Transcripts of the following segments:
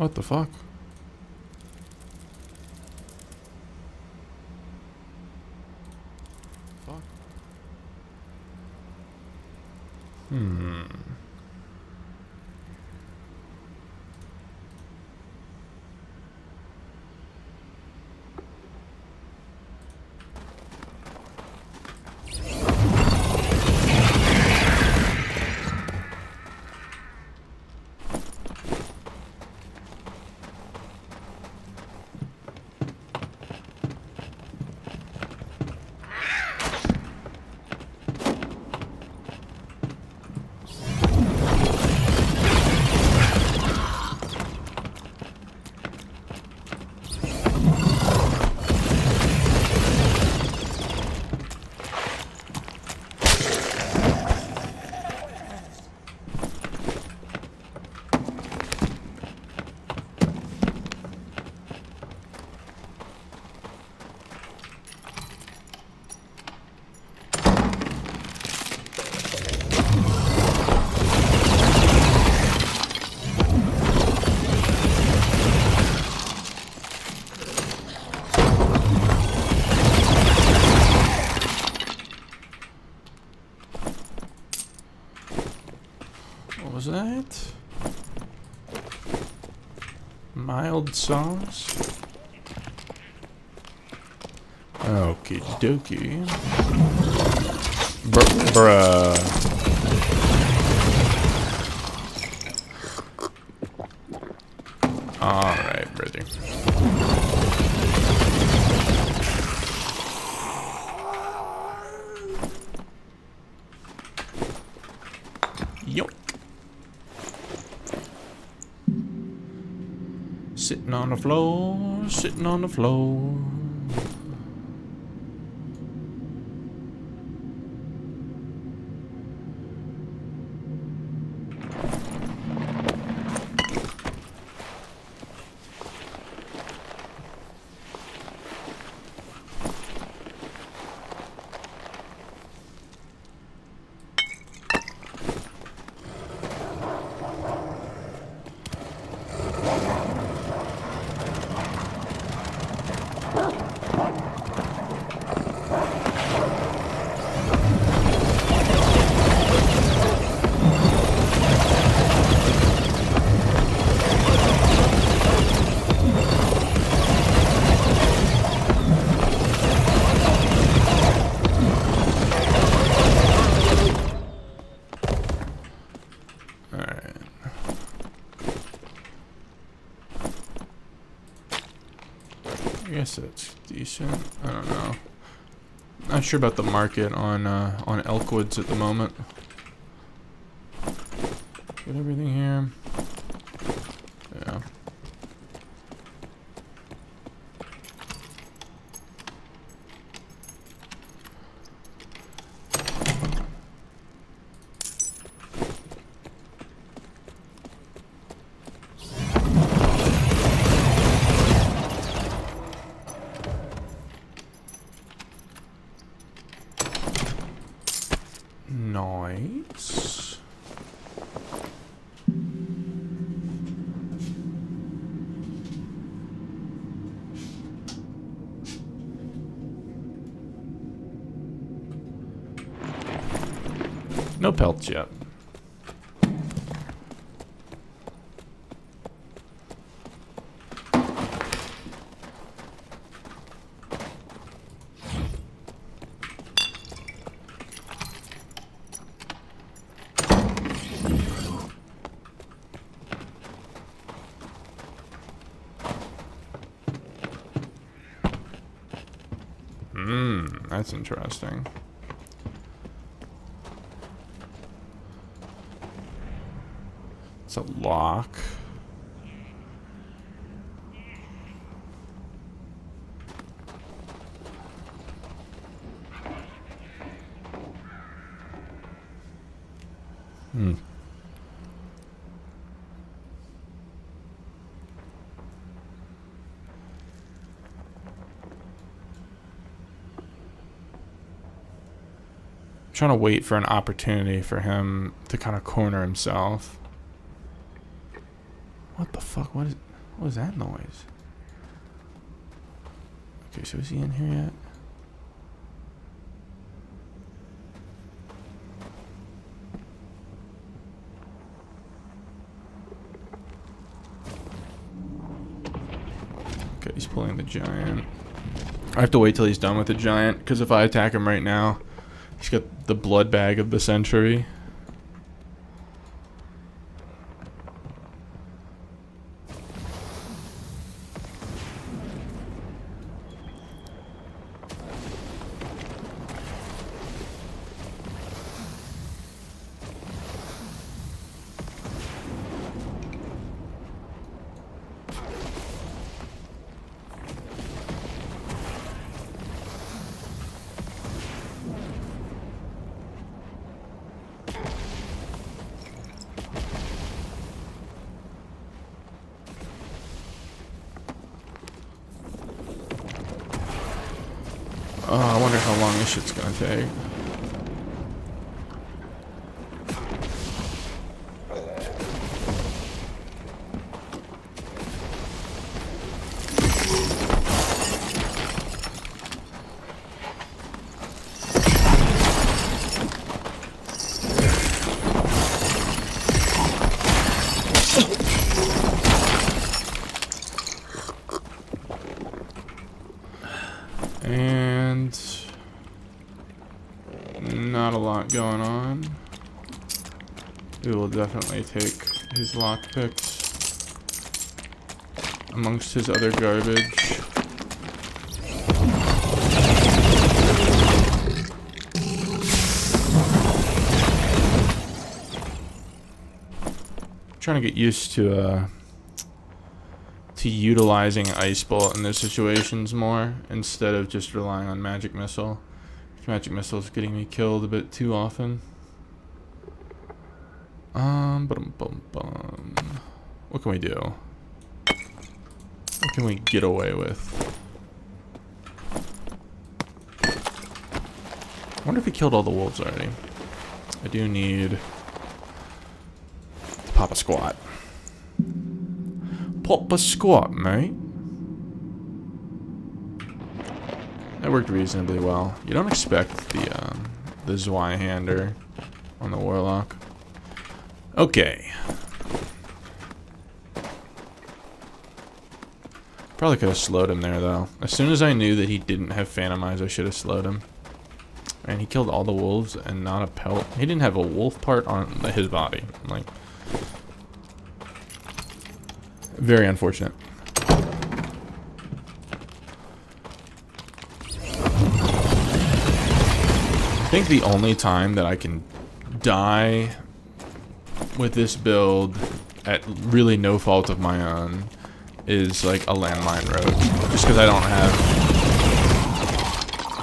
What the fuck? Fuck. What was that? Mild sauce? Okie dokie. Bruh. Alright, brother. Yoink. Sitting on the floor, sitting on the floor. I guess that's decent. I don't know. Not sure about the market on Elkwoods at the moment. Get everything here. Yeah. Nice. No pelts yet. That's interesting. It's a lock. Trying to wait for an opportunity for him to kind of corner himself. What the fuck? What is... What was that noise? Okay, so is he in here yet? Okay, he's pulling the giant. I have to wait till he's done with the giant, because if I attack him right now, he's got the blood bag of the century. Oh, I wonder how long this shit's gonna take. And not a lot going on. We will definitely take his lockpicks amongst his other garbage. Trying to get used to utilizing Ice Bolt in those situations more instead of just relying on Magic Missile. Magic Missile is getting me killed a bit too often. What can we do? What can we get away with? I wonder if he killed all the wolves already. I do need to pop a squat. Pop a squat, mate. That worked reasonably well. You don't expect the Zweihander on the Warlock. Okay. Probably could have slowed him there, though. As soon as I knew that he didn't have Phantom Eyes, I should have slowed him. And he killed all the wolves and not a pelt. He didn't have a wolf part on his body. Like, very unfortunate. I think the only time that I can die with this build at really no fault of my own is like a landmine road. Just because I don't have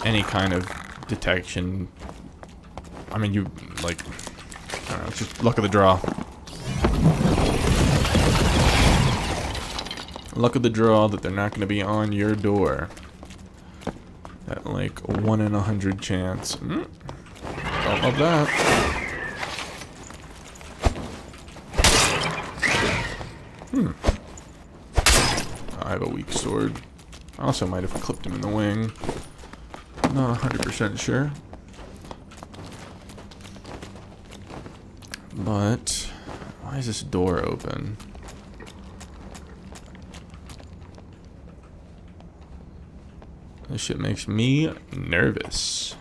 any kind of detection. I mean, you, like, I don't know, it's just luck of the draw. Luck of the draw that they're not going to be on your door. That, like, 1 in 100 chance. Don't love that. I have a weak sword. I also might have clipped him in the wing. Not 100% sure. But why is this door open? This shit makes me nervous.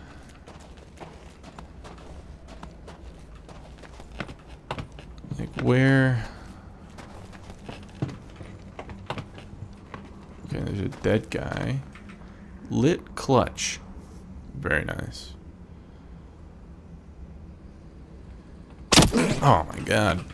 Like, where? Okay, there's a dead guy. Lit clutch. Very nice. Oh my god.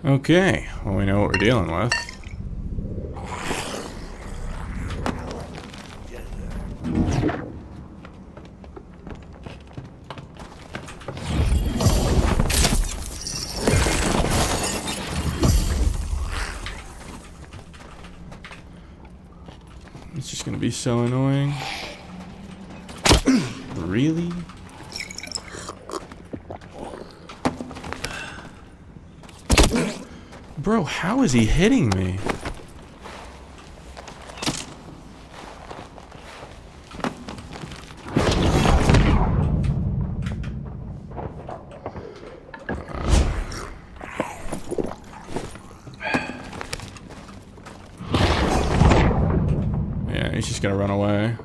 Okay, well, we know what we're dealing with. gonna be so annoying. Really? Bro, how is he hitting me? Yeah, he's just gonna run away.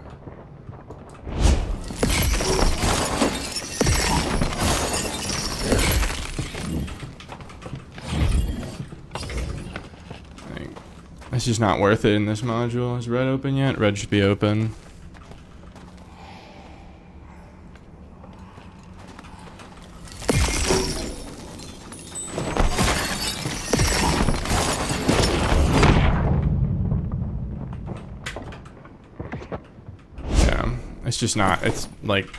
It's just not worth it in this module. Is red open yet? Red should be open. Yeah, it's just not. It's like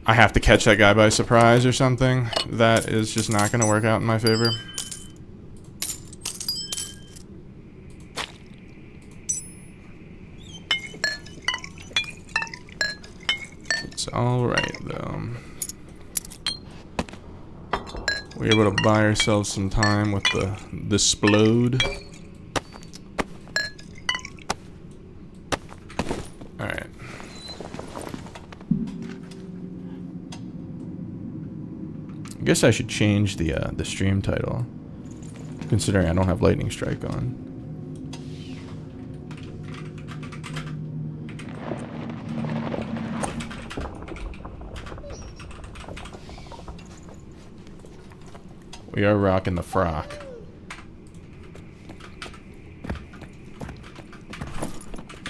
I have to catch that guy by surprise or something. That is just not going to work out in my favor. It's alright though. We're able to buy ourselves some time with the explode. Alright. I guess I should change the stream title, considering I don't have Lightning Strike on. We are rocking the frock.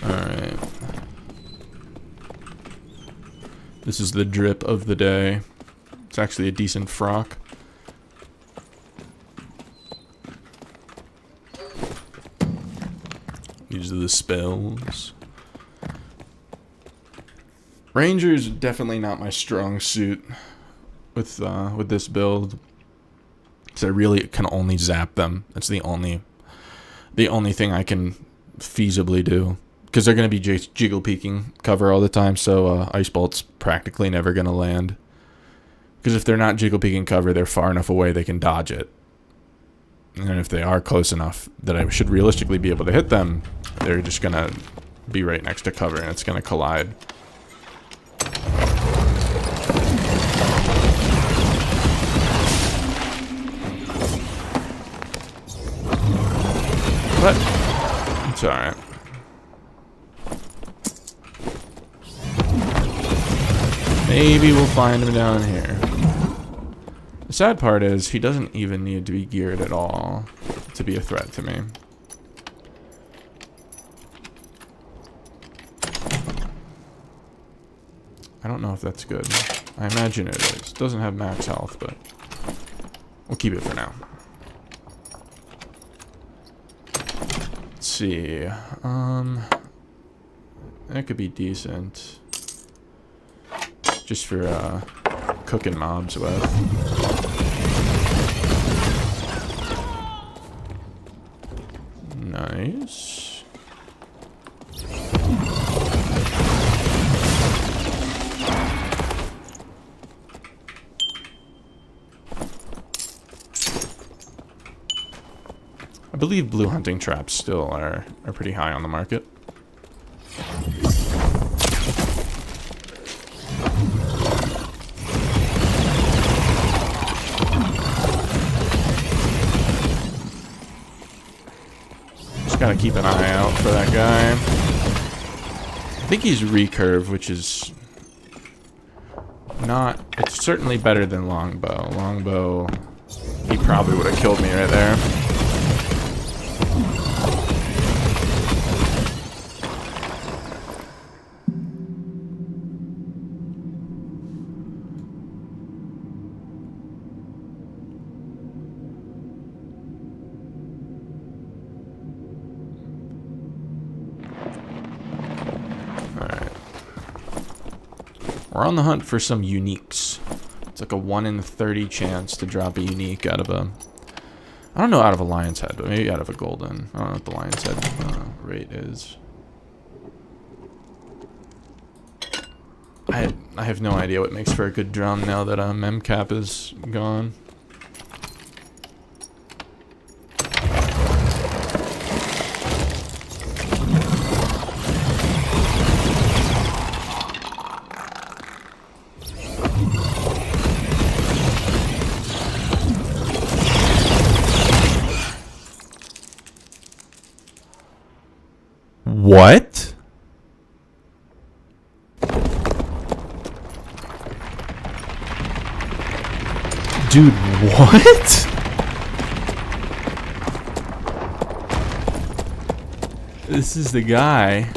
Alright. This is the drip of the day. It's actually a decent frock. These are the spells. Ranger's definitely not my strong suit with this build. So I really can only zap them. That's the only thing I can feasibly do. Because they're going to be jiggle peeking cover all the time, so Ice Bolt's practically never going to land. Because if they're not jiggle peeking cover, they're far enough away they can dodge it. And if they are close enough that I should realistically be able to hit them, they're just going to be right next to cover and it's going to collide. But it's alright. Maybe we'll find him down here. The sad part is he doesn't even need to be geared at all to be a threat to me. I don't know if that's good. I imagine it is. It doesn't have max health, but we'll keep it for now. Let's see. That could be decent. Just for cooking mobs with. Nice. I believe blue hunting traps still are pretty high on the market. Just gotta keep an eye out for that guy. I think he's recurve, which is not... It's certainly better than longbow. Longbow, he probably would have killed me right there. We're on the hunt for some uniques. It's like a 1 in 30 chance to drop a unique out of a... I don't know out of a lion's head, but maybe out of a golden. I don't know what the lion's head rate is. I have no idea what makes for a good drum now that MCAP is gone. What? Dude, what? This is the guy.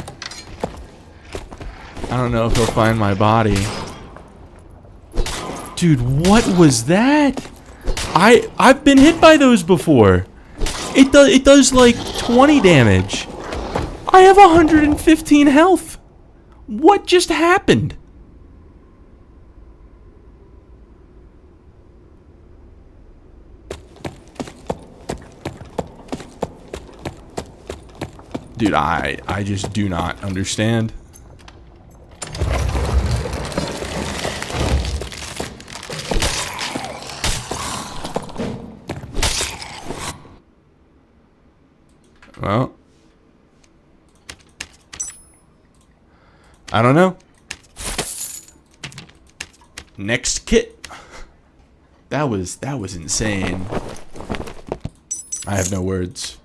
I don't know if he'll find my body. Dude, what was that? I've been hit by those before. It does like 20 damage. I have 115 health. What just happened? Dude, I just do not understand. Well, I don't know. Next kit. That was insane. I have no words.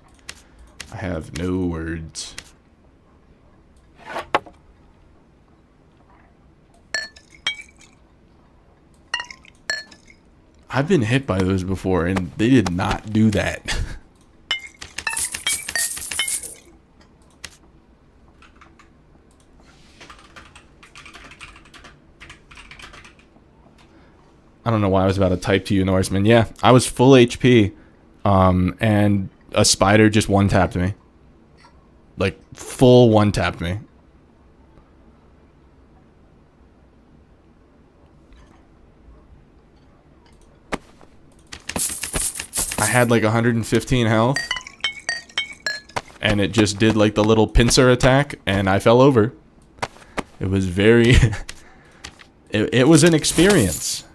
I have no words. I've been hit by those before and they did not do that. I don't know why I was about to type to you, Norseman. Yeah, I was full HP, and a spider just one-tapped me. Like, full one-tapped me. I had like 115 health, and it just did like the little pincer attack, and I fell over. It was very... it was an experience.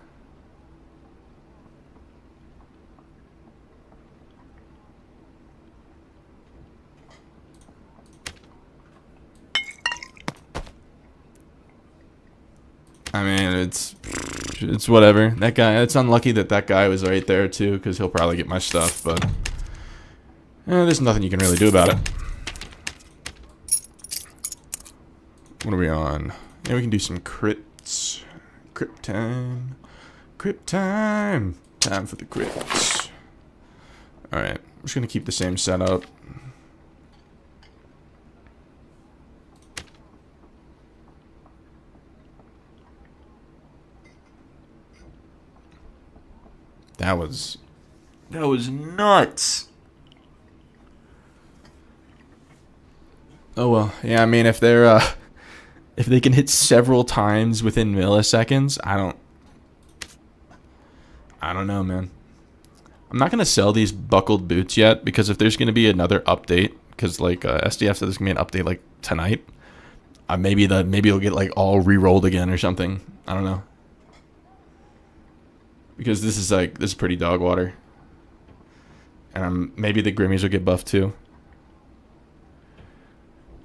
I mean, it's whatever. That guy, it's unlucky that that guy was right there too, because he'll probably get my stuff, but there's nothing you can really do about it. What are we on? Yeah, we can do some crits. Crit time. Crit time. Time for the crits. Alright, I'm just going to keep the same setup. That was nuts. Oh well, yeah. I mean, if they're if they can hit several times within milliseconds, I don't know, man. I'm not gonna sell these buckled boots yet because if there's gonna be another update, because like SDF said there's gonna be an update like tonight, maybe it'll get like all re-rolled again or something. I don't know. Because this is pretty dog water. And maybe the Grimmies will get buffed too.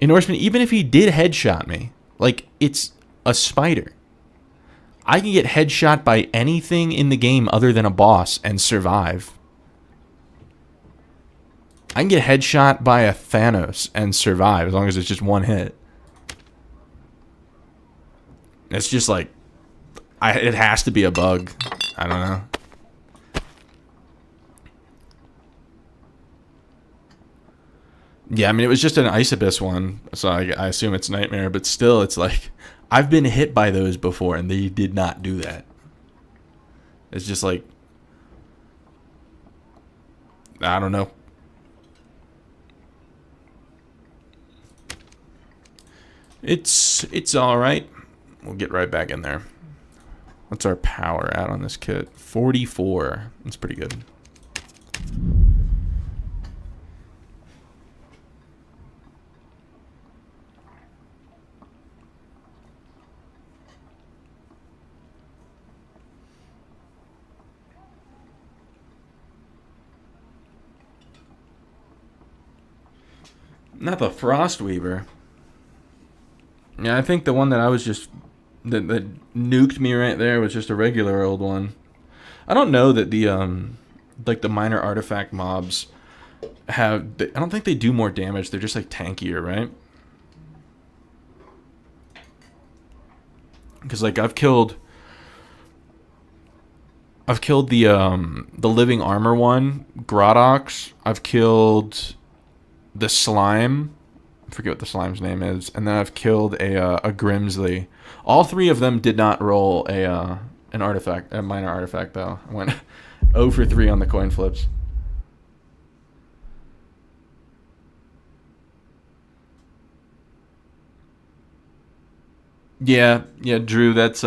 In Norseman, even if he did headshot me, like, it's a spider. I can get headshot by anything in the game other than a boss and survive. I can get headshot by a Thanos and survive as long as it's just one hit. It's just like, it has to be a bug. I don't know. Yeah, I mean, it was just an Ice Abyss one, so I assume it's Nightmare, but still, it's like, I've been hit by those before, and they did not do that. It's just like, I don't know. It's alright. We'll get right back in there. What's our power at on this kit? 44. That's pretty good. Not the Frost Weaver. Yeah, I think the one that I was just that nuked me right there was just a regular old one. I don't know that the like the minor artifact mobs have. I don't think they do more damage. They're just like tankier, right? Because like I've killed the living armor one, Grodox. I've killed the slime. I forget what the slime's name is, and then I've killed a Grimsley. All three of them did not roll an artifact, a minor artifact though. I went 0 for 3 on the coin flips. Yeah, Drew. That's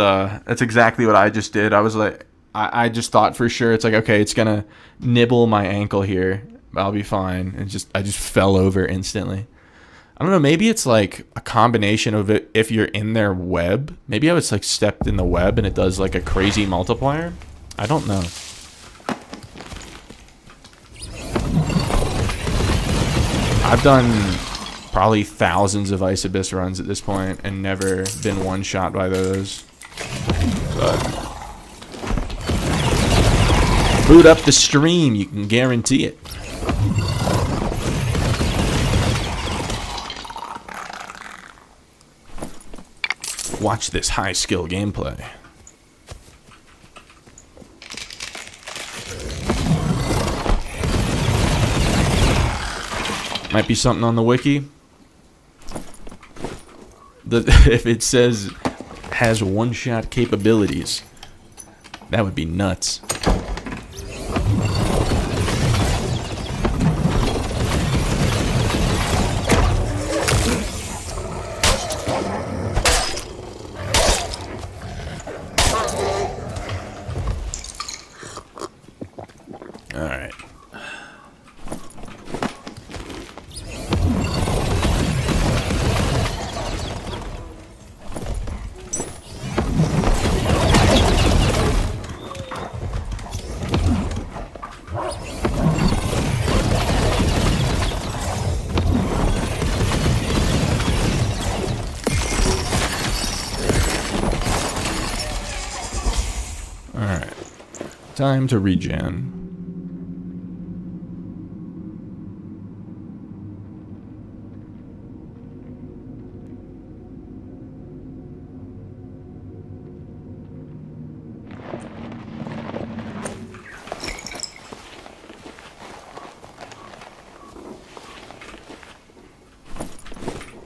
exactly what I just did. I was like, I just thought for sure it's like, okay, it's gonna nibble my ankle here. I'll be fine. And I just fell over instantly. I don't know. Maybe it's like a combination of it. If you're in their web, maybe I was like stepped in the web and it does like a crazy multiplier. I don't know. I've done probably thousands of Ice Abyss runs at this point and never been one shot by those. But boot up the stream, you can guarantee it. Watch this high skill gameplay. Might be something on the wiki. If it says has one-shot capabilities, that would be nuts. Alright. Alright. Time to regen.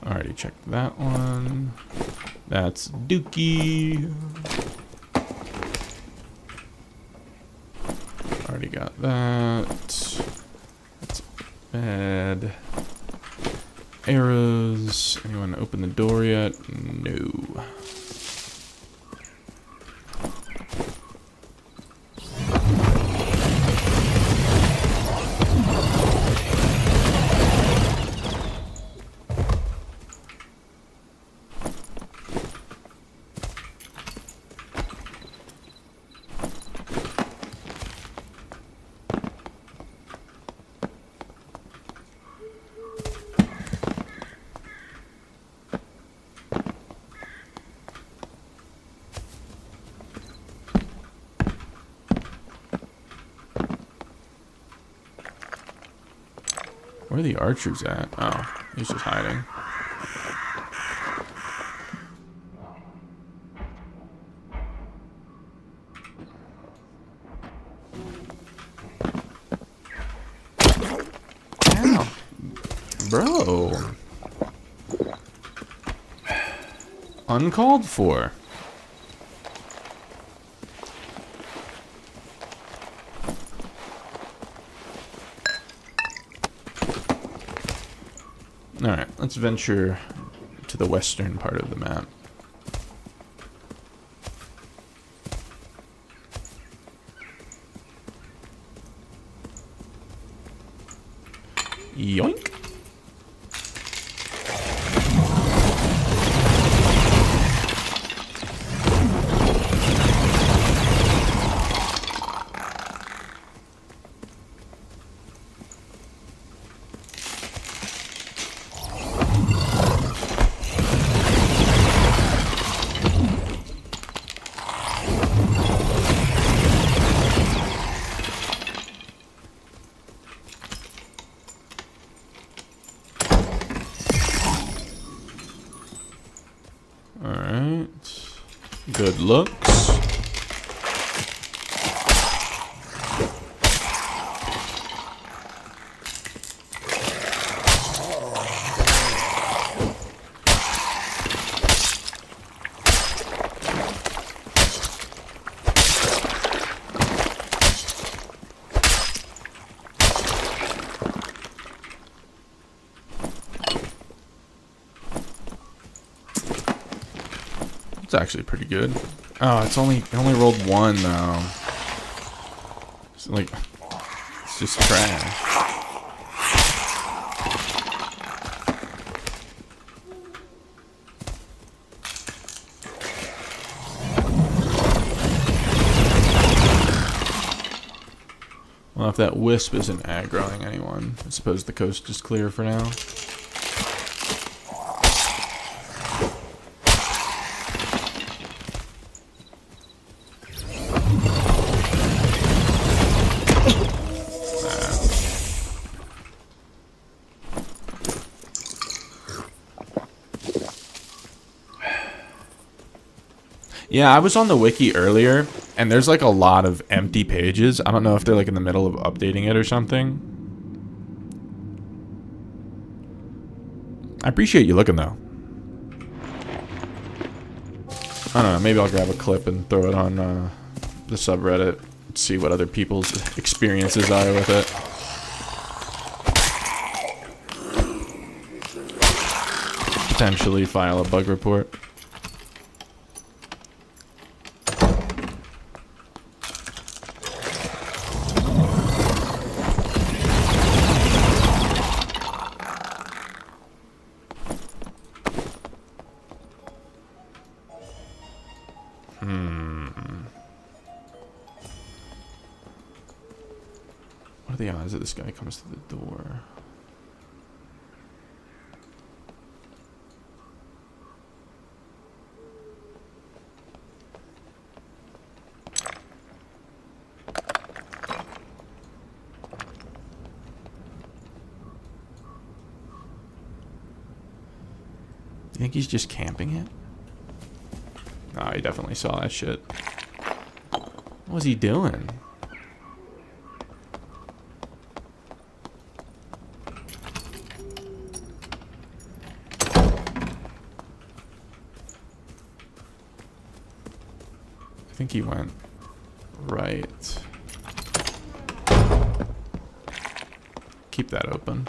Already checked that one. That's Dookie. Already got that. That's bad. Arrows. Anyone open the door yet? No. Where are the archers at? Oh, he's just hiding. Ow. Bro. Uncalled for. Alright, let's venture to the western part of the map. Yoink! Good looks. It's actually pretty good. Oh, it only rolled one though. It's like, it's just trash. Well, if that wisp isn't aggroing anyone, I suppose the coast is clear for now. Yeah, I was on the wiki earlier, and there's like a lot of empty pages. I don't know if they're like in the middle of updating it or something. I appreciate you looking though. I don't know, maybe I'll grab a clip and throw it on the subreddit, see what other people's experiences are with it. Potentially file a bug report. What are the odds that this guy comes to the door? You think he's just camping it? Oh, he definitely saw that shit. What was he doing? I think he went right. Keep that open.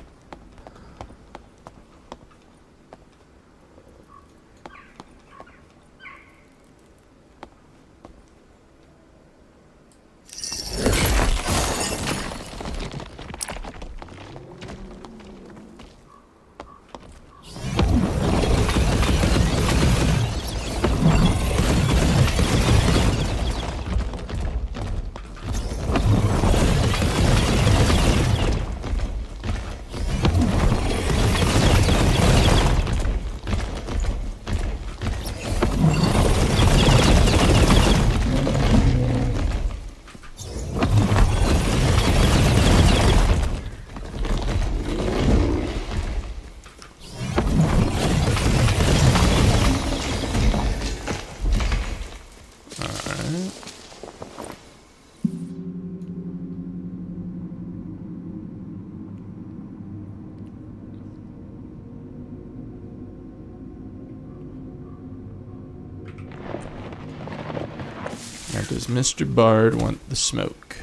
Or does Mr. Bard want the smoke?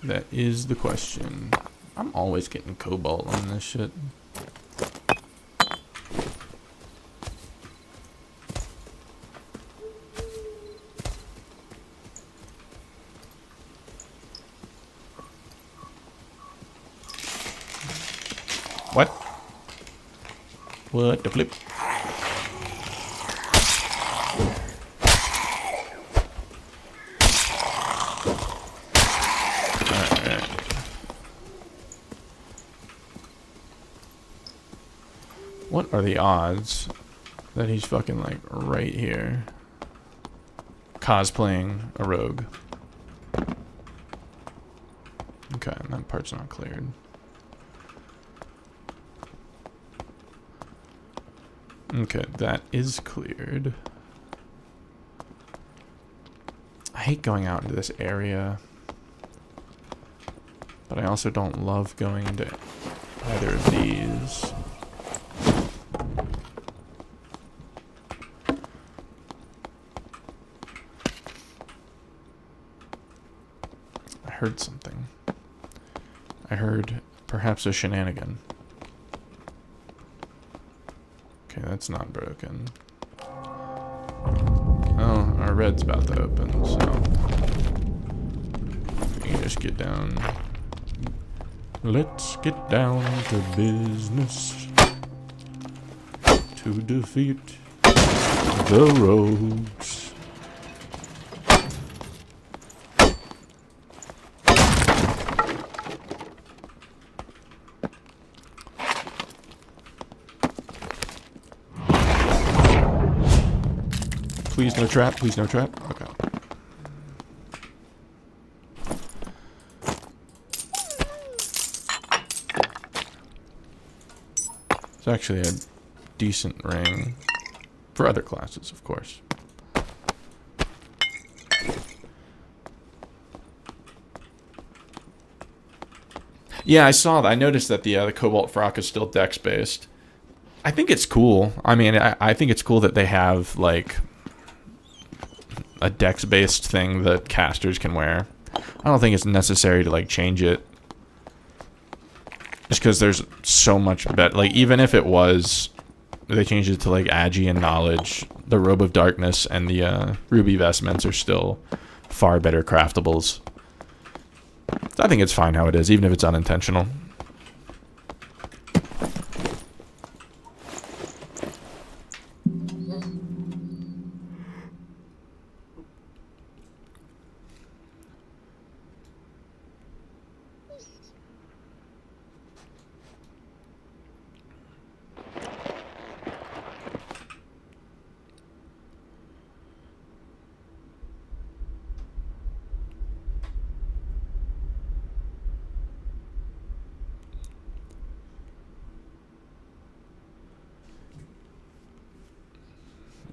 That is the question. I'm always getting cobalt on this shit. What? What the flip? What are the odds that he's fucking like right here cosplaying a rogue? Okay, that part's not cleared. Okay, that is cleared. hate going out into this area. But I also don't love going into either of these. I heard something. I heard perhaps a shenanigan. Okay, that's not broken. Oh, our red's about to open, so we can just get down. Let's get down to business to defeat the rogues. Please no trap, please no trap. Okay. It's actually a decent ring for other classes, of course. Yeah, I saw that. I noticed that the Cobalt frock is still dex based. I think it's cool. I mean, I think it's cool that they have like a dex based thing that casters can wear. I don't think it's necessary to like change it. Just because there's so much better. Like, even if it was, they changed it to like Agi and Knowledge, the Robe of Darkness and the Ruby Vestments are still far better craftables. So I think it's fine how it is, even if it's unintentional.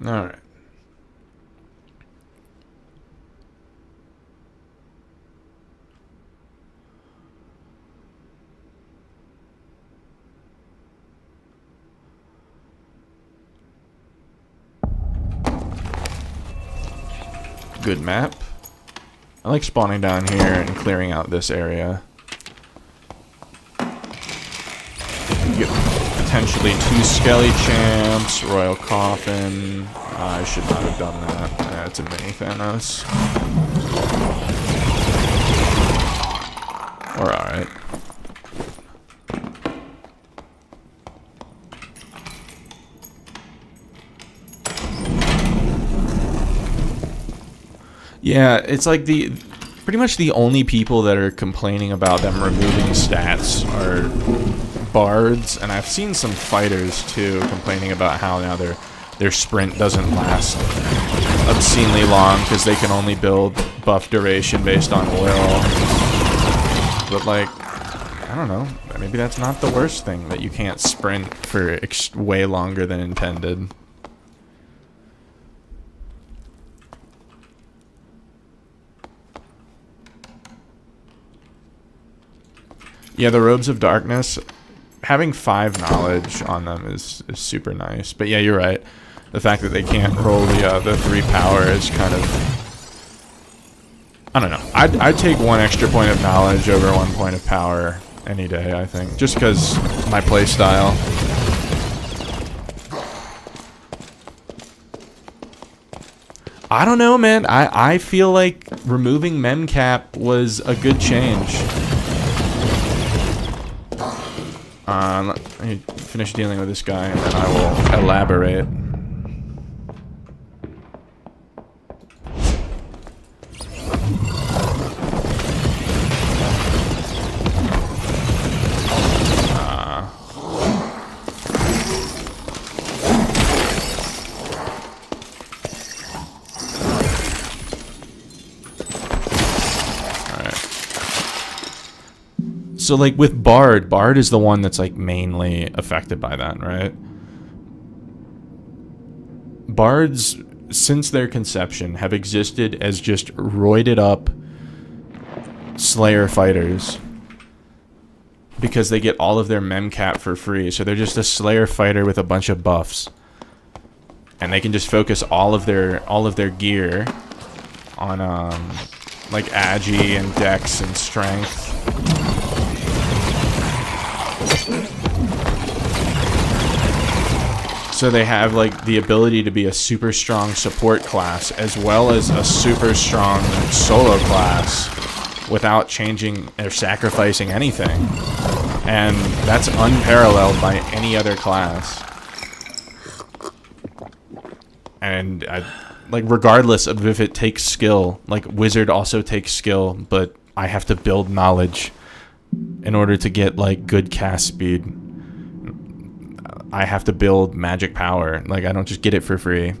All right. Good map. I like spawning down here and clearing out this area. You get potentially 2 Skelly Champs, Royal Coffin. I should not have done that. That's a mini Thanos. We're alright. Yeah, it's like pretty much the only people that are complaining about them removing stats are bards, and I've seen some fighters too complaining about how now their sprint doesn't last obscenely long because they can only build buff duration based on oil. But like, I don't know, maybe that's not the worst thing, that you can't sprint for way longer than intended. Yeah, the Robes of Darkness, having 5 knowledge on them is super nice. But yeah, you're right. The fact that they can't roll the 3 power is kind of, I don't know. I'd take 1 extra point of knowledge over 1 point of power any day, I think. Just because my play style. I don't know, man. I feel like removing memcap was a good change. Let me finish dealing with this guy, and then I will elaborate. So like with Bard is the one that's like mainly affected by that, right? Bards since their conception, have existed as just roided up Slayer fighters. Because they get all of their memcap for free. So they're just a Slayer fighter with a bunch of buffs. And they can just focus all of their gear on like agi and dex and strength. So they have like the ability to be a super strong support class as well as a super strong solo class without changing or sacrificing anything. And that's unparalleled by any other class. And like regardless of if it takes skill, like Wizard also takes skill, but I have to build knowledge in order to get like good cast speed. I have to build magic power. Like I don't just get it for free.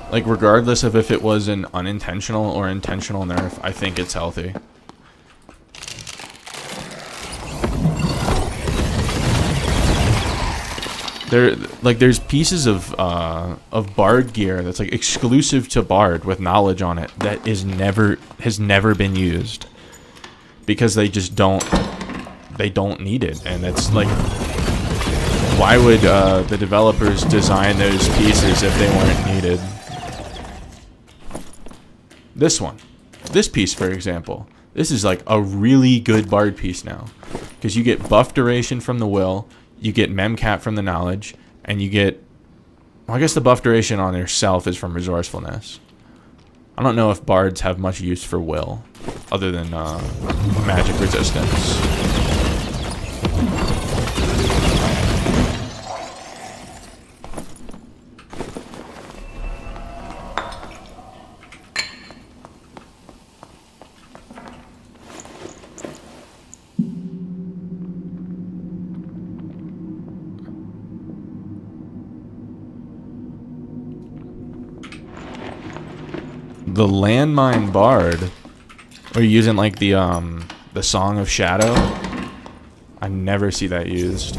Like, regardless of if it was an unintentional or intentional nerf, I think it's healthy. There's pieces of Bard gear that's like exclusive to Bard with knowledge on it that has never been used because they just don't need it, and it's like, why would the developers design those pieces if they weren't needed? This piece, for example, this is like a really good Bard piece now, because you get buff duration from the will, you get memcap from the knowledge, and you get, well, I guess the buff duration on yourself is from resourcefulness. I don't know if bards have much use for will, other than magic resistance. The landmine bard, or using like the Song of Shadow, I never see that used.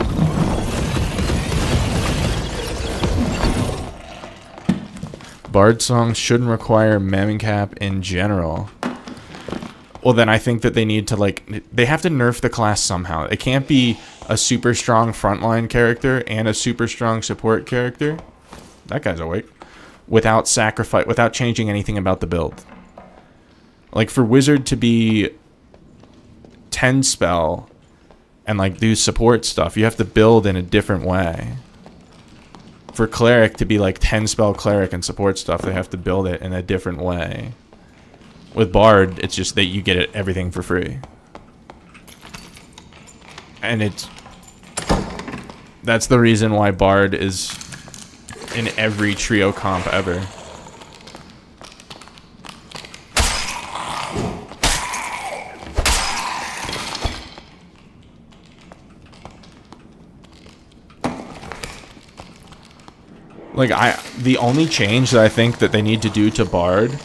Bard songs shouldn't require memcap in general. Well, then I think that they need to they have to nerf the class somehow. It can't be a super strong frontline character and a super strong support character. That guy's awake. Without changing anything about the build. Like, for Wizard to be 10 spell and like do support stuff, you have to build in a different way. For Cleric to be like 10 spell Cleric and support stuff, they have to build it in a different way. With Bard, it's just that you get everything for free. And that's the reason why Bard is in every trio comp ever. Like, the only change that I think that they need to do to Bard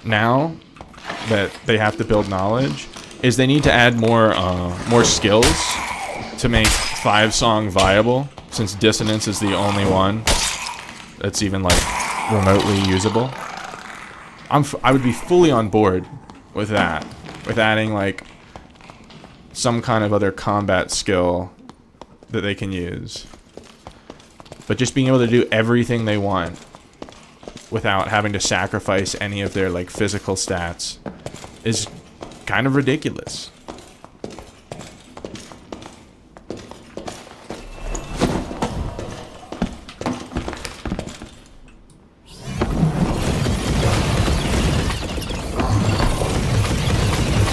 now that they have to build knowledge is they need to add more skills to make 5-song viable, since Dissonance is the only one that's even like remotely usable. I would be fully on board with that, with adding like some kind of other combat skill that they can use. But just being able to do everything they want without having to sacrifice any of their like physical stats is kind of ridiculous.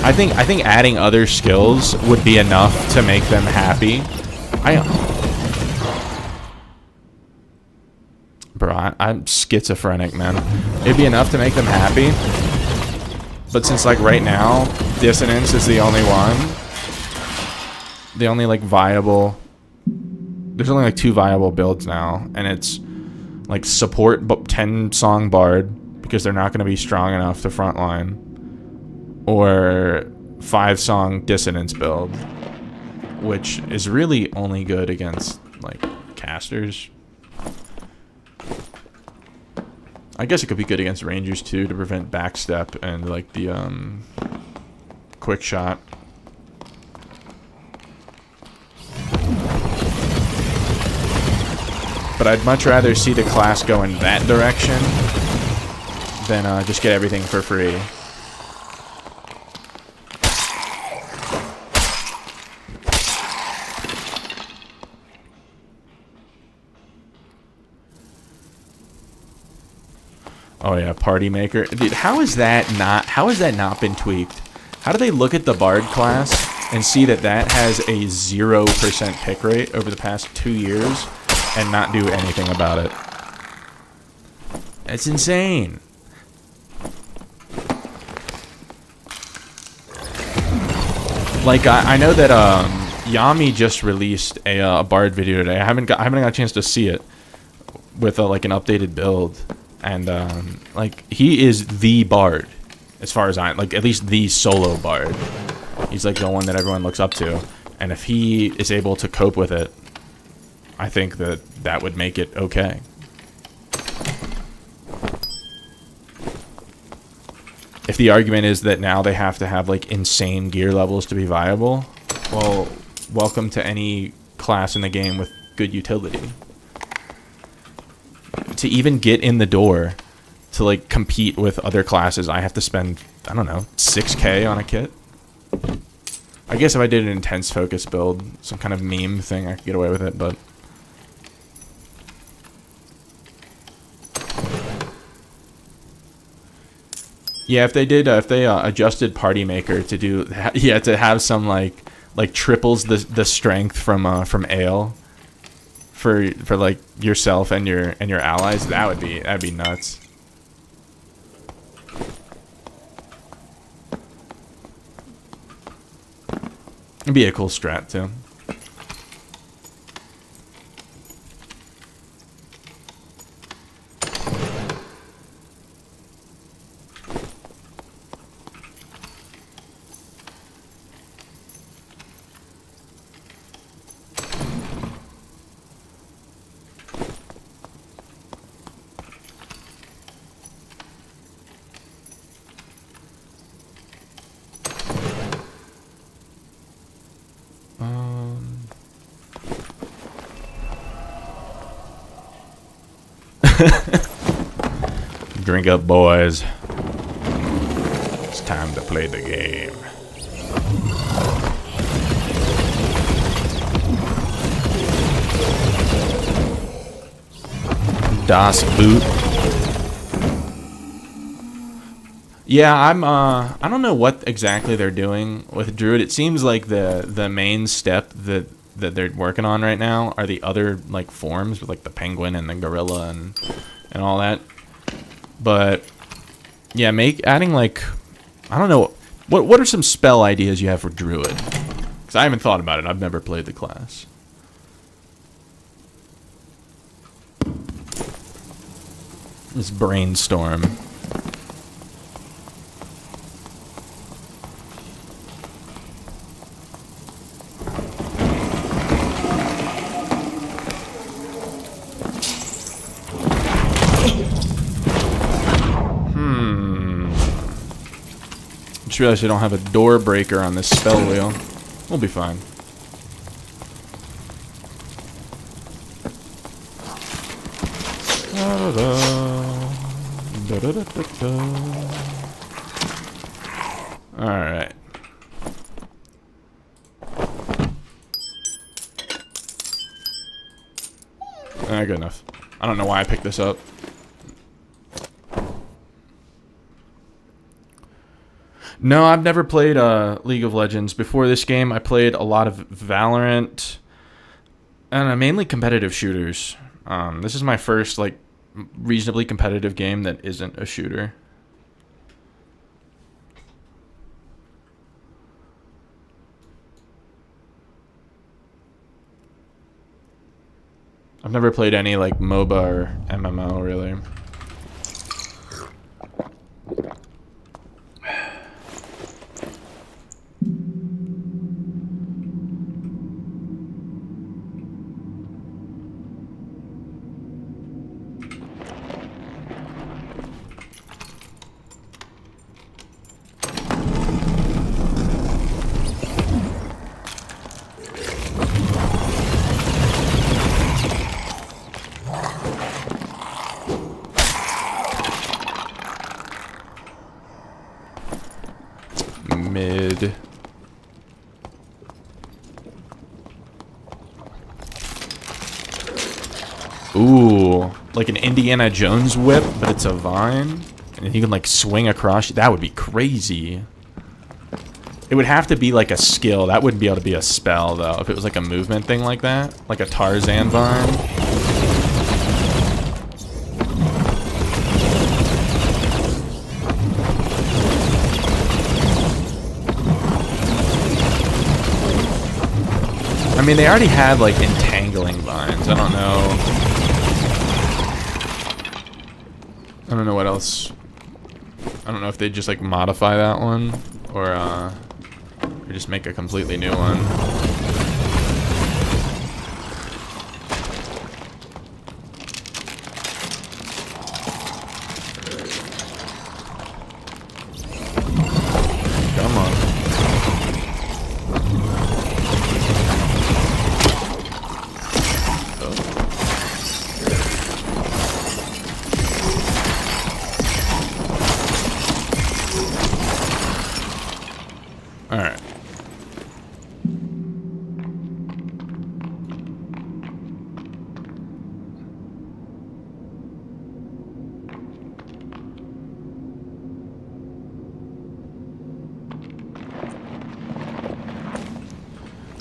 I think adding other skills would be enough to make them happy. I'm schizophrenic, man. It'd be enough to make them happy. But since like right now, Dissonance is the only one, the only like viable there's only like 2 viable builds now, and it's like support 10-song bard because they're not going to be strong enough to frontline, or 5-song dissonance build, which is really only good against like casters. I guess it could be good against rangers too, to prevent backstep and like the quick shot. But I'd much rather see the class go in that direction than just get everything for free. Oh yeah, Party Maker. Dude, how has that not been tweaked? How do they look at the Bard class and see that that has a 0% pick rate over the past 2 years and not do anything about it? It's insane. Like I know that Yami just released a Bard video today. I haven't got a chance to see it with like an updated build. And, like, he is the Bard, as far as like, at least the solo Bard. He's, like, the one that everyone looks up to. And if he is able to cope with it, I think that that would make it okay. If the argument is that now they have to have, like, insane gear levels to be viable, well, welcome to any class in the game with good utility. To even get in the door to like compete with other classes, I have to spend, I don't know, 6K on a kit. I guess if I did an intense focus build, some kind of meme thing, I could get away with it, but yeah, if they did, if they adjusted Party Maker to do, yeah, to have some like triples the strength from Ale. For like yourself and your allies, that'd be nuts. It'd be a cool strat too. Drink up, boys. It's time to play the game. Das Boot. Yeah, I don't know what exactly they're doing with Druid. It seems like the main step that they're working on right now are the other like forms with like the penguin and the gorilla and all that. But yeah, adding like, I don't know, what are some spell ideas you have for Druid? Because I haven't thought about it. I've never played the class. Let's brainstorm. Just realized I don't have a door breaker on this spell wheel. We'll be fine. Alright. Good enough. I don't know why I picked this up. No, I've never played League of Legends. Before this game, I played a lot of Valorant, and mainly competitive shooters. This is my first, like, reasonably competitive game that isn't a shooter. I've never played any like MOBA or MMO really. Mid. Ooh, like an Indiana Jones whip, but it's a vine, and you can like swing across. That would be crazy. It would have to be like a skill. That wouldn't be able to be a spell though. If it was like a movement thing like that, like a Tarzan vine. I mean, they already had like entangling vines. I don't know what else. I don't know if they just like modify that one or just make a completely new one. Come on. Alright.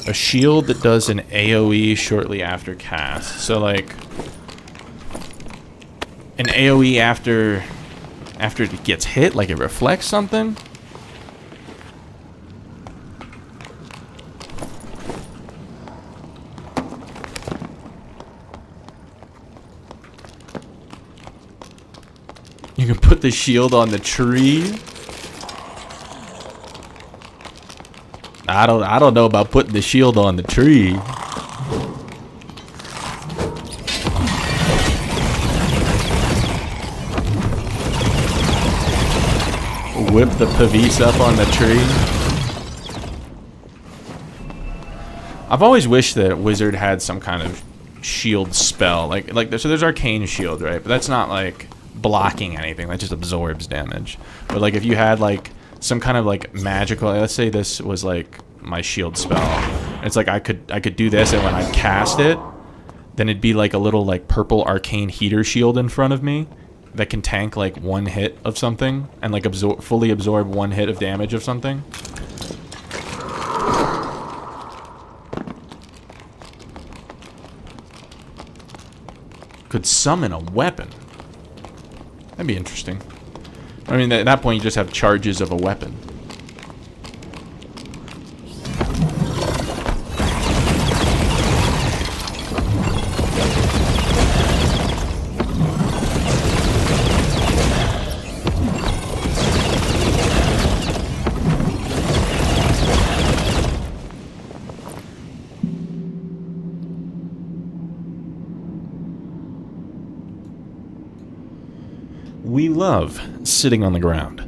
A shield that does an AoE shortly after cast. So like an AoE after it gets hit, like it reflects something? You can put the shield on the tree. I don't know about putting the shield on the tree. Whip the Pavis up on the tree. I've always wished that Wizard had some kind of shield spell, like so there's Arcane Shield, right? But that's not like blocking anything. That just absorbs damage. But like if you had like some kind of like magical, let's say this was like my shield spell. It's like I could do this, and when I cast it, then it'd be like a little like purple arcane heater shield in front of me that can tank like one hit of something and like fully absorb one hit of damage of something. Could summon a weapon. That'd be interesting. I mean, at that point, you just have charges of a weapon. We love sitting on the ground.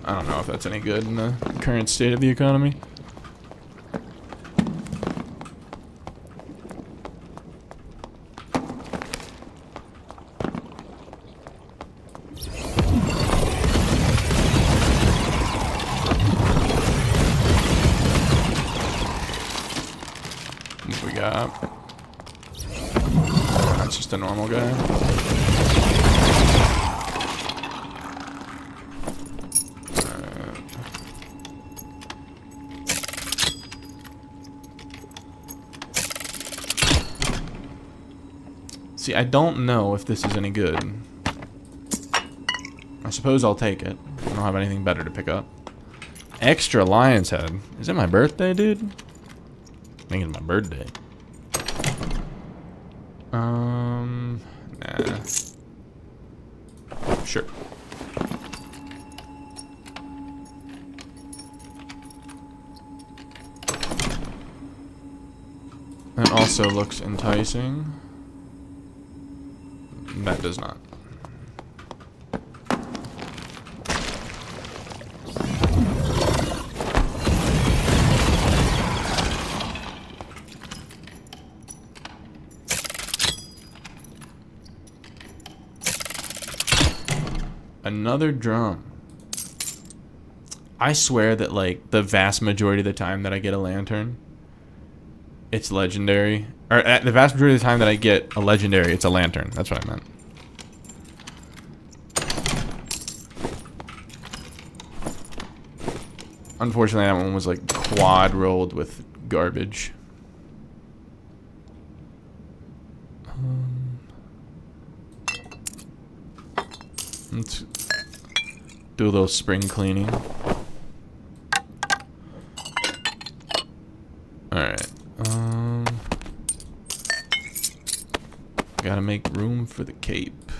I don't know if that's any good in the current state of the economy. What we got? That's just a normal guy. See, I don't know if this is any good. I suppose I'll take it. I don't have anything better to pick up. Extra lion's head. Is it my birthday, dude? I think it's my birthday. Nah. Sure. That also looks enticing. That does not. Another drum. I swear that, like, the vast majority of the time that I get a lantern, it's legendary. Or the vast majority of the time that I get a legendary, it's a lantern. That's what I meant. Unfortunately, that one was, like, quad rolled with garbage. Let's do a little spring cleaning. Alright. Gotta make room for the cape.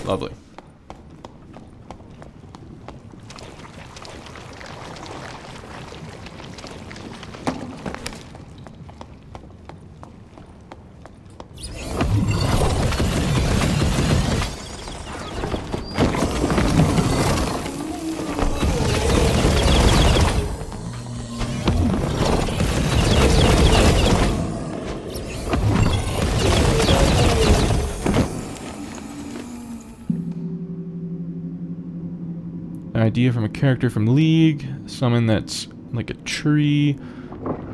Lovely. Idea from a character from League. Summon that's like a tree.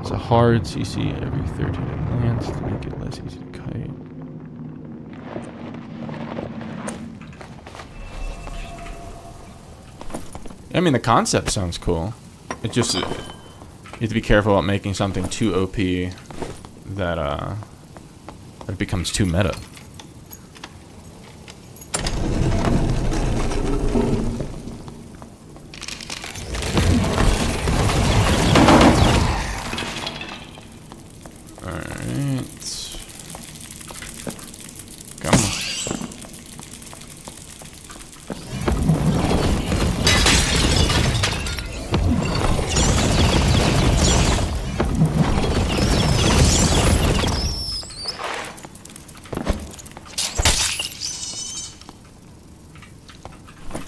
It's a hard CC every 13 glance to make it less easy to kite. I mean, the concept sounds cool. It just, you have to be careful about making something too OP that it becomes too meta.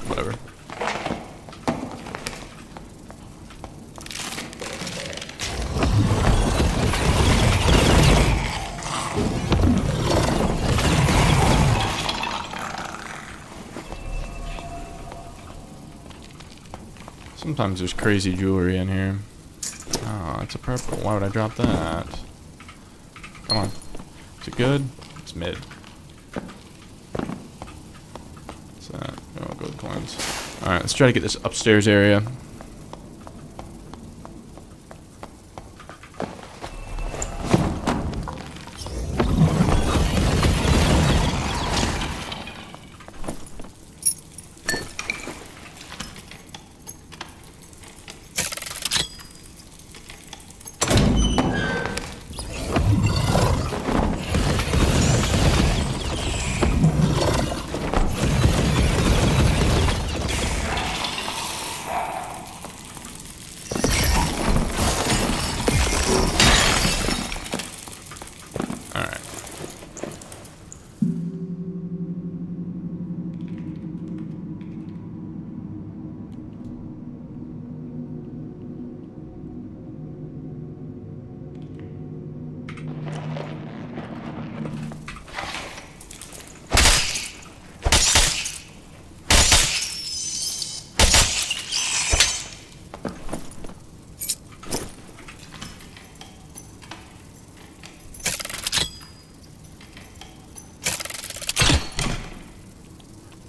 Whatever. Sometimes there's crazy jewelry in here. Oh, it's a purple. Why would I drop that? Come on. Is it good? It's mid. What's that? Oh, gold coins. Alright, let's try to get this upstairs area.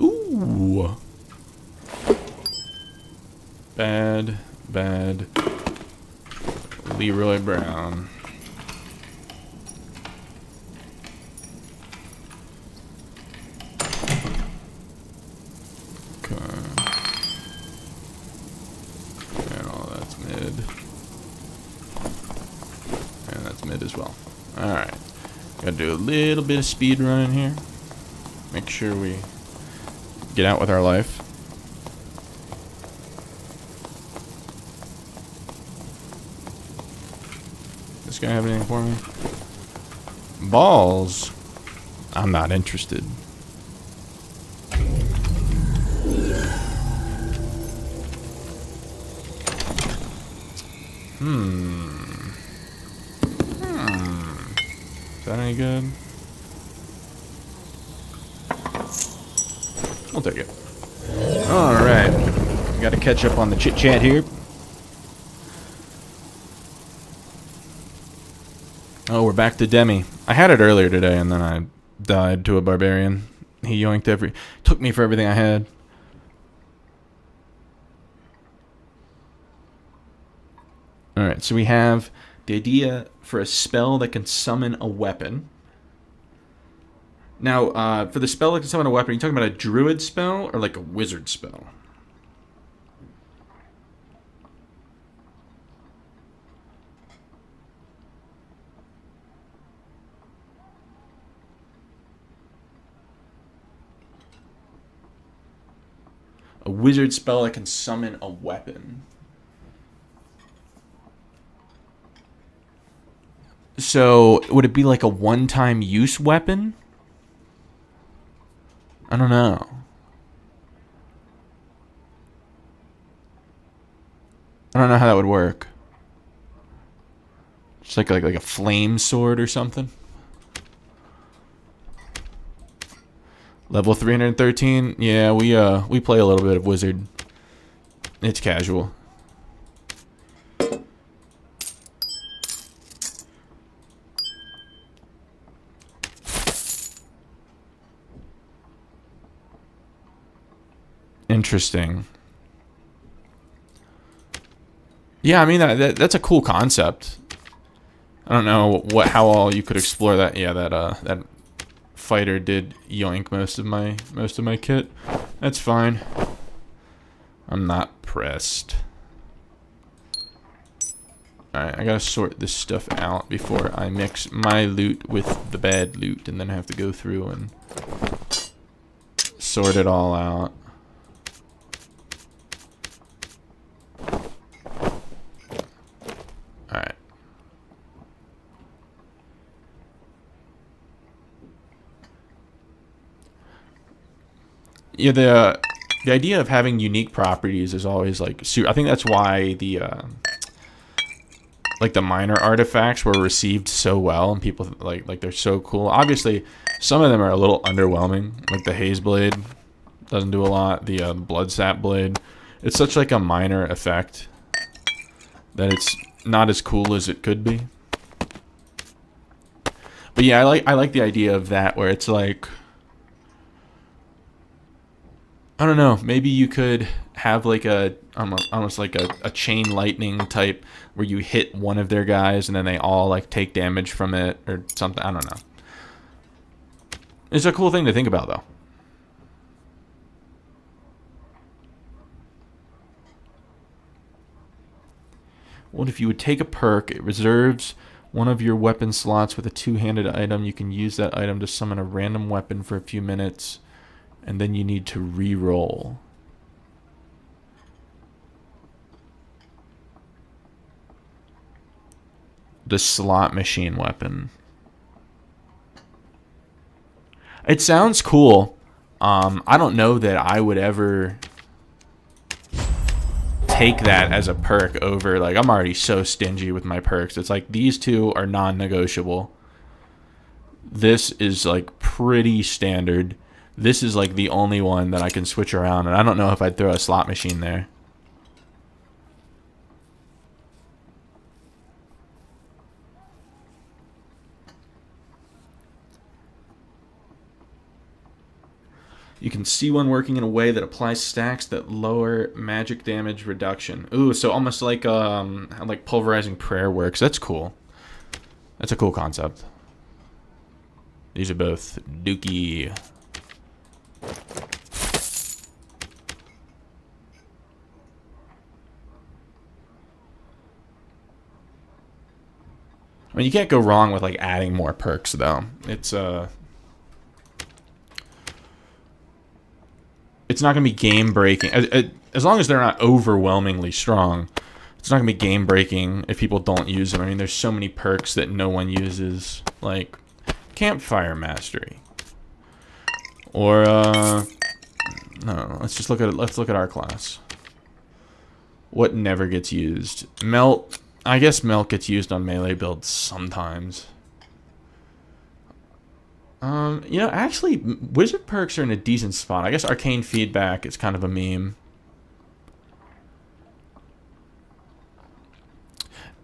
Ooh. Bad. Leroy Brown. mid. And that's mid as well. Alright. Gotta do a little bit of speed running here. Make sure we get out with our life. This guy have anything for me? Balls? I'm not interested. Is that any good? We'll take it. Alright. Gotta catch up on the chit chat here. Oh, we're back to Demi. I had it earlier today and then I died to a barbarian. He yoinked took me for everything I had. Alright, so we have the idea for a spell that can summon a weapon. Now, for the spell that can summon a weapon, are you talking about a druid spell or like a wizard spell? A wizard spell that can summon a weapon. So, would it be like a one-time use weapon? I don't know. I don't know how that would work. Just like a flame sword or something. Level 313. Yeah, we play a little bit of wizard. It's casual. Interesting. Yeah, I mean that's a cool concept. I don't know how all you could explore that. Yeah, that fighter did yoink most of my kit. That's fine. I'm not pressed. Alright, I gotta sort this stuff out before I mix my loot with the bad loot and then have to go through and sort it all out. Alright. Yeah, the idea of having unique properties is always like I think that's why the like the minor artifacts were received so well and people like they're so cool. Obviously, some of them are a little underwhelming, like the Haze Blade doesn't do a lot, the Blood Sap Blade. It's such like a minor effect that it's not as cool as it could be. But yeah, I like the idea of that where it's like, I don't know, maybe you could have like almost like a chain lightning type where you hit one of their guys and then they all like take damage from it or something. I don't know. It's a cool thing to think about though. What if you would take a perk, it reserves one of your weapon slots with a two-handed item. You can use that item to summon a random weapon for a few minutes, and then you need to re-roll. The slot machine weapon. It sounds cool. I don't know that I would ever take that as a perk over, like, I'm already so stingy with my perks. It's like these two are non-negotiable. This is like pretty standard. This is like the only one that I can switch around, and I don't know if I'd throw a slot machine there. You can see one working in a way that applies stacks that lower magic damage reduction. Ooh, so almost like pulverizing prayer works. That's cool. That's a cool concept. These are both dookie. I mean, you can't go wrong with like adding more perks though. It's not going to be game breaking as long as they're not overwhelmingly strong. It's not going to be game breaking if people don't use them. I mean, there's so many perks that no one uses, like campfire mastery, or no. Let's look at our class. What never gets used? Melt. I guess melt gets used on melee builds sometimes. You know, actually, wizard perks are in a decent spot. I guess arcane feedback is kind of a meme.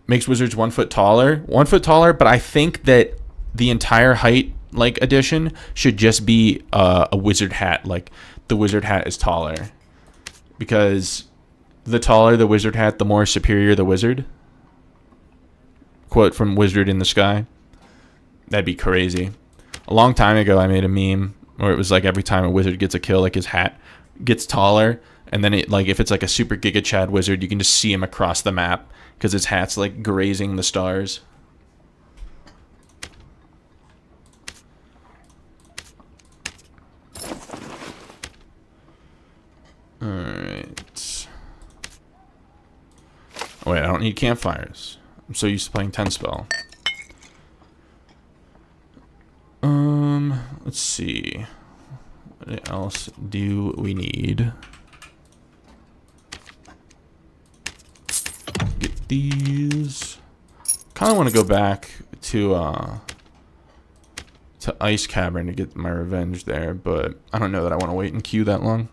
Makes wizards 1 foot taller. 1 foot taller, but I think that the entire height, like, addition should just be a wizard hat. Like, the wizard hat is taller. Because the taller the wizard hat, the more superior the wizard. Quote from Wizard in the Sky. That'd be crazy. A long time ago, I made a meme where it was like every time a wizard gets a kill, like his hat gets taller, and then it, like, if it's like a super Giga Chad wizard, you can just see him across the map because his hat's like grazing the stars. All right. Oh, wait, I don't need campfires. I'm so used to playing 10 spell. Let's see. What else do we need? Get these. Kind of want to go back to Ice Cavern to get my revenge there, but I don't know that I want to wait in queue that long.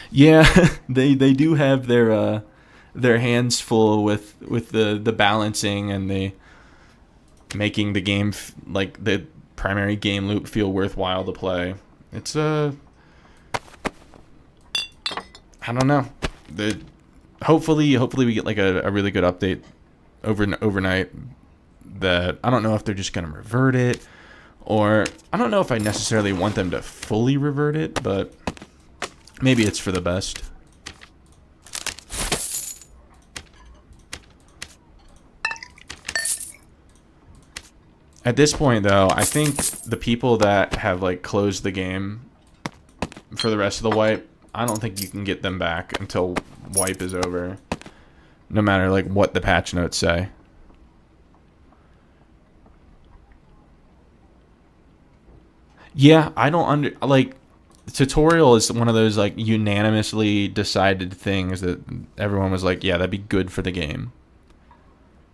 Yeah, they do have their hands full with the balancing and the making the game like the primary game loop feel worthwhile to play. It's I don't know. Hopefully we get like a really good update overnight. That I don't know if they're just gonna revert it, or I don't know if I necessarily want them to fully revert it, but maybe it's for the best. At this point, though, I think the people that have, like, closed the game for the rest of the wipe, I don't think you can get them back until wipe is over. No matter, like, what the patch notes say. Yeah, I don't like, tutorial is one of those, like, unanimously decided things that everyone was like, yeah, that'd be good for the game.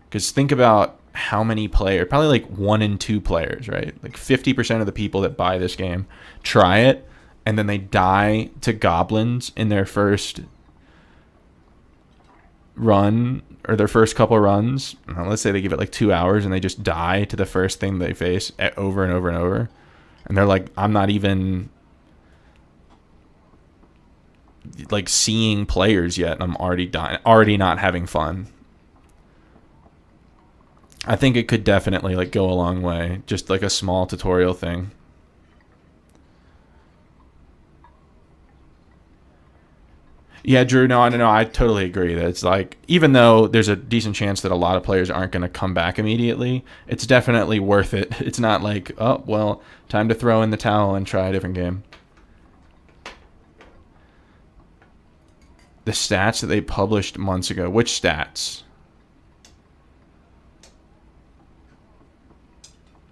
Because think about how many players, probably like 1 in 2 players, right? Like 50% of the people that buy this game try it, and then they die to goblins in their first run, or their first couple runs. Let's say they give it like 2 hours and they just die to the first thing they face over and over and over. And they're like, I'm not even like seeing players yet, and I'm already dying, already not having fun. I think it could definitely like go a long way, just like a small tutorial thing. Yeah, Drew, no, I totally agree that it's like, even though there's a decent chance that a lot of players aren't going to come back immediately, it's definitely worth it. It's not like, oh, well, time to throw in the towel and try a different game. The stats that they published months ago, which stats?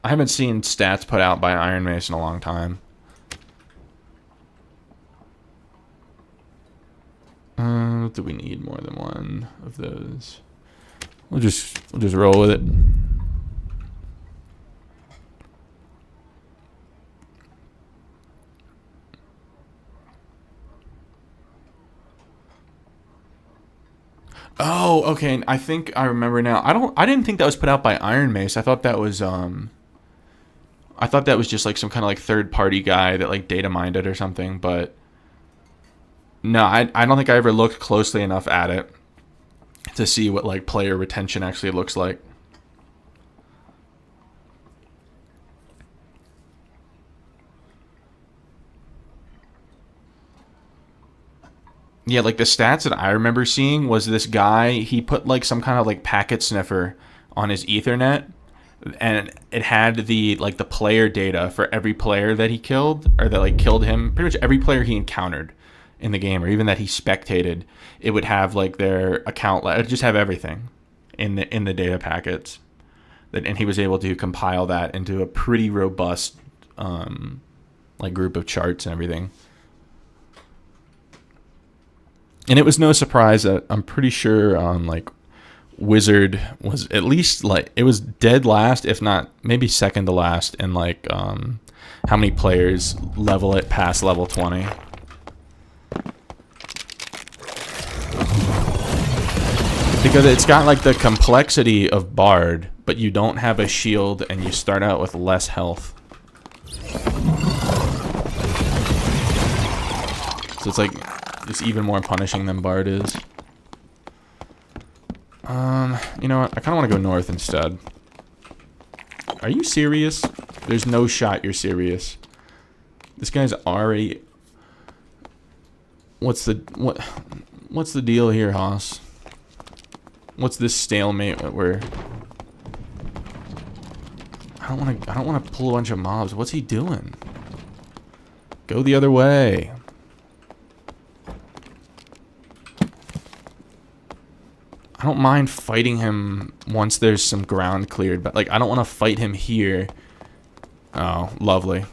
I haven't seen stats put out by Iron Mace in a long time. Do we need more than one of those? We'll just roll with it. Oh, okay. I think I remember now. I didn't think that was put out by Iron Mace. I thought that was just like some kind of like third party guy that like data mined it or something, but no, I don't think I ever looked closely enough at it to see what like player retention actually looks like. Yeah, like the stats that I remember seeing was this guy, he put like some kind of like packet sniffer on his Ethernet, and it had the like the player data for every player that he killed, or that like killed him, pretty much every player he encountered in the game, or even that he spectated. It would have like their account, it would just have everything in the data packets. And he was able to compile that into a pretty robust like group of charts and everything. And it was no surprise that I'm pretty sure like Wizard was at least like, it was dead last, if not maybe second to last in like how many players level it past level 20. Because it's got like the complexity of Bard, but you don't have a shield and you start out with less health. So it's like, it's even more punishing than Bard is. You know what? I kind of want to go north instead. Are you serious? There's no shot you're serious. This guy's already... What's the deal here, Haas? What's this stalemate where... I don't want to pull a bunch of mobs. What's he doing? Go the other way. I don't mind fighting him once there's some ground cleared, but like I don't want to fight him here. Oh, lovely.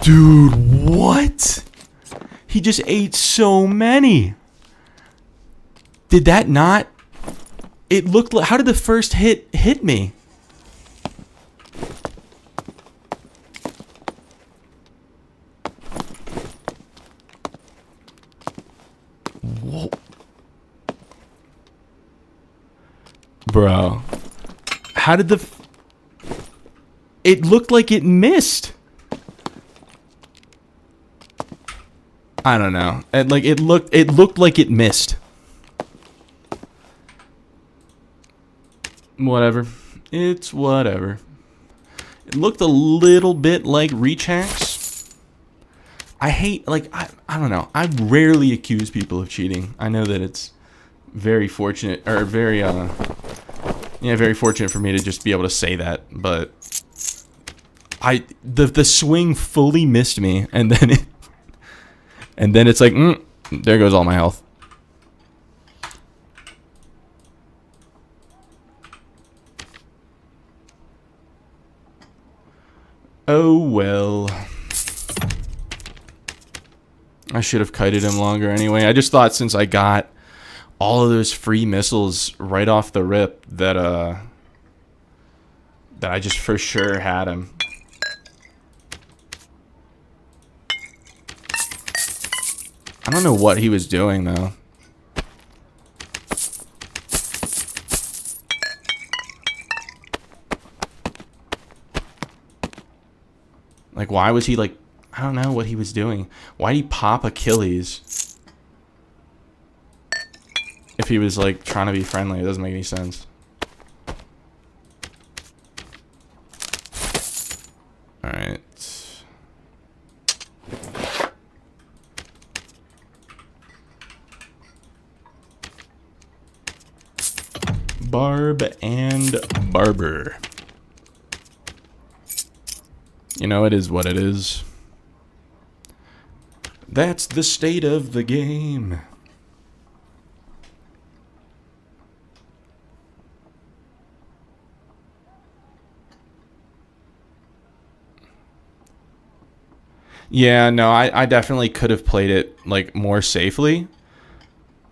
Dude, what? He just ate so many. Did that not? It looked like... How did the first hit me? Whoa. Bro. How did the... It looked like it missed. I don't know. It looked like it missed. Whatever. It's whatever. It looked a little bit like reach hacks. I hate, like, I don't know. I rarely accuse people of cheating. I know that it's very fortunate, or very, very fortunate for me to just be able to say that, but the swing fully missed me, and then it's like, there goes all my health. Oh well. I should have kited him longer anyway. I just thought since I got all of those free missiles right off the rip that I just for sure had him. I don't know what he was doing though. Like, why was he like... I don't know what he was doing. Why did he pop Achilles? If he was, like, trying to be friendly. It doesn't make any sense. Alright. Barb and Barber. You know, it is what it is. That's the state of the game. Yeah, no, I definitely could have played it, like, more safely.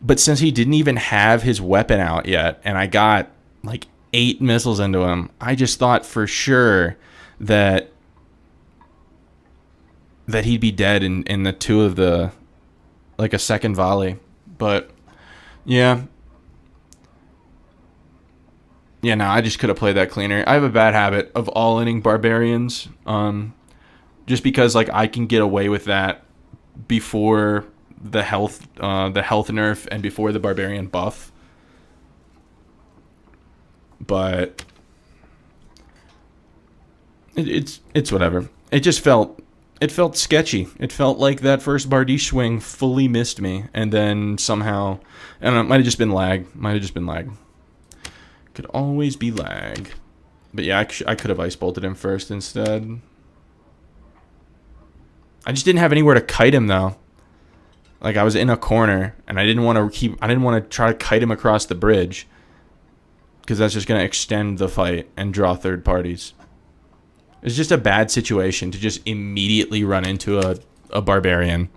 But since he didn't even have his weapon out yet, and I got, like, 8 missiles into him, I just thought for sure that he'd be dead in the 2 of the, like, a second volley. But, yeah. No, I just could have played that cleaner. I have a bad habit of all-inning barbarians. just because like I can get away with that before the health nerf and before the barbarian buff. But it's whatever. It just felt sketchy. It felt like that first Bardiche swing fully missed me, and then somehow, I don't know, it might have just been lag. Could always be lag. But yeah, I could have ice bolted him first instead. I just didn't have anywhere to kite him though. Like I was in a corner, and I didn't want to try to kite him across the bridge, because that's just going to extend the fight and draw third parties. It's just a bad situation to just immediately run into a barbarian.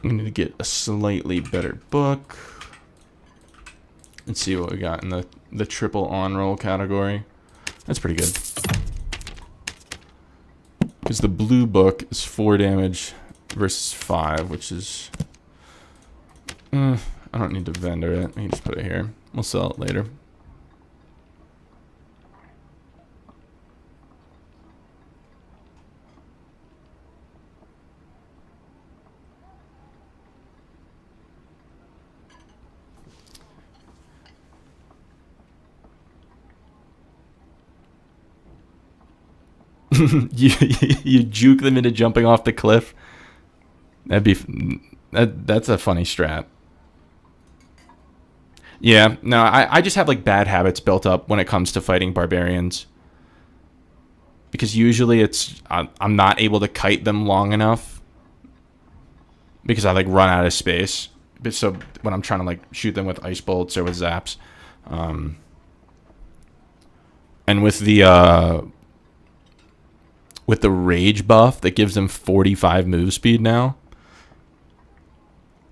I need to get a slightly better book. Let's see what we got in the triple on roll category. That's pretty good. Because the blue book is 4 damage versus 5, which is... I don't need to vendor it. I can just put it here. We'll sell it later. you juke them into jumping off the cliff. That's a funny strat. Yeah, no, I just have like bad habits built up when it comes to fighting barbarians. Because usually I'm not able to kite them long enough. Because I like run out of space. So when I'm trying to like shoot them with ice bolts or with zaps. And with the rage buff that gives them 45 move speed now,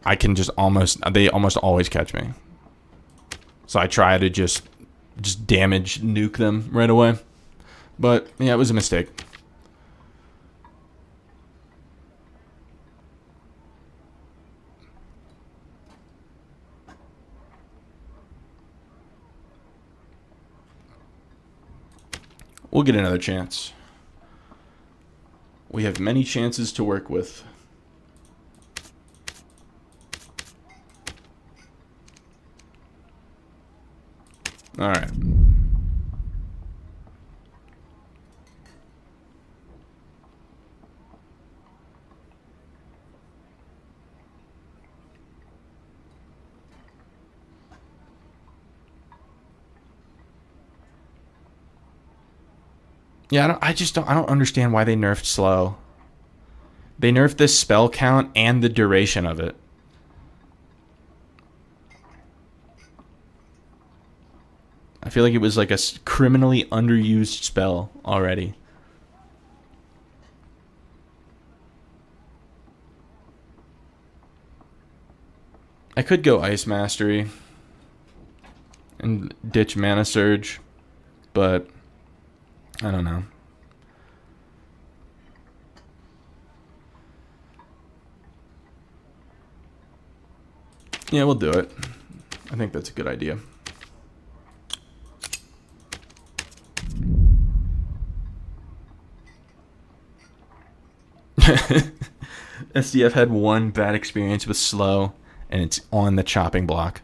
I can they almost always catch me. So I try to just damage nuke them right away. But yeah, it was a mistake. We'll get another chance. We have many chances to work with. All right. Yeah, I don't understand why they nerfed slow. They nerfed this spell count and the duration of it. I feel like it was like a criminally underused spell already. I could go Ice Mastery and ditch Mana Surge, but I don't know. Yeah, we'll do it. I think that's a good idea. SDF had one bad experience with slow, and it's on the chopping block.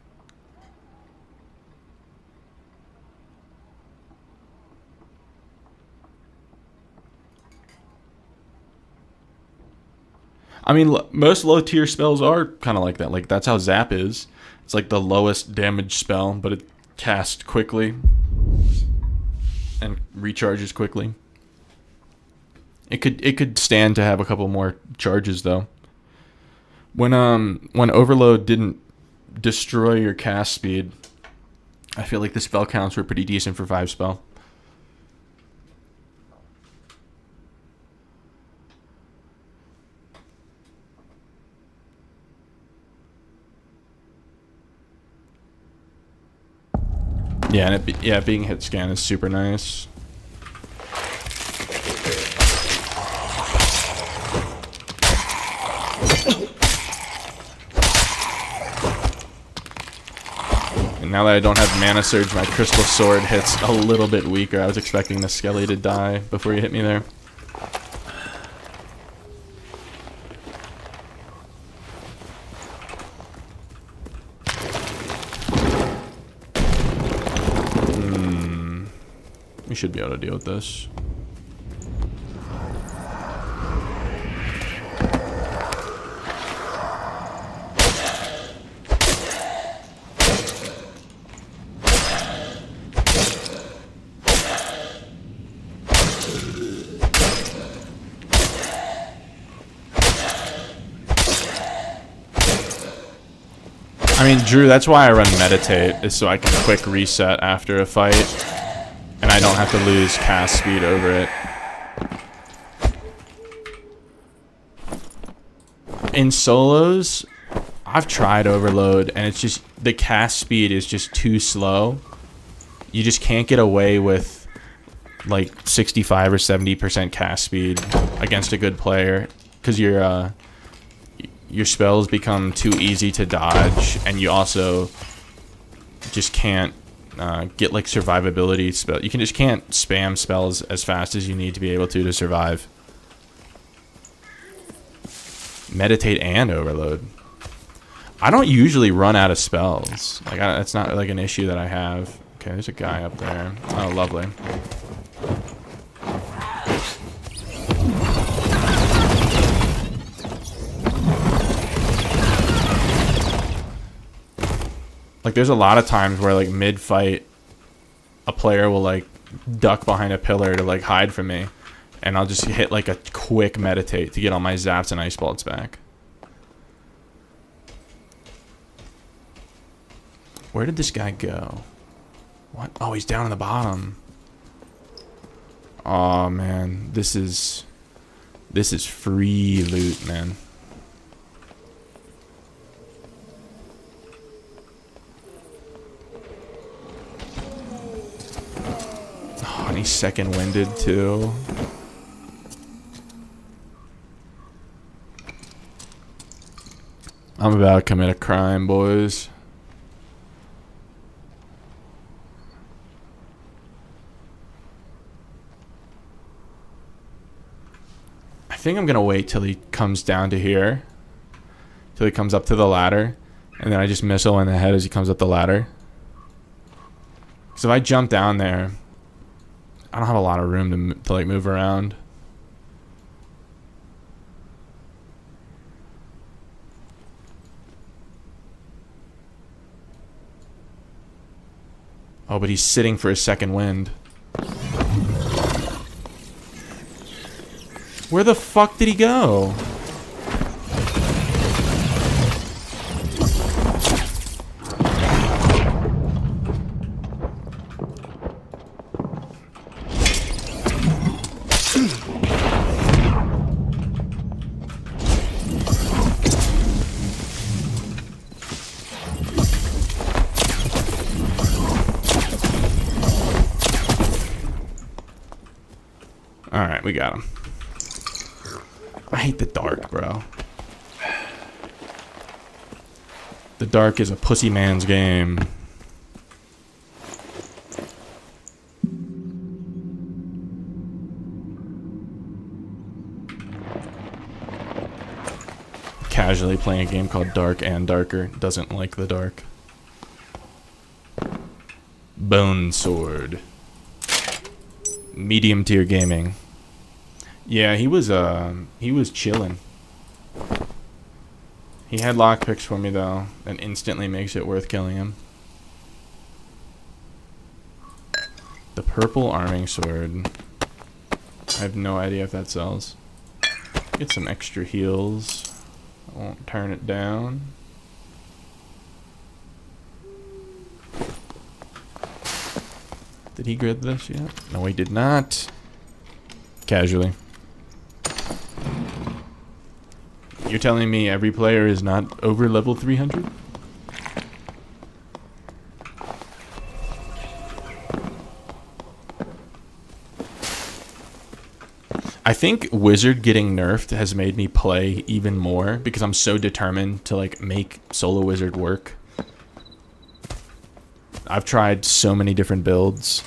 I mean, most low-tier spells are kind of like that. Like, that's how Zap is. It's like the lowest damage spell, but it casts quickly and recharges quickly. It could stand to have a couple more charges, though. When Overload didn't destroy your cast speed, I feel like the spell counts were pretty decent for 5 spell. Yeah, and being hit scan is super nice. And now that I don't have Mana Surge, my Crystal Sword hits a little bit weaker. I was expecting the Skelly to die before he hit me there. We should be able to deal with this. I mean, Drew, that's why I run Meditate, is so I can quick reset after a fight, and I don't have to lose cast speed over it. In solos, I've tried Overload, and it's just, the cast speed is just too slow. You just can't get away with, like, 65 or 70% cast speed against a good player, because your spells become too easy to dodge, and you also just can't get like survivability spell. You just can't spam spells as fast as you need to be able to survive. Meditate and Overload. I don't usually run out of spells. Like that's not like an issue that I have. Okay, there's a guy up there. Oh, lovely. Like, there's a lot of times where, like, mid-fight, a player will, like, duck behind a pillar to, like, hide from me. And I'll just hit, like, a quick meditate to get all my zaps and ice bolts back. Where did this guy go? What? Oh, he's down in the bottom. Oh, man. This is free loot, man. And he's second winded too. I'm about to commit a crime, boys. I think I'm gonna wait till he comes down to here. Till he comes up to the ladder. And then I just missile in the head as he comes up the ladder. So if I jump down there, I don't have a lot of room to like move around. Oh, but he's sitting for his second wind. Where the fuck did he go? Alright, we got him. I hate the dark, bro. The dark is a pussy man's game. Casually playing a game called Dark and Darker. Doesn't like the dark. Bone Sword. Medium tier gaming. Yeah, he was chilling. He had lockpicks for me though, and instantly makes it worth killing him. The purple arming sword. I have no idea if that sells. Get some extra heals. I won't turn it down. Did he grid this yet? No, he did not. Casually. You're telling me every player is not over level 300? I think Wizard getting nerfed has made me play even more because I'm so determined to like make Solo Wizard work. I've tried so many different builds.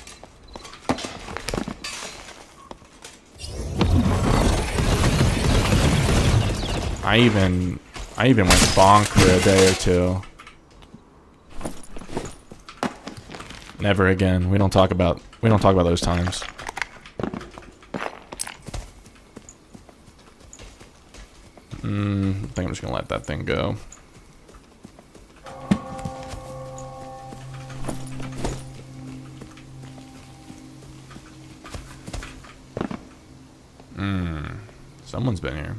I even went bonk for a day or two. Never again. We don't talk about those times. I think I'm just gonna let that thing go. Someone's been here.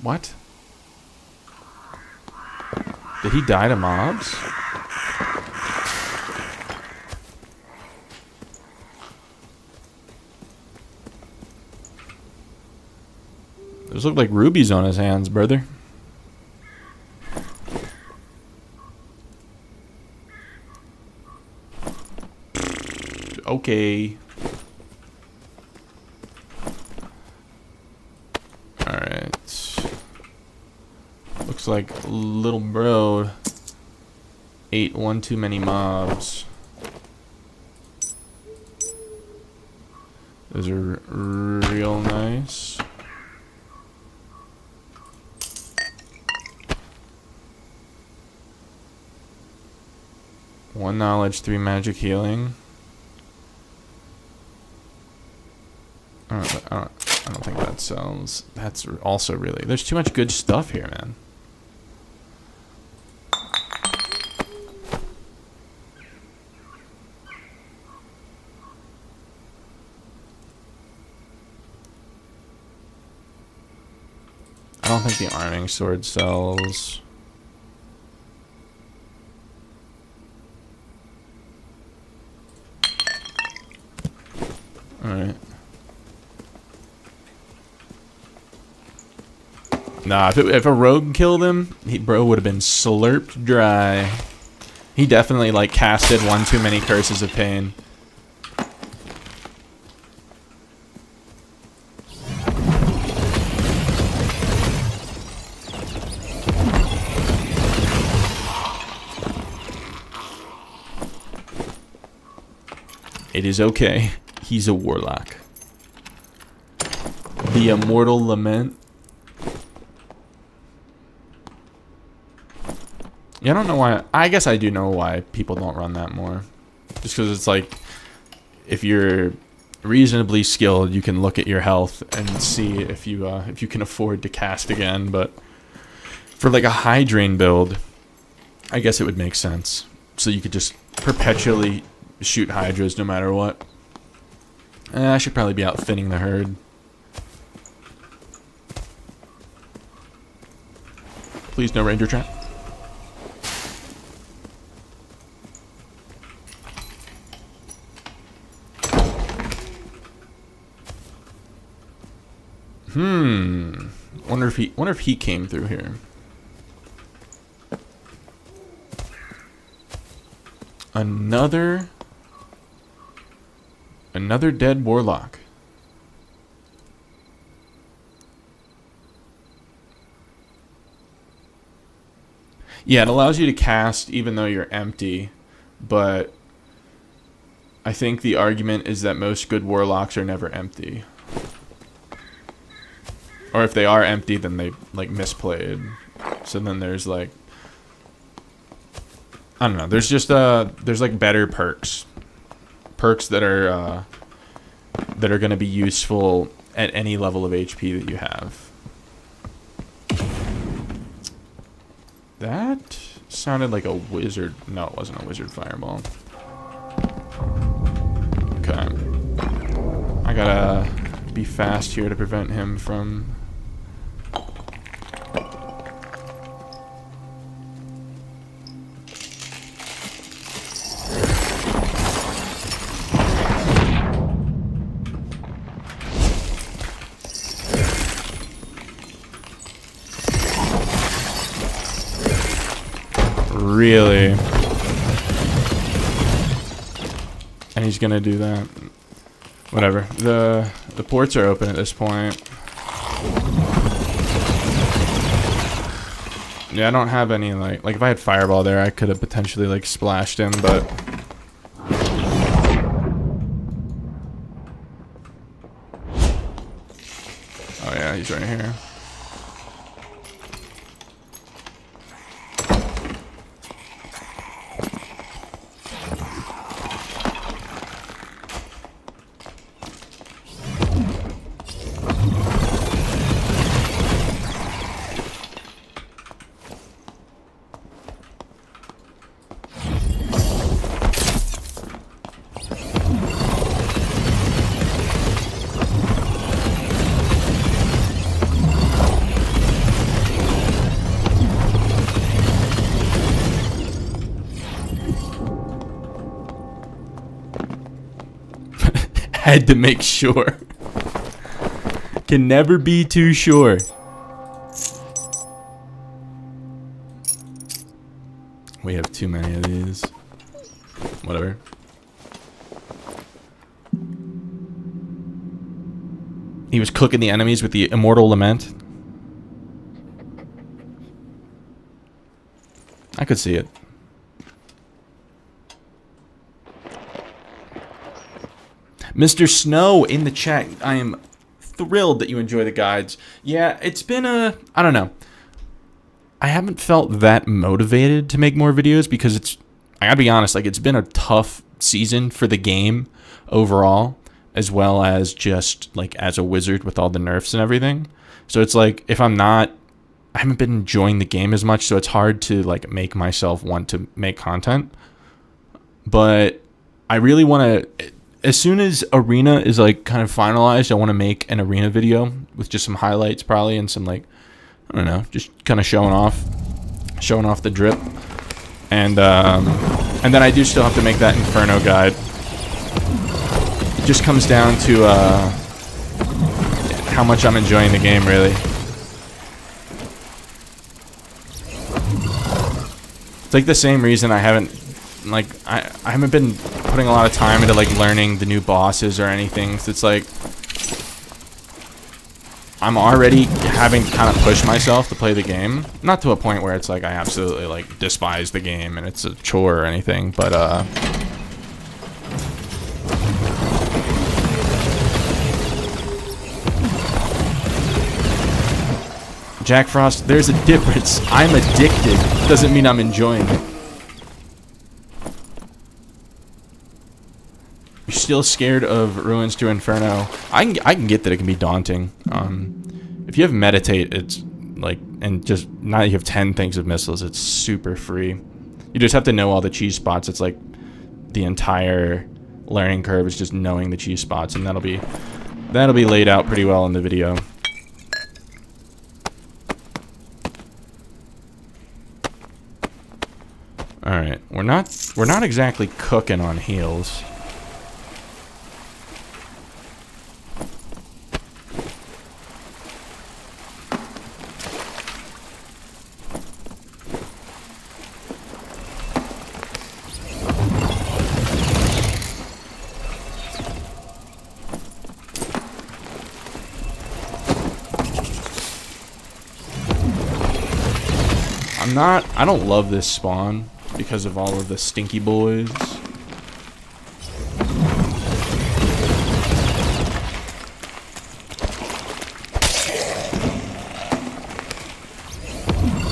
What? Did he die to mobs? Those look like rubies on his hands, brother. Okay. Alright. Looks like little bro ate one too many mobs. Those are real nice. One knowledge, 3 magic healing. I don't think that sells. That's also really... There's too much good stuff here, man. I don't think the arming sword sells. Alright. Nah, if a rogue killed him, bro would have been slurped dry. He definitely, like, casted one too many curses of pain. It is okay. He's a warlock. The Immortal Lament. Yeah, I don't know why. I guess I do know why people don't run that more. Just because it's like, if you're reasonably skilled, you can look at your health and see if you can afford to cast again. But for like a high drain build, I guess it would make sense. So you could just perpetually shoot hydras no matter what. I should probably be out thinning the herd. Please, no ranger trap. Wonder if he came through here. Another dead warlock. Yeah, it allows you to cast even though you're empty, but I think the argument is that most good warlocks are never empty. Or if they are empty, then they, like, misplayed. So then there's, like... I don't know. There's just, there's, like, better perks. Perks that are going to be useful at any level of HP that you have. That sounded like a wizard... No, it wasn't a wizard fireball. Okay. I gotta be fast here to prevent him from... Really? I And he's gonna do that. Whatever. The ports are open at this point. Yeah, I don't have any, like if I had Fireball there, I could have potentially, like, splashed him, but... Oh yeah, he's right here. Had to make sure. Can never be too sure. We have too many of these. Whatever. He was cooking the enemies with the Immortal Lament. I could see it. Mr. Snow in the chat, I am thrilled that you enjoy the guides. Yeah, it's been I don't know. I haven't felt that motivated to make more videos because I gotta be honest, like, it's been a tough season for the game overall, as well as just, like, as a wizard with all the nerfs and everything. So it's like, if I haven't been enjoying the game as much, so it's hard to, like, make myself want to make content. But I really want to... As soon as Arena is, like, kind of finalized, I want to make an Arena video with just some highlights probably and some, like, I don't know, just kind of showing off the drip. And then I do still have to make that Inferno guide. It just comes down to how much I'm enjoying the game, really. It's like the same reason I haven't, like, I haven't been putting a lot of time into, like, learning the new bosses or anything. So it's like I'm already having kind of pushed myself to play the game, not to a point where it's like I absolutely, like, despise the game and it's a chore or anything, but Jack Frost, there's a difference. I'm addicted. Doesn't mean I'm enjoying it. You're still scared of Ruins to Inferno. I can get that it can be daunting. If you have Meditate, it's like, and just now that you have 10 things of missiles, it's super free. You just have to know all the cheese spots. It's like the entire learning curve is just knowing the cheese spots, and that'll be laid out pretty well in the video. All right, we're not exactly cooking on heals. I don't love this spawn because of all of the stinky boys.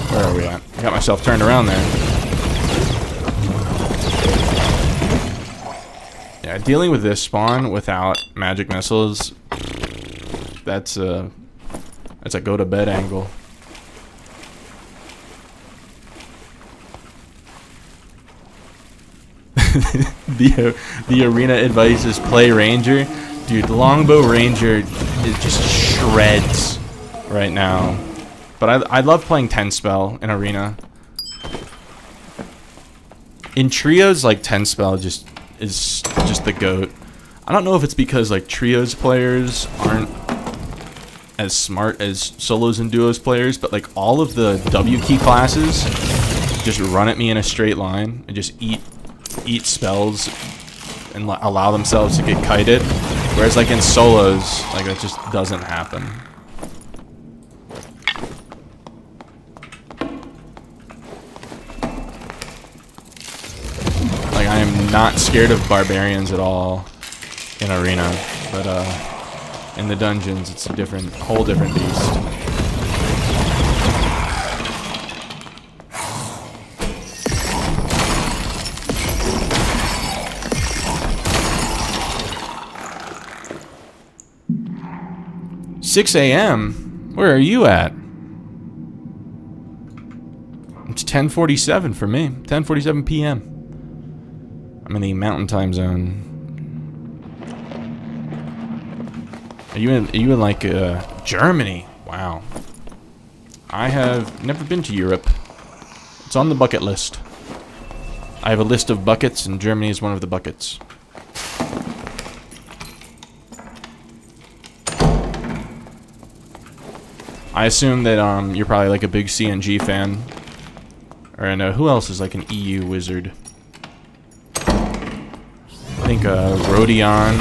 Where are we at? I got myself turned around there. Yeah, dealing with this spawn without magic missiles, that's a go to bed angle. the arena advice is play Ranger. Dude, Longbow Ranger, it just shreds right now. But I love playing 10 spell in arena. In trios, like, 10 spell is just the GOAT. I don't know if it's because, like, trios players aren't as smart as solos and duos players, but, like, all of the W key classes just run at me in a straight line and just eat spells and allow themselves to get kited. Whereas like in solos, like that just doesn't happen. Like I am not scared of barbarians at all in arena, but in the dungeons it's a whole different beast. $6 a.m. Where are you at? It's 10:47 for me. 10:47 p.m. I'm in the Mountain Time Zone. Are you in like Germany? Wow. I have never been to Europe. It's on the bucket list. I have a list of buckets, and Germany is one of the buckets. I assume that you're probably like a big CNG fan. Or I know who else is like an EU wizard. I think Rodion.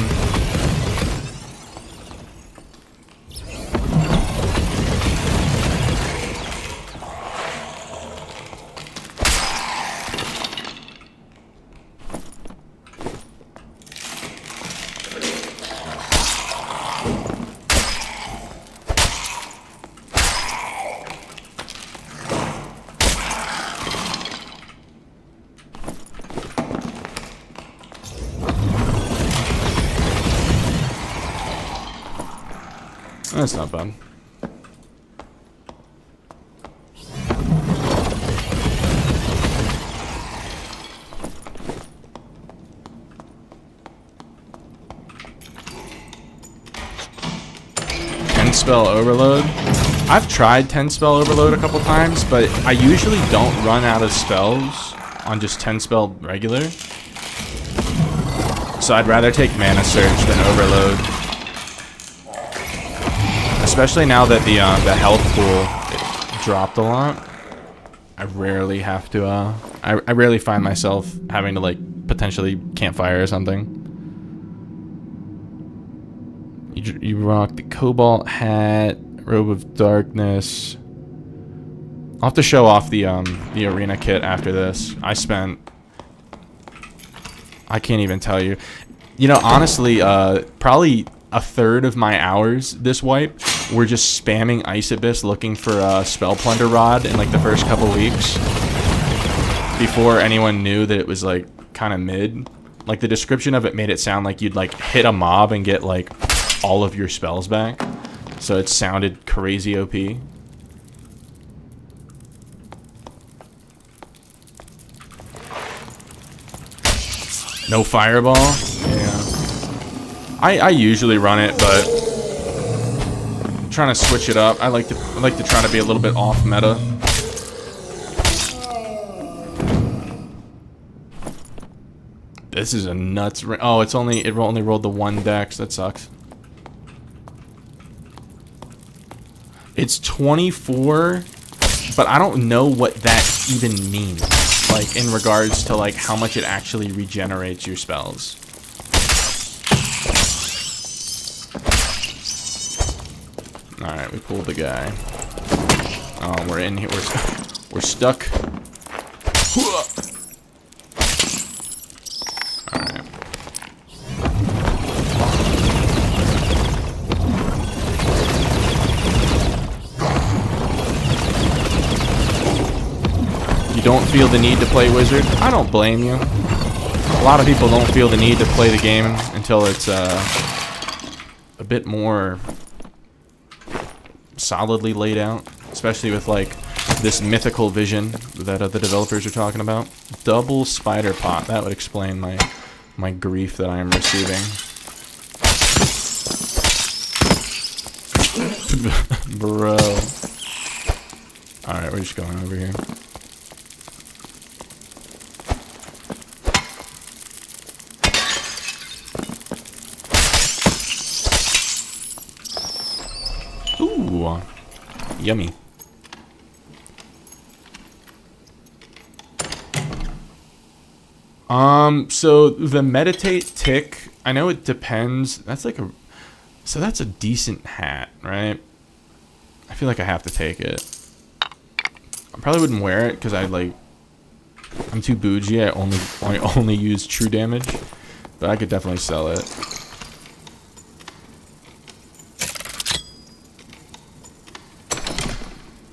That's not bad. Spell overload. I've tried 10 spell overload a couple times, but I usually don't run out of spells on just 10 spell regular. So I'd rather take mana surge than overload. Especially now that the health pool dropped a lot. I rarely have to I rarely find myself having to like potentially campfire or something. You rock the Cobalt hat, Robe of Darkness. I'll have to show off the arena kit after this. I can't even tell you. You know, honestly, probably a third of my hours this wipe were just spamming Ice Abyss looking for a Spell Plunder Rod in like the first couple weeks. Before anyone knew that it was like kind of mid. Like the description of it made it sound like you'd like hit a mob and get like all of your spells back. So it sounded crazy OP. No fireball? Yeah. I usually run it, but I'm trying to switch it up. I like to try to be a little bit off meta. This is a nuts. Oh, it only rolled the one dex. That sucks. It's 24, but I don't know what that even means. Like in regards to like how much it actually regenerates your spells. All right, we pulled the guy. Oh, we're in here. We're stuck. All right. You don't feel the need to play Wizard? I don't blame you. A lot of people don't feel the need to play the game until it's a bit more solidly laid out, especially with like this mythical vision that the developers are talking about. Double spider pot. That would explain my grief that I am receiving. Bro. Alright, we're just going over here. Ooh, yummy. So the meditate tick, I know it depends. That's like so that's a decent hat, right? I feel like I have to take it. I probably wouldn't wear it because I'm too bougie. I only use true damage, but I could definitely sell it.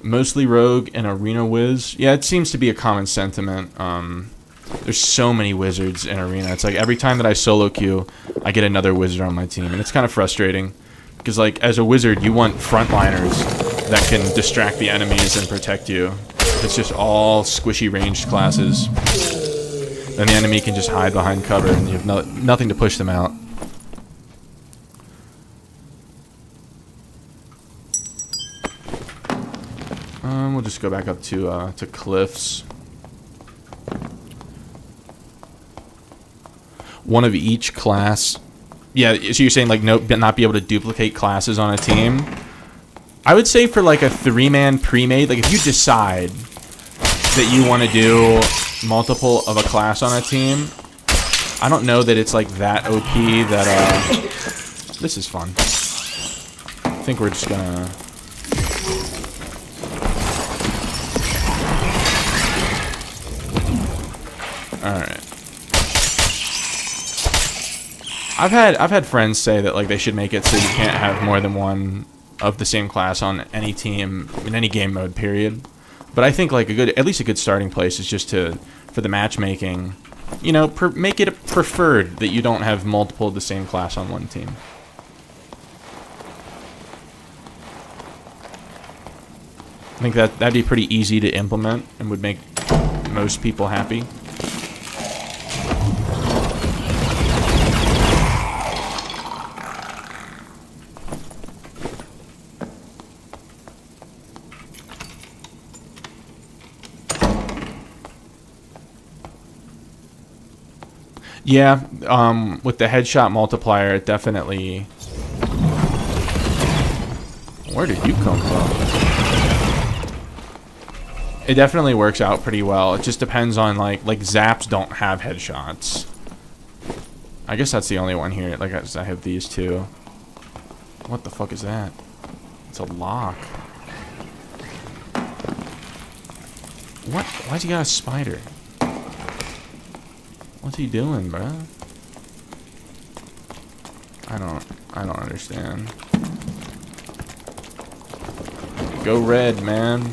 Mostly rogue and arena whiz. Yeah, it seems to be a common sentiment. There's so many wizards in arena. It's like every time that I solo queue, I get another wizard on my team, and it's kind of frustrating because like as a wizard, you want frontliners that can distract the enemies and protect you. It's just all squishy ranged classes. Then the enemy can just hide behind cover, and you have nothing to push them out. We'll just go back up to cliffs. One of each class. Yeah, so you're saying like not be able to duplicate classes on a team? I would say for like a 3-man pre-made, like if you decide that you want to do multiple of a class on a team, I don't know that it's like that OP that this is fun. I think we're just gonna alright. I've had friends say that like they should make it so you can't have more than one of the same class on any team in any game mode, period. But I think like at least a good starting place is just for the matchmaking, you know, make it preferred that you don't have multiple of the same class on one team. I think that'd be pretty easy to implement and would make most people happy. Yeah, with the headshot multiplier, it definitely... Where did you come from? It definitely works out pretty well. It just depends on, like zaps don't have headshots. I guess that's the only one here. Like, I have these two. What the fuck is that? It's a lock. What? Why's he got a spider? What's he doing, bruh? I don't understand. Go red, man.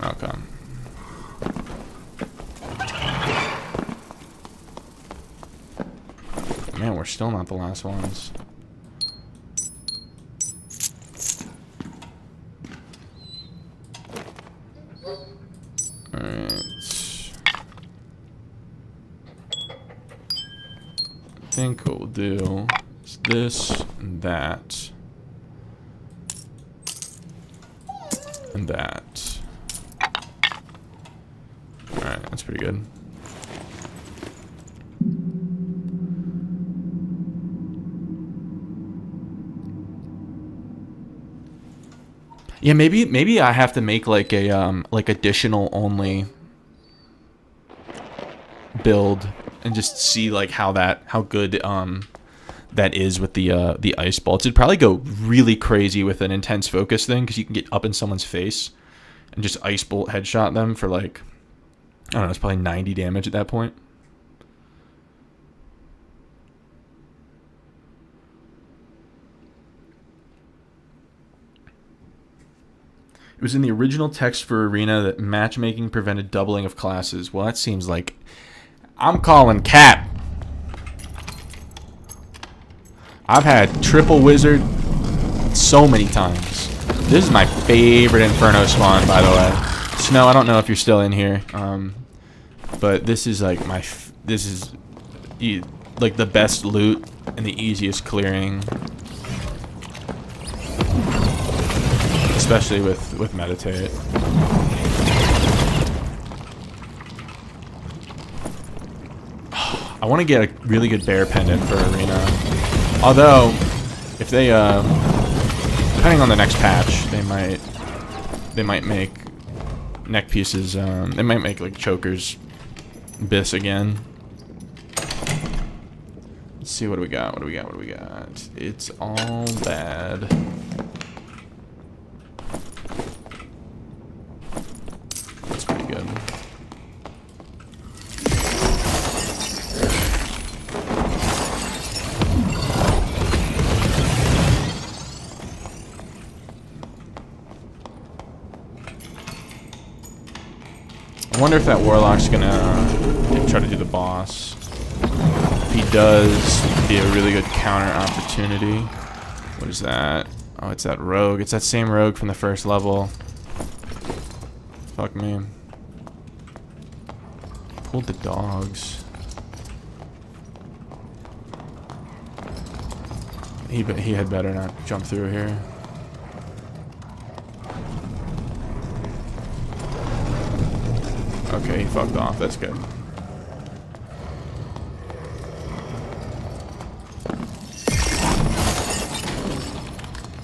Okay. Man, we're still not the last ones. I think what we'll do is this and that and that. Alright, that's pretty good. Yeah, maybe I have to make like a like additional only build and just see like how good that is with the ice bolts. It'd probably go really crazy with an intense focus thing because you can get up in someone's face and just ice bolt headshot them for like, I don't know, it's probably 90 damage at that point. It was in the original text for Arena that matchmaking prevented doubling of classes. Well, that seems like... I'm calling cap. I've had triple wizard so many times. This is my favorite Inferno spawn, by the way. Snow, I don't know if you're still in here. But this is like this is like the best loot and the easiest clearing. Especially with meditate. I want to get a really good bear pendant for arena. Although, if they depending on the next patch, they might make neck pieces. It might make like chokers bis again. Let's see, what do we got? What do we got? What do we got? It's all bad. That's pretty good. I wonder if that warlock's gonna try to do the boss. If he does, it'd be a really good counter opportunity. What is that? Oh, it's that rogue. It's that same rogue from the first level. Fuck me. Pulled the dogs. He had better not jump through here. Okay, he fucked off. That's good.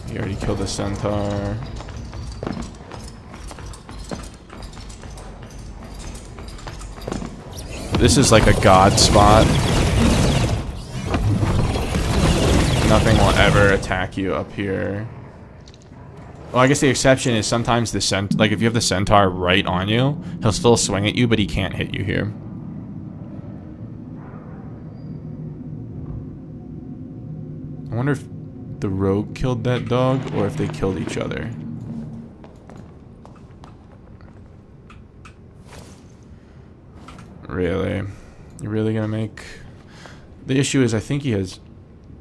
He already killed the centaur. This is like a god spot. Nothing will ever attack you up here. Well, I guess the exception is sometimes the like if you have the centaur right on you, he'll still swing at you, but he can't hit you here. I wonder if the rogue killed that dog or if they killed each other. Really? You're really gonna make... The issue is I think he has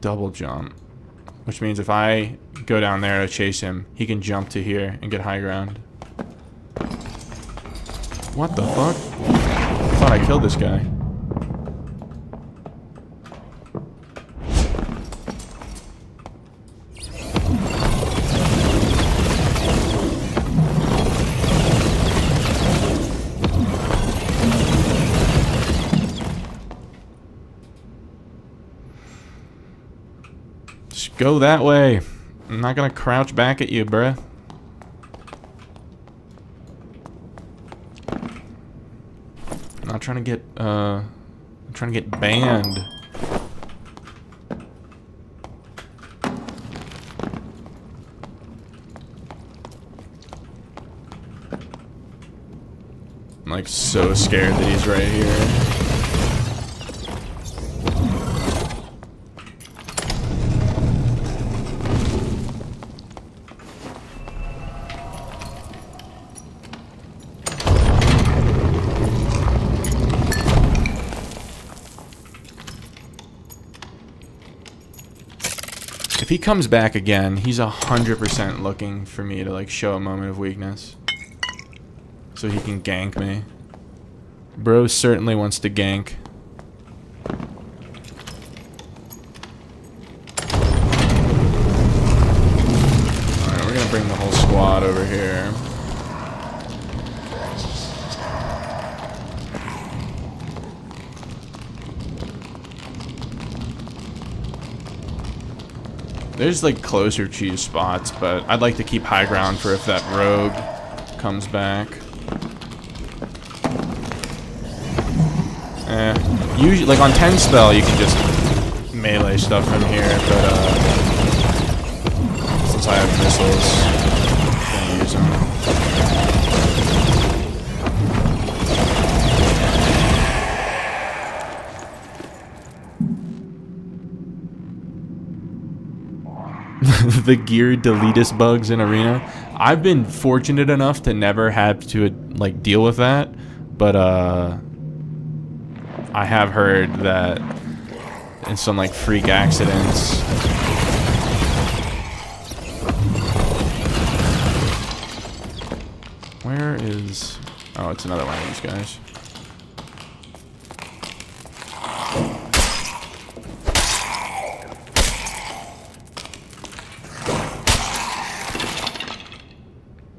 double jump, which means if I go down there to chase him, he can jump to here and get high ground. What the fuck? I thought I killed this guy. Just go that way. I'm not gonna crouch back at you, bruh. I'm not trying to get, I'm trying to get banned. I'm like so scared that he's right here. If he comes back again, he's 100% looking for me to like show a moment of weakness. So he can gank me. Bro certainly wants to gank. Alright, we're gonna bring the whole squad over here. There's like closer cheese spots, but I'd like to keep high ground for if that rogue comes back. Usually, like on 10 spell, you can just melee stuff from here, but since I have missiles, I'm gonna use them. The gear deletus bugs in arena. I've been fortunate enough to never have to like deal with that, but I have heard that in some like freak accidents. Where is... Oh, it's another one of these guys.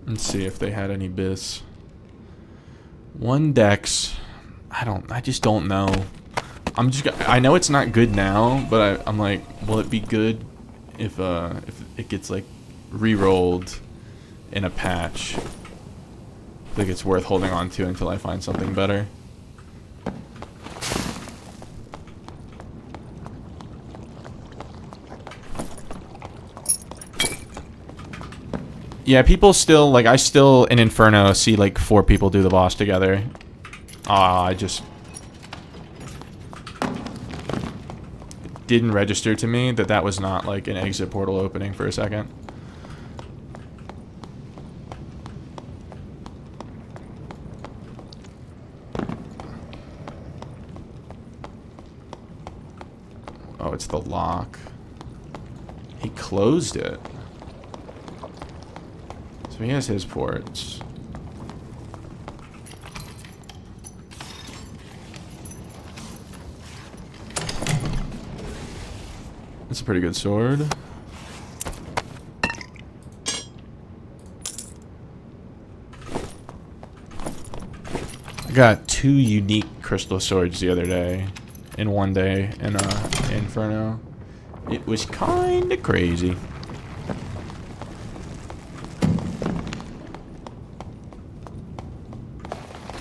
Let's see if they had any bis. 1 dex. I just don't know. I know it's not good now, but I'm like, will it be good if it gets like re-rolled in a patch? I think it's worth holding on to until I find something better. Yeah, people still, like, I still, in Inferno, see, like, 4 people do the boss together. I just... didn't register to me that that was not, like, an exit portal opening for a second. Oh, it's the lock. He closed it. So he has his ports. That's a pretty good sword. I got 2 unique crystal swords the other day. In one day in Inferno. It was kinda crazy.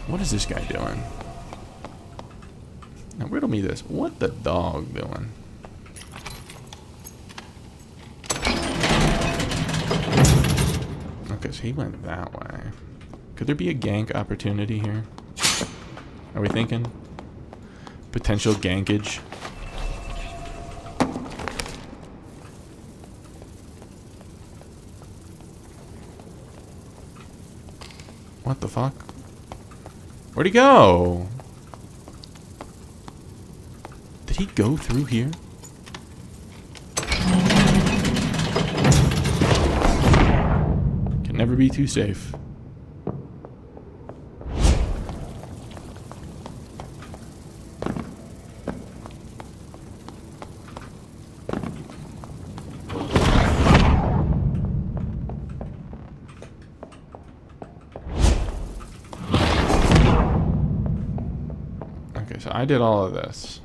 What is this guy doing? Now riddle me this. What the dog doing? Okay, so he went that way. Could there be a gank opportunity here? Are we thinking? Potential gankage? What the fuck? Where'd he go? Did he go through here? Can never be too safe. So I did all of this.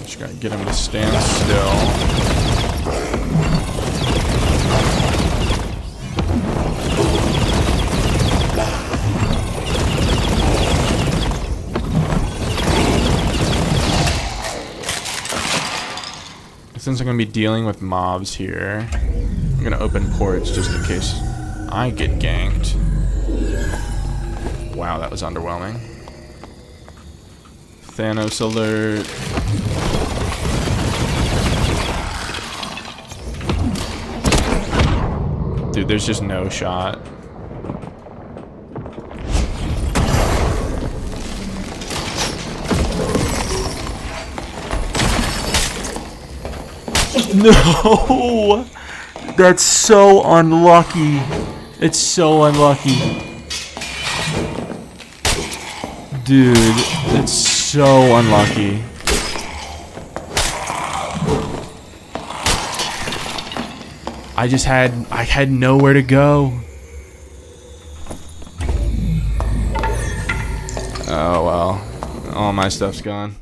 Just gotta get him to stand still. Since I'm going to be dealing with mobs here, I'm going to open ports just in case I get ganked. Wow, that was underwhelming. Thanos alert. Dude, there's just no shot. No! That's so unlucky. It's so unlucky. Dude, it's so unlucky. I had nowhere to go. Oh well. All my stuff's gone.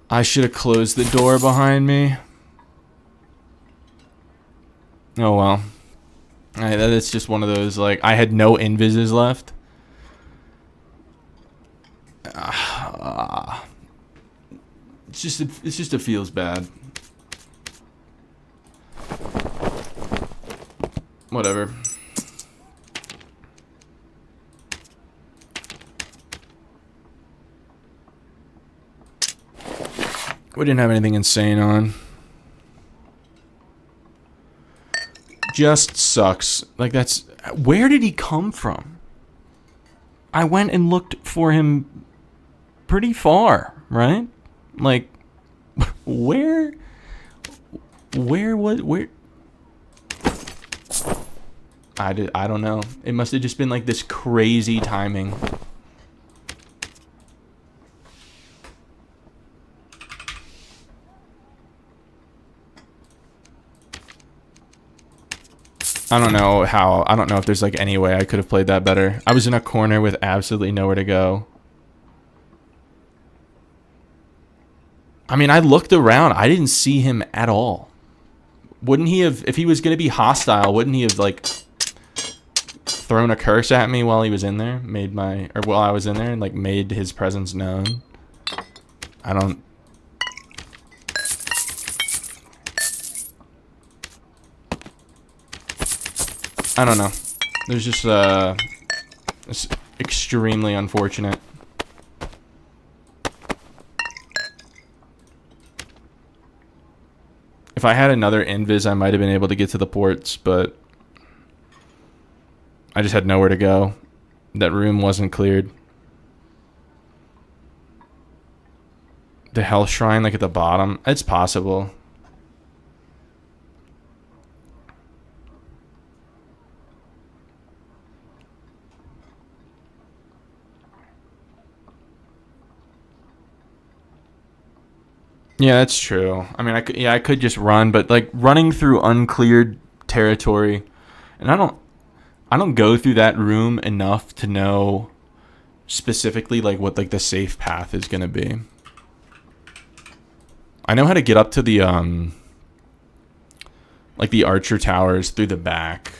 I should have closed the door behind me. Oh well. That's just one of those, like, I had no invises left. It's just it feels bad. Whatever. We didn't have anything insane on. Just sucks. Like, that's... Where did he come from? I went and looked for him pretty far, right? Like, where... Where... I don't know. It must have just been like this crazy timing. I don't know how. I don't know if there's like any way I could have played that better. I was in a corner with absolutely nowhere to go. I mean, I looked around. I didn't see him at all. Wouldn't he have, if he was going to be hostile, wouldn't he have like thrown a curse at me while he was in there? Or while I was in there and like made his presence known? I don't know. There's just it's extremely unfortunate. If I had another invis, I might have been able to get to the ports, but I just had nowhere to go. That room wasn't cleared. The Hell Shrine, like at the bottom, it's possible. Yeah, that's true. I mean, I could just run, but like running through uncleared territory, and I don't go through that room enough to know specifically like what like the safe path is gonna be. I know how to get up to the like the archer towers through the back,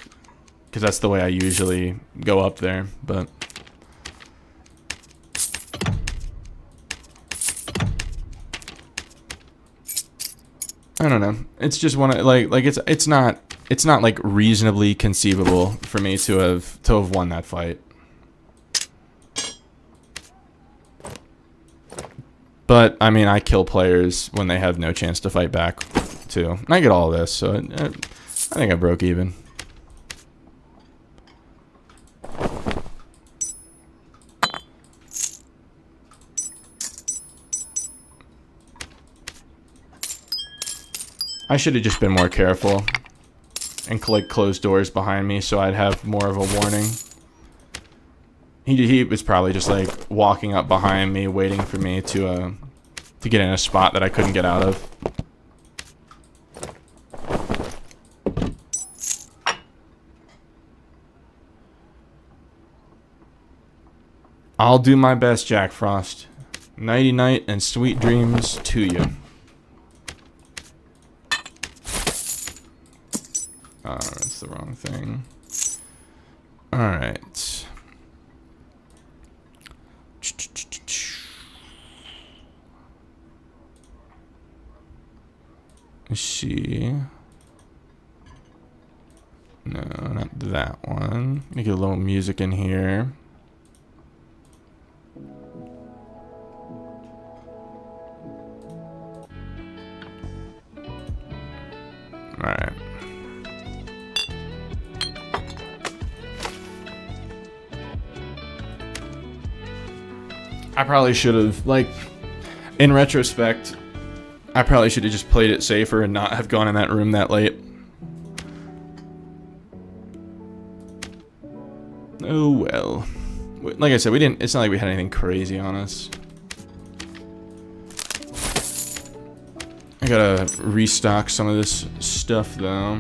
because that's the way I usually go up there, but I don't know. It's just one of like it's not like reasonably conceivable for me to have won that fight. But I mean, I kill players when they have no chance to fight back too. And I get all this, so I think I broke even. I should have just been more careful and like close doors behind me so I'd have more of a warning. He was probably just like walking up behind me, waiting for me to get in a spot that I couldn't get out of. I'll do my best, Jack Frost. Nighty night and sweet dreams to you. Oh, that's the wrong thing. Alright. Let's see. No, not that one. Let me get a little music in here. Alright. I probably should have, like, in retrospect, I probably should have just played it safer and not have gone in that room that late. Oh well. Like I said, it's not like we had anything crazy on us. I gotta restock some of this stuff though.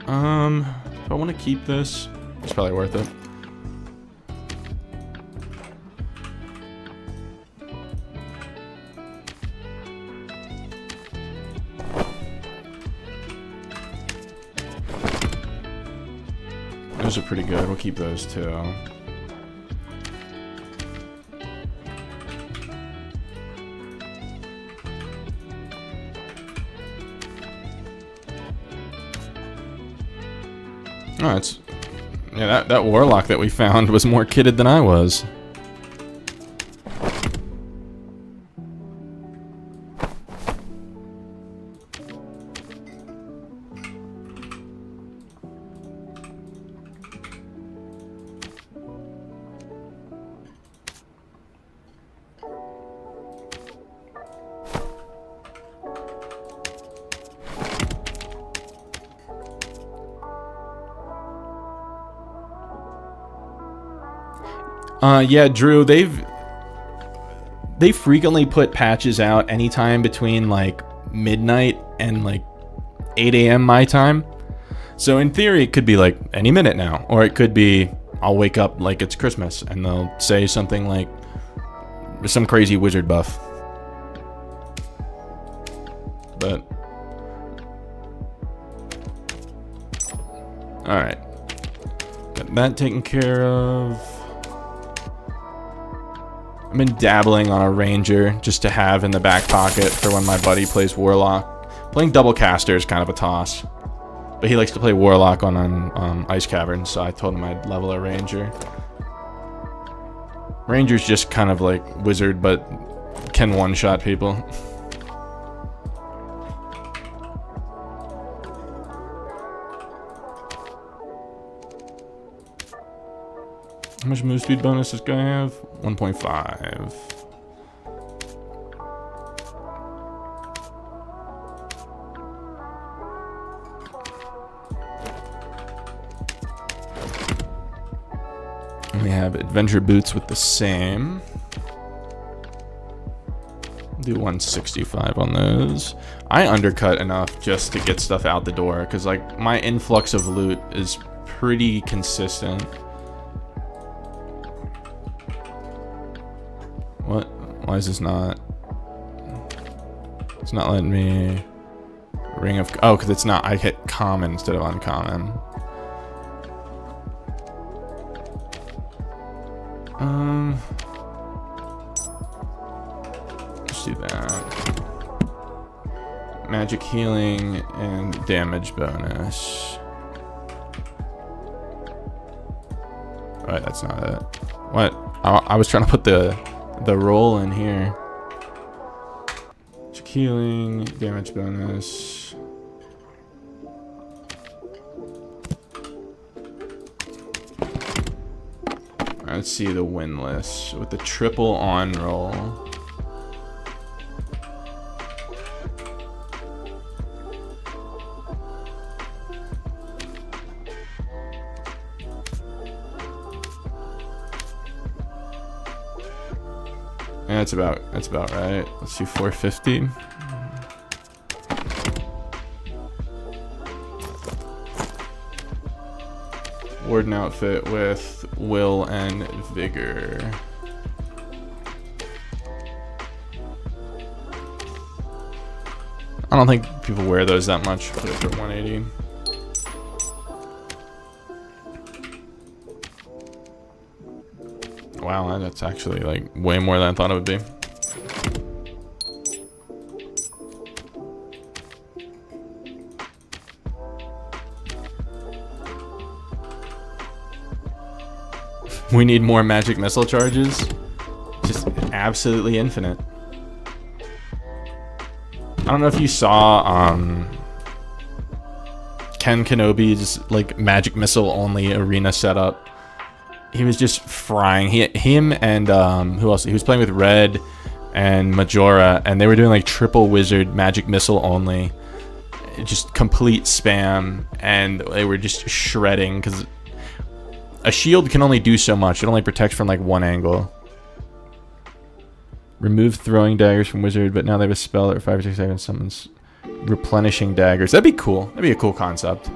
If I want to keep this, it's probably worth it. Those are pretty good. We'll keep those too. Oh, it's yeah. That warlock that we found was more kitted than I was. Yeah, Drew, they frequently put patches out anytime between like midnight and like 8 a.m. my time. So in theory, it could be like any minute now, or it could be I'll wake up like it's Christmas and they'll say something like some crazy wizard buff. But all right, got that taken care of. I've been dabbling on a ranger just to have in the back pocket for when my buddy plays warlock. Playing double caster is kind of a toss, but he likes to play warlock on ice caverns, so I told him I'd level a ranger. Ranger's just kind of like wizard, but can one-shot people. How much move speed bonus does this guy have? 1.5. We have adventure boots with the same. Do 165 on those. I undercut enough just to get stuff out the door, because like my influx of loot is pretty consistent. What? Why is this not? It's not letting me. Ring of. Oh, because it's not. I hit common instead of uncommon. Let's do that. Magic healing and damage bonus. Alright, that's not it. What? I was trying to put the roll in here. Magic healing, damage bonus. Let's see the win list with the triple on roll. Yeah, that's about right. Let's do 450. Warden outfit with will and vigor. I don't think people wear those that much. Put it for 180. Wow, that's actually like way more than I thought it would be. We need more magic missile charges. Just absolutely infinite. I don't know if you saw Ken Kenobi's like magic missile only arena setup. He was just frying. Him and who else? He was playing with Red and Majora, and they were doing like triple wizard magic missile only. Just complete spam, and they were just shredding because a shield can only do so much. It only protects from like one angle. Remove throwing daggers from wizard, but now they have a spell that 5 or 6 seconds summons replenishing daggers. That'd be cool. That'd be a cool concept.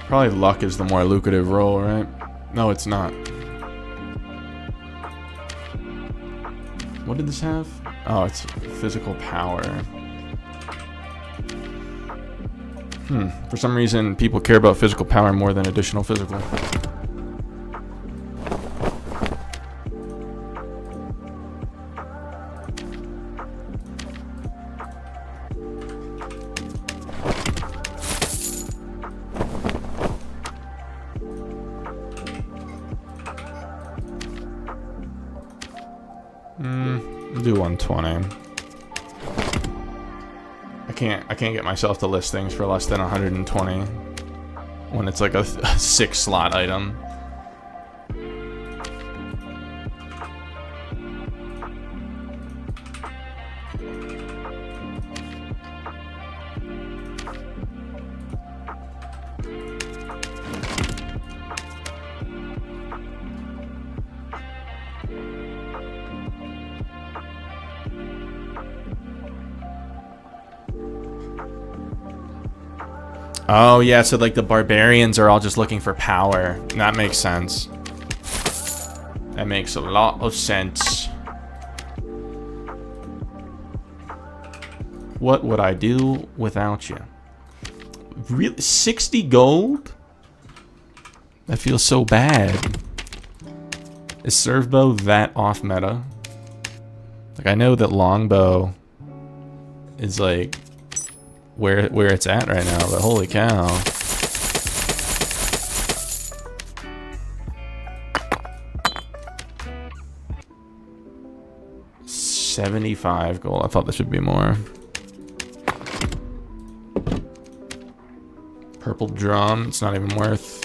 Probably luck is the more lucrative role, right? No, it's not. What did this have? Oh, it's physical power. For some reason, people care about physical power more than additional physical. Do 120. I can't get myself to list things for less than 120 when it's like a 6 slot item. Oh, yeah, so like the barbarians are all just looking for power. That makes sense. That makes a lot of sense. What would I do without you? Really? 60 gold? That feels so bad. Is Servbow that off meta? Like, I know that Longbow is like where it's at right now, but holy cow. $75 gold. I thought this would be more. Purple drum. It's not even worth.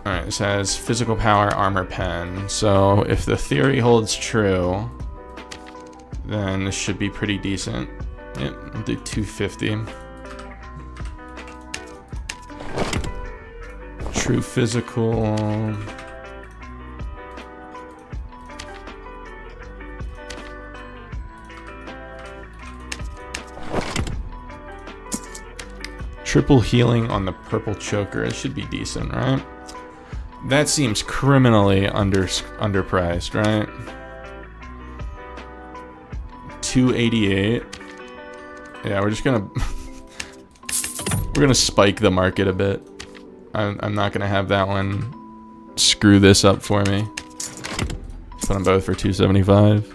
Alright, this has physical power, armor pen. So if the theory holds true, then this should be pretty decent. Yep, I'll do 250. True physical. Triple healing on the purple choker. It should be decent, right? That seems criminally underpriced, right? 288. Yeah, we're just gonna we're gonna spike the market a bit. I'm not gonna have that one screw this up for me. Put them both for 275.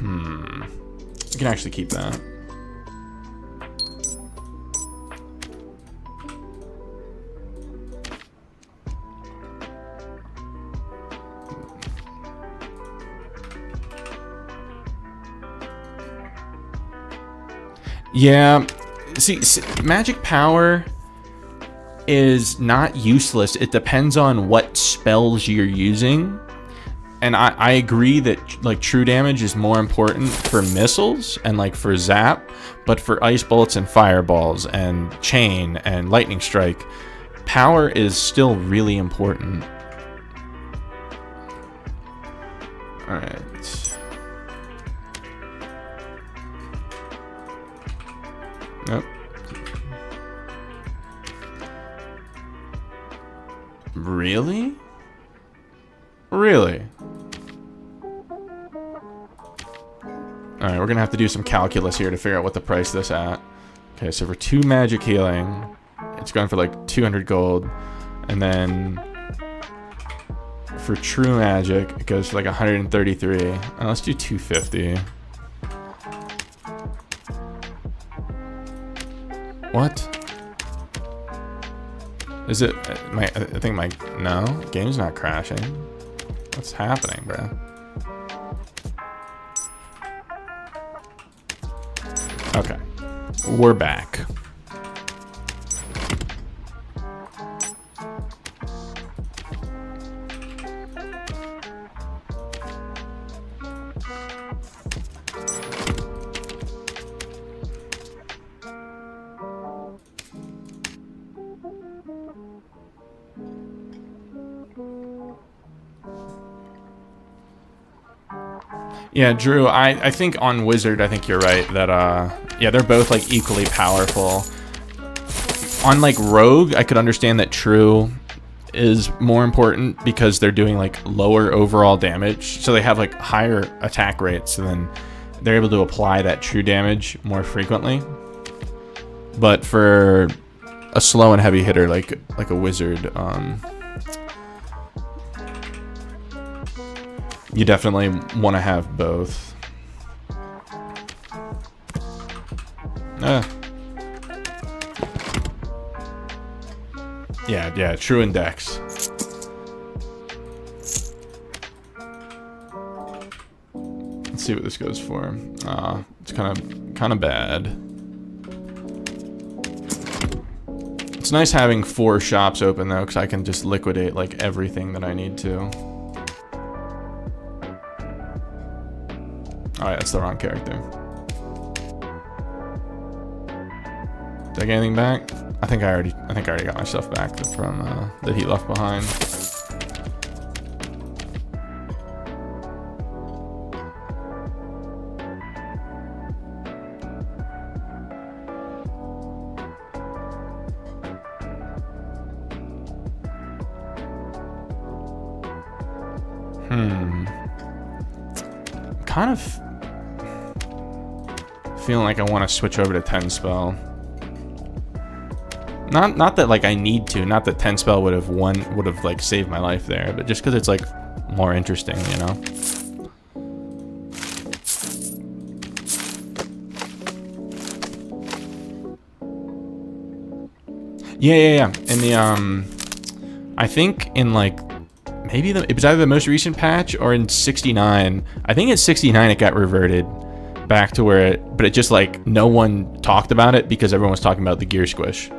You can actually keep that. Yeah, see, magic power is not useless. It depends on what spells you're using. And I agree that like true damage is more important for missiles and like for zap, but for ice bullets and fireballs and chain and lightning strike, power is still really important. All right. Nope. Really? Really? Alright, we're gonna have to do some calculus here to figure out what to price this at. Okay, so for 2 magic healing, it's going for like 200 gold. And then for true magic, it goes for like 133. Let's do 250. What? Is it I think my no, game's not crashing. What's happening, bro? Okay, we're back. Yeah, Drew, I think on Wizard, I think you're right that, yeah, they're both, like, equally powerful. On, like, Rogue, I could understand that True is more important because they're doing, like, lower overall damage. So they have, like, higher attack rates, and then they're able to apply that True damage more frequently. But for a slow and heavy hitter like a Wizard, you definitely want to have both. Yeah, True and Dex. Let's see what this goes for. It's kind of bad. It's nice having 4 shops open though, because I can just liquidate like everything that I need to. Alright, that's the wrong character. Did I get anything back? I think I already got my stuff back from that he left behind. Kind of feeling like I want to switch over to 10 spell. Not that like I need to, not that 10 spell would have like saved my life there, but just because it's like more interesting, you know. Yeah. In the I think in like maybe it was either the most recent patch or in 69. I think in 69 it got reverted back to where but it just like no one talked about it because everyone was talking about the gear squish.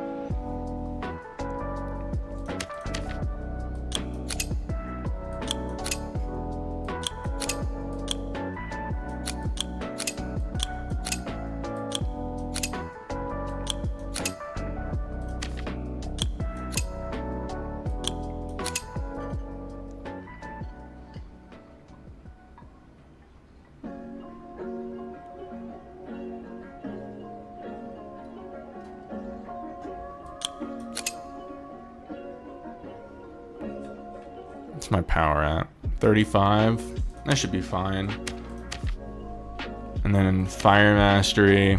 What's my power at? 35. That should be fine. And then fire mastery.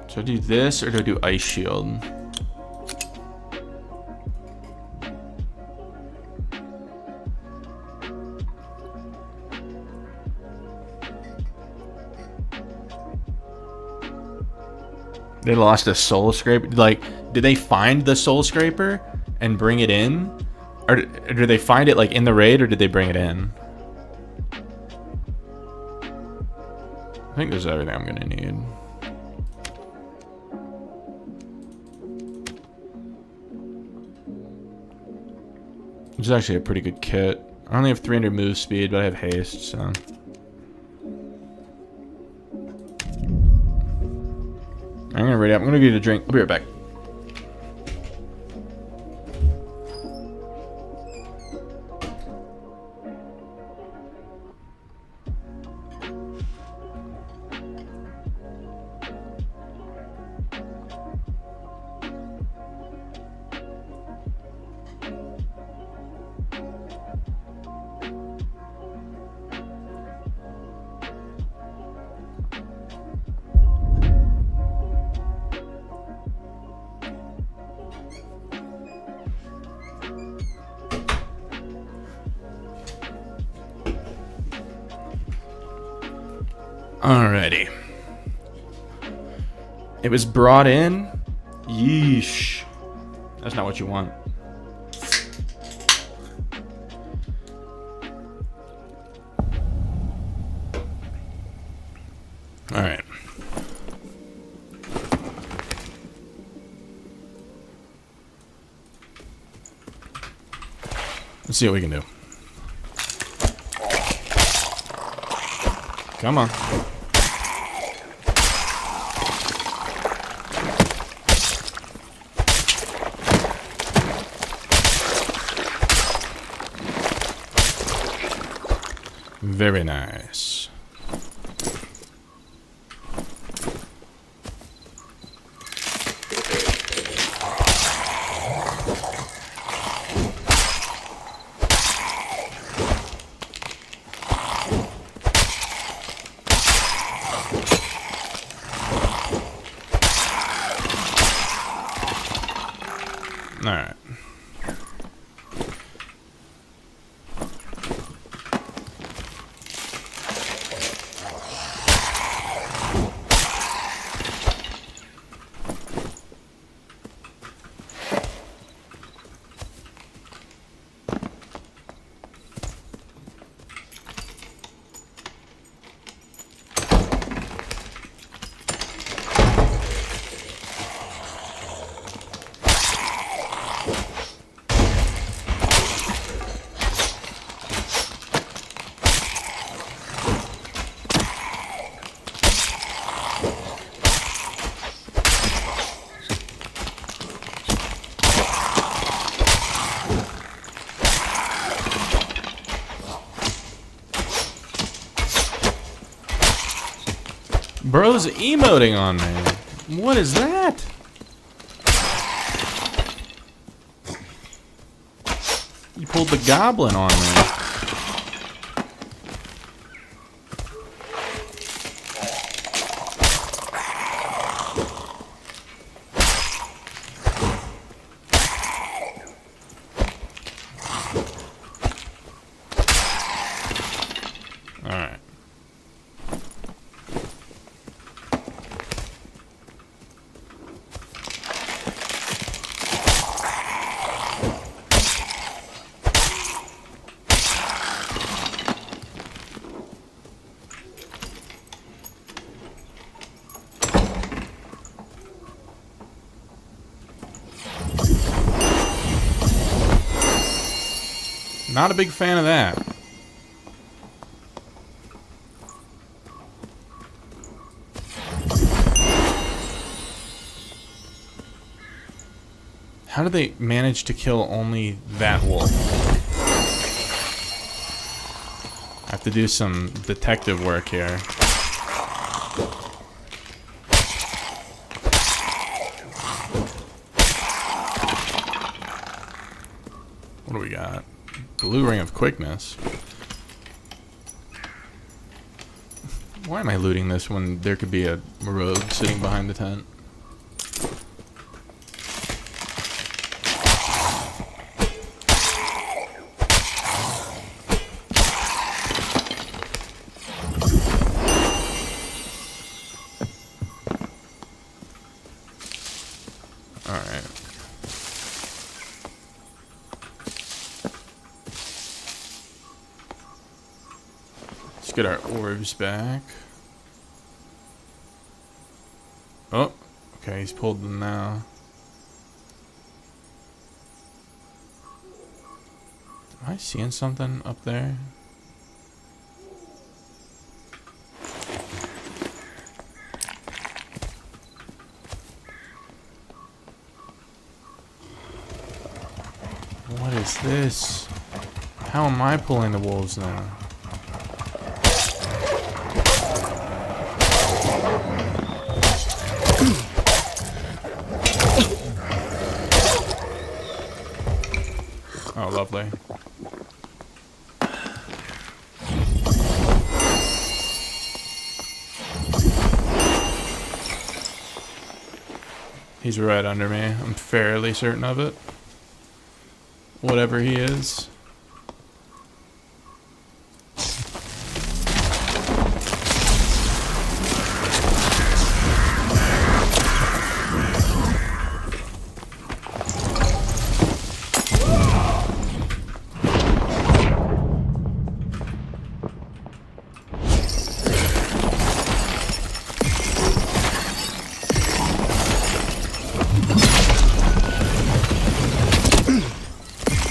So I do this or do I do ice shield? They lost a soul scraper. Like, did they find the soul scraper and bring it in? Or did they find it like in the raid or did they bring it in? I think this is everything I'm gonna need. Which is actually a pretty good kit. I only have 300 move speed, but I have haste, so. I'm gonna ready up. I'm gonna give you a drink. I'll be right back. Alrighty. It was brought in. Yeesh. That's not what you want. Alright. Let's see what we can do. Come on. Very nice. All right. Bro's emoting on me. What is that? You pulled the goblin on me. Alright. Not a big fan of that. How did they manage to kill only that wolf? I have to do some detective work here. What do we got? Blue ring of quickness. Why am I looting this when there could be a rogue sitting behind the tent? Alright. Let's get our orbs back. Oh, okay, he's pulled them now. Am I seeing something up there? What is this? How am I pulling the wolves now? Oh, lovely. He's right under me. I'm fairly certain of it. Whatever he is.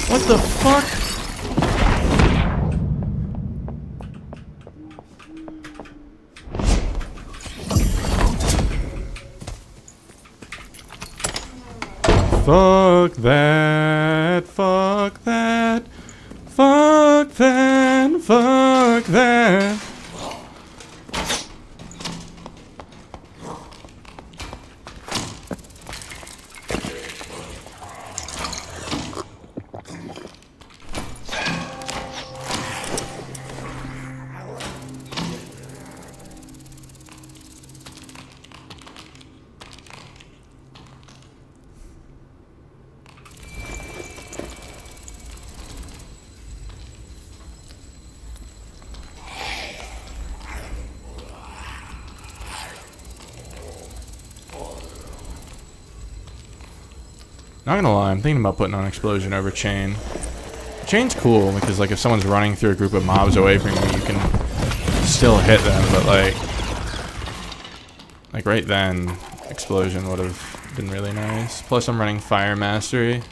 What the fuck? Fuck that, fuck that, fuck that, fuck that. Not gonna lie, I'm thinking about putting on explosion over chain. Chain's cool because, like, if someone's running through a group of mobs away from you, you can still hit them. But like right then, explosion would have been really nice. Plus, I'm running fire mastery.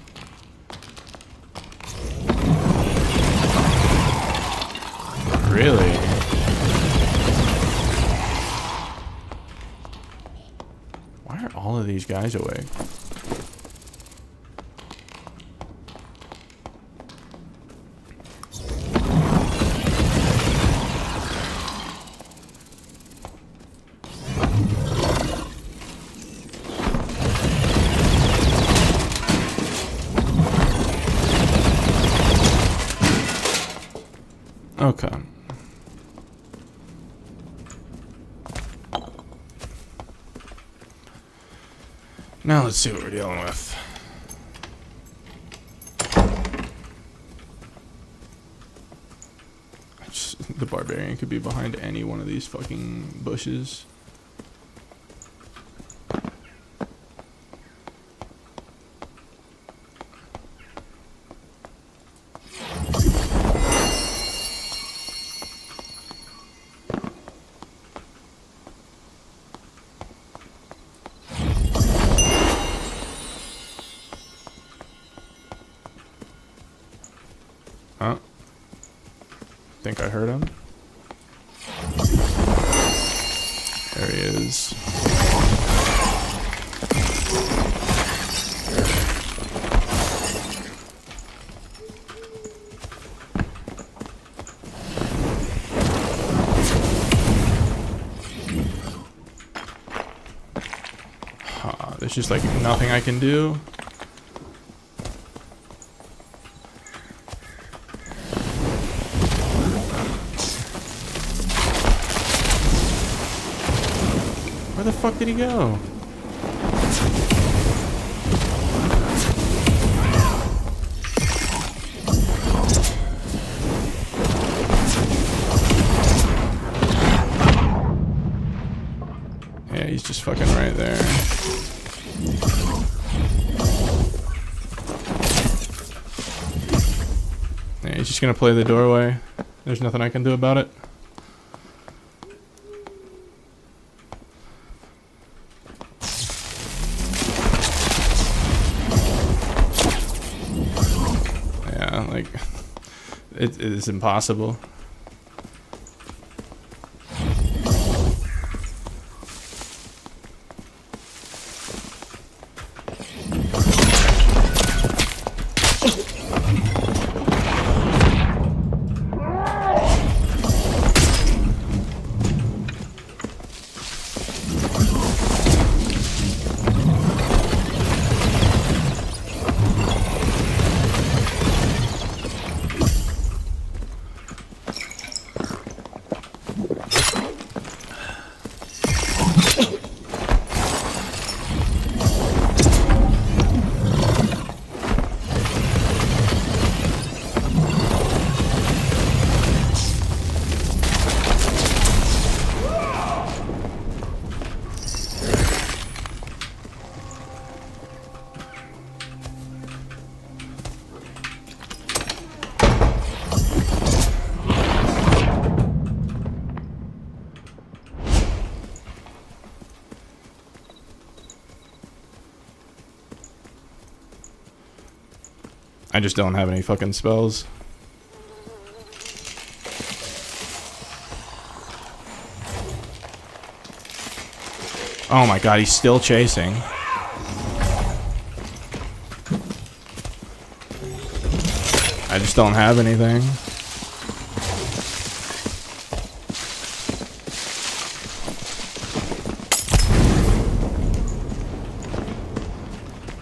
Really? Why are all of these guys awake? Okay. Now let's see what we're dealing with. The barbarian could be behind any one of these fucking bushes. Huh? Think I heard him. There he is. There's just like nothing I can do. Where the fuck did he go? Yeah, he's just fucking right there. Yeah, he's just gonna play the doorway. There's nothing I can do about it. Like, it is impossible. I just don't have any fucking spells. Oh my god, he's still chasing. I just don't have anything.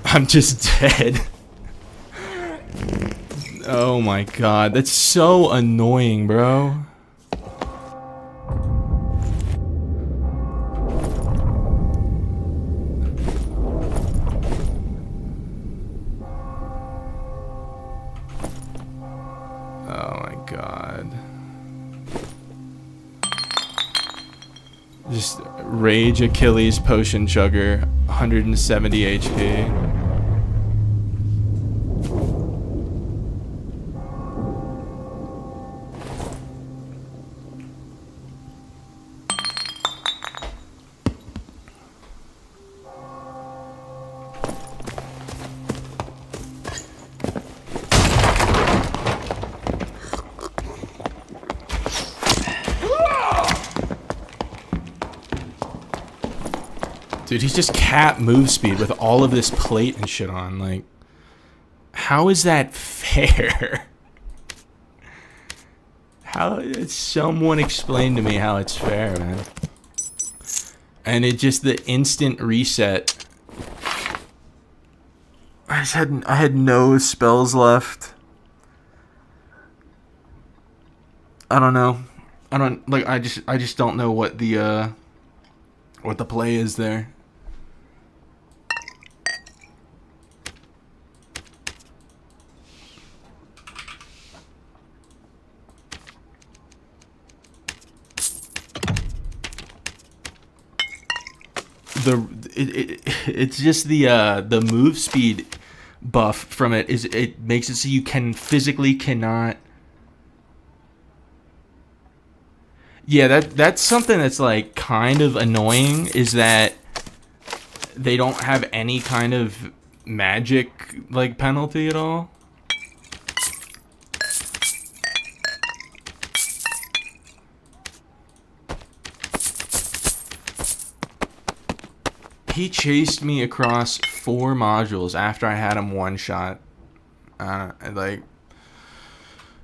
I'm just dead. Oh my god, that's so annoying, bro. Oh my god. Just Rage Achilles Potion Chugger, 170 HP. Dude, he's just cap move speed with all of this plate and shit on. Like, how is that fair? How? Someone explain to me how it's fair, man. And it just, the instant reset. I had no spells left. I don't know. I don't like. I just don't know what the play is there. It's just the move speed buff from it is it makes it so you can physically cannot. Yeah, that's something that's like kind of annoying, is that they don't have any kind of magic like penalty at all. He chased me across 4 modules after I had him one shot. Like,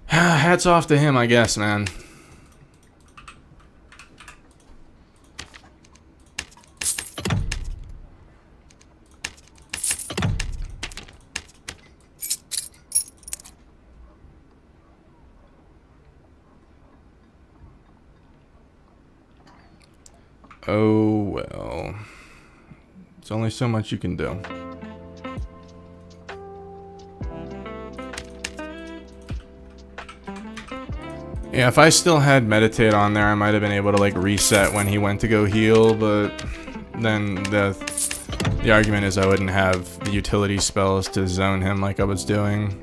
hats off to him, I guess, man. Oh, well. There's only so much you can do. Yeah, if I still had meditate on there, I might have been able to like reset when he went to go heal, but then the argument is I wouldn't have the utility spells to zone him like I was doing.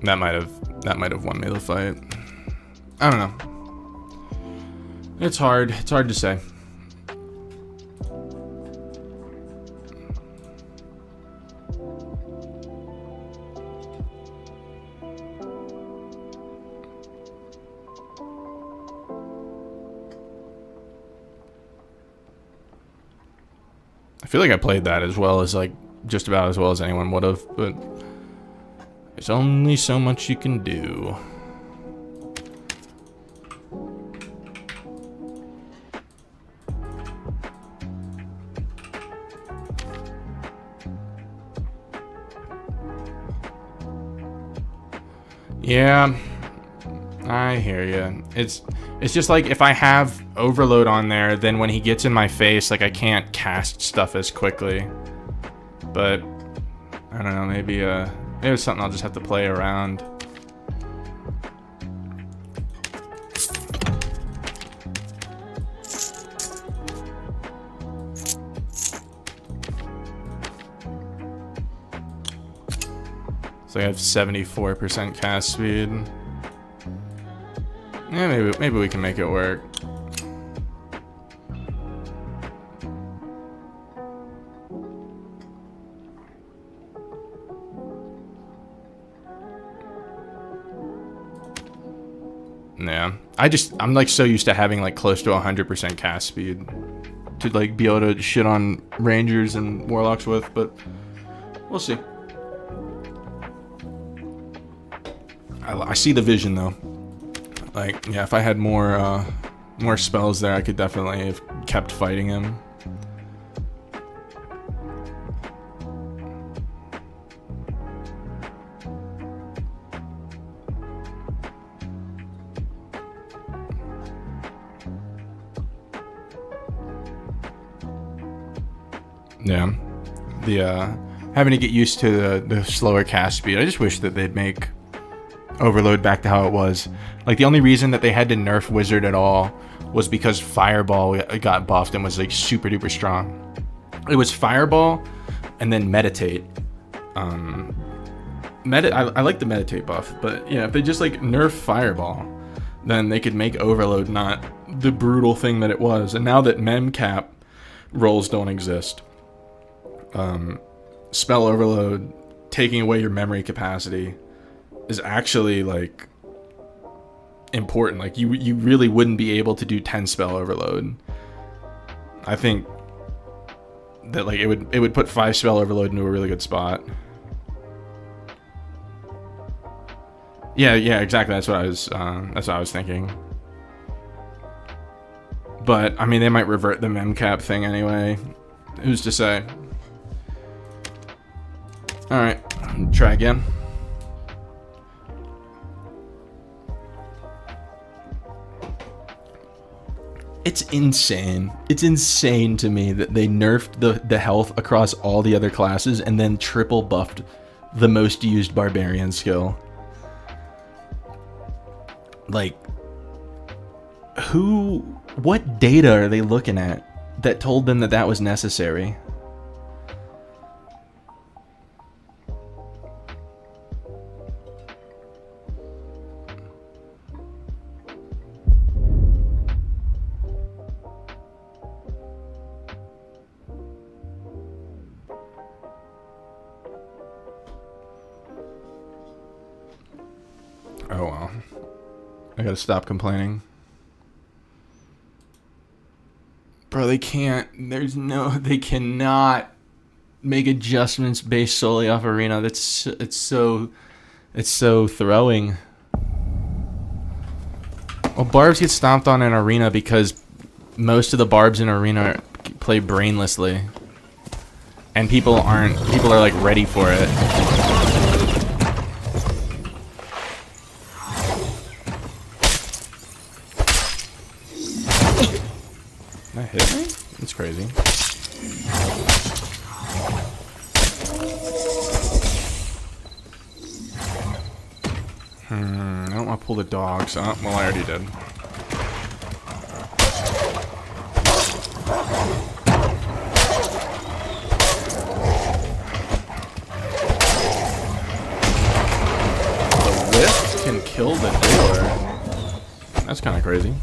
That might have won me the fight. I don't know. It's hard to say. I feel like I played that as well as like just about as well as anyone would have, but there's only so much you can do. Yeah, I hear you. It's just like if I have overload on there, then when he gets in my face, like I can't cast stuff as quickly. But I don't know, maybe it's something I'll just have to play around. So I have 74% cast speed. Yeah, maybe we can make it work. Yeah, I'm like so used to having like close to 100% cast speed to like be able to shit on rangers and warlocks with, but we'll see. I see the vision though. Like, yeah, if I had more spells there, I could definitely have kept fighting him. Yeah, the having to get used to the slower cast speed. I just wish that they'd make Overload back to how it was. Like the only reason that they had to nerf Wizard at all was because Fireball got buffed and was like super duper strong. It was Fireball and then Meditate. I like the Meditate buff, but yeah, if they just like nerf Fireball, then they could make Overload not the brutal thing that it was. And now that memcap rolls don't exist, spell Overload, taking away your memory capacity, is actually like important. Like you really wouldn't be able to do 10 spell Overload. I think that like it would put 5 spell Overload into a really good spot. Yeah, exactly. That's what I was thinking. But I mean, they might revert the memcap thing anyway. Who's to say? All right. Try again. It's insane. It's insane to me that they nerfed the health across all the other classes and then triple buffed the most used barbarian skill. Like, what data are they looking at that told them that that was necessary? Oh well. I gotta stop complaining. Bro, they can't. They cannot make adjustments based solely off arena. It's so throwing. Well, barbs get stomped on in arena because most of the barbs in arena play brainlessly, and people are like ready for it. That hit me? That's crazy. I don't want to pull the dogs. Oh, well, I already did. The whip can kill the door. That's kind of crazy.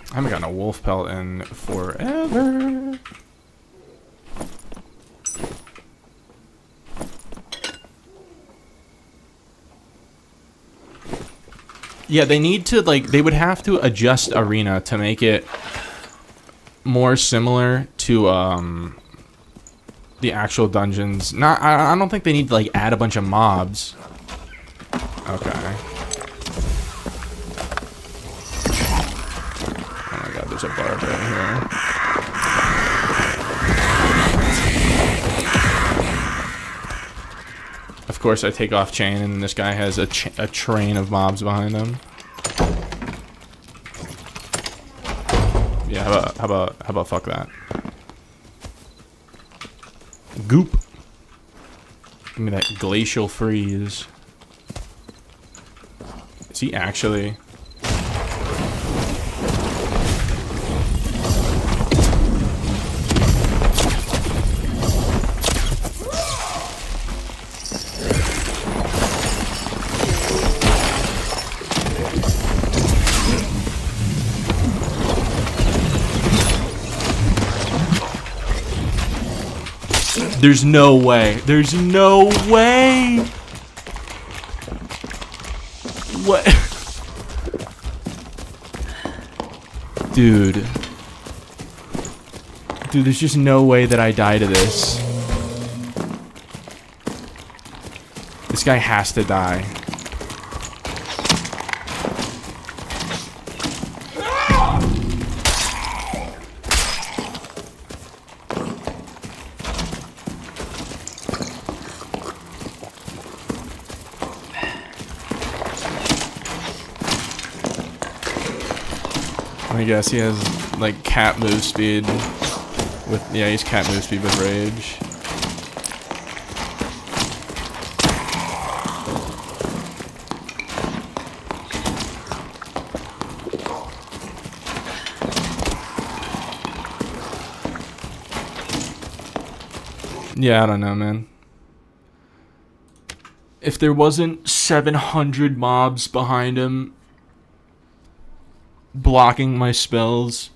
I haven't gotten a wolf pelt in forever. Yeah, they need to, like, they would have to adjust arena to make it more similar to the actual dungeons. I don't think they need to, like, add a bunch of mobs. Okay. There's a barb right here. Of course, I take off chain, and this guy has a train of mobs behind him. Yeah, how about fuck that? Goop. Give me that glacial freeze. Is he actually? There's no way. There's no way. What? Dude. Dude, there's just no way that I die to this. This guy has to die. I guess he has like cat move speed with, yeah, he's cat move speed with rage. Yeah, I don't know, man. If there wasn't 700 mobs behind him blocking my spells,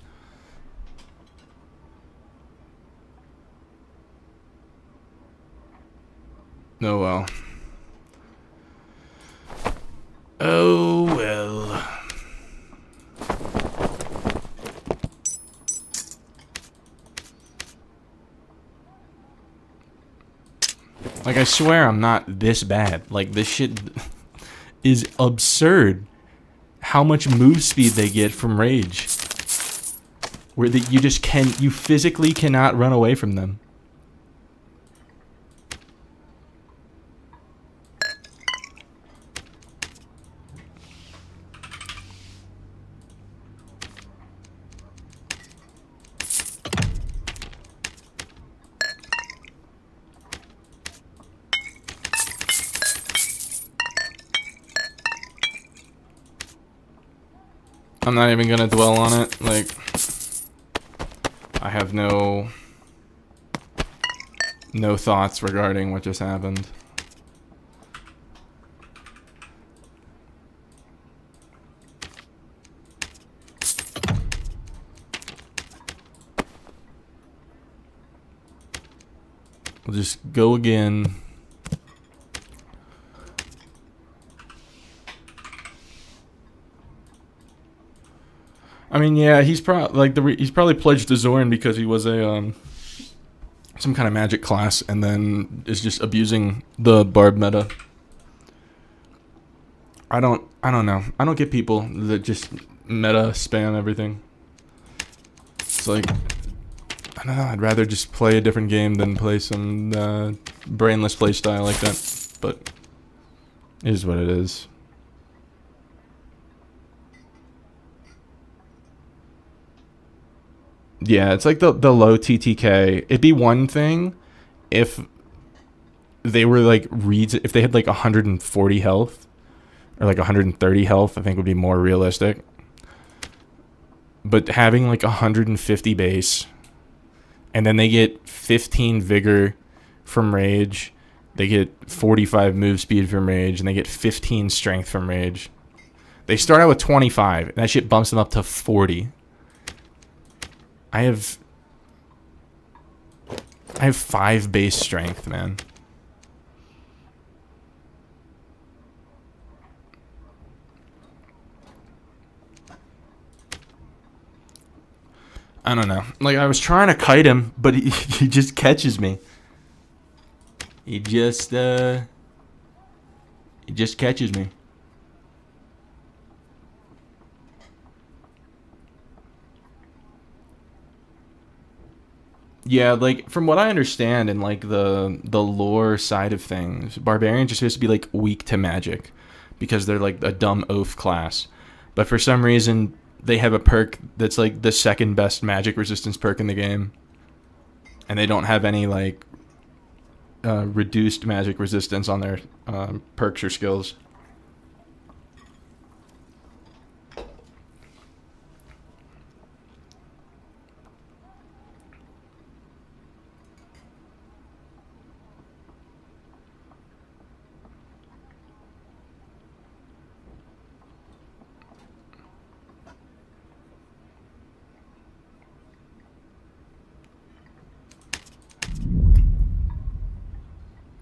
oh well. Oh well. Like, I swear I'm not this bad. Like, this shit is absurd. How much move speed they get from rage. Where you physically cannot run away from them. I'm not even gonna dwell on it. Like, I have no thoughts regarding what just happened. We'll just go again. I mean, yeah, he's probably he's probably pledged to Zoran because he was a some kind of magic class, and then is just abusing the barb meta. I don't know. I don't get people that just meta spam everything. It's like, I don't know. I'd rather just play a different game than play some brainless playstyle like that. But it is what it is. Yeah, it's like the low TTK. It'd be one thing if they were like reads. If they had like 140 health or like 130 health, I think would be more realistic. But having like 150 base, and then they get 15 vigor from rage, they get 45 move speed from rage, and they get 15 strength from rage. They start out with 25, and that shit bumps them up to 40. I have 5 base strength, man. I don't know. Like, I was trying to kite him, but he just catches me. He just catches me. Yeah, like, from what I understand in like the lore side of things, barbarians are supposed to be like weak to magic because they're like a dumb oath class. But for some reason they have a perk that's like the second best magic resistance perk in the game. And they don't have any like reduced magic resistance on their perks or skills.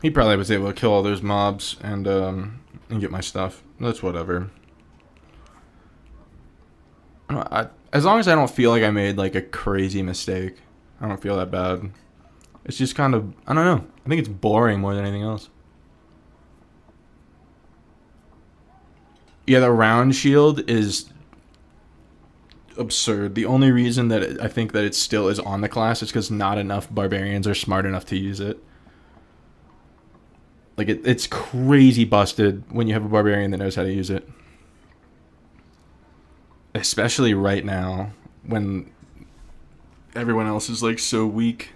He probably was able to kill all those mobs and get my stuff. That's whatever. As long as I don't feel like I made like a crazy mistake, I don't feel that bad. It's just kind of, I don't know. I think it's boring more than anything else. Yeah, the round shield is absurd. The only reason that I think that it still is on the class is because not enough barbarians are smart enough to use it. Like, it's crazy busted when you have a barbarian that knows how to use it. Especially right now, when everyone else is, like, so weak.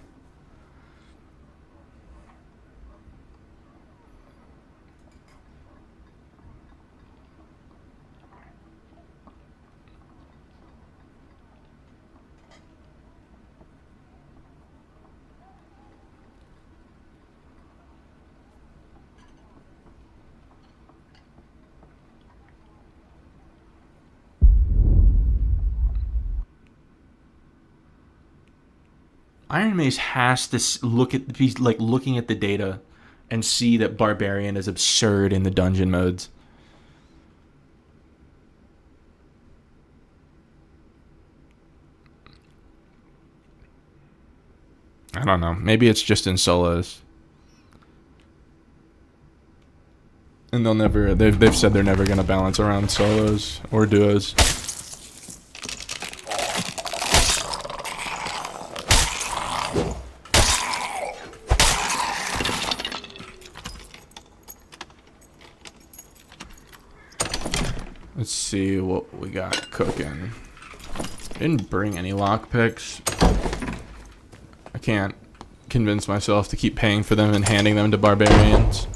Iron Mace has to be like looking at the data and see that Barbarian is absurd in the dungeon modes. I don't know. Maybe it's just in solos. And they'll never, they've said they're never going to balance around solos or duos. Let's see what we got cooking. Didn't bring any lockpicks. I can't convince myself to keep paying for them and handing them to barbarians.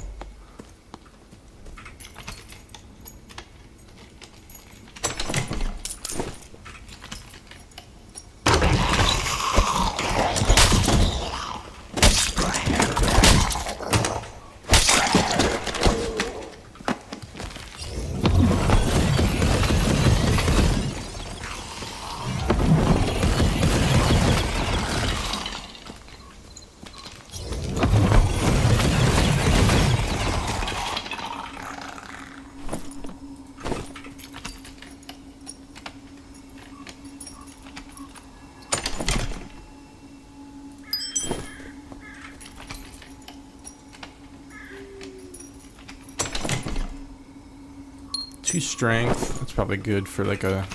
Two strength. That's probably good for like a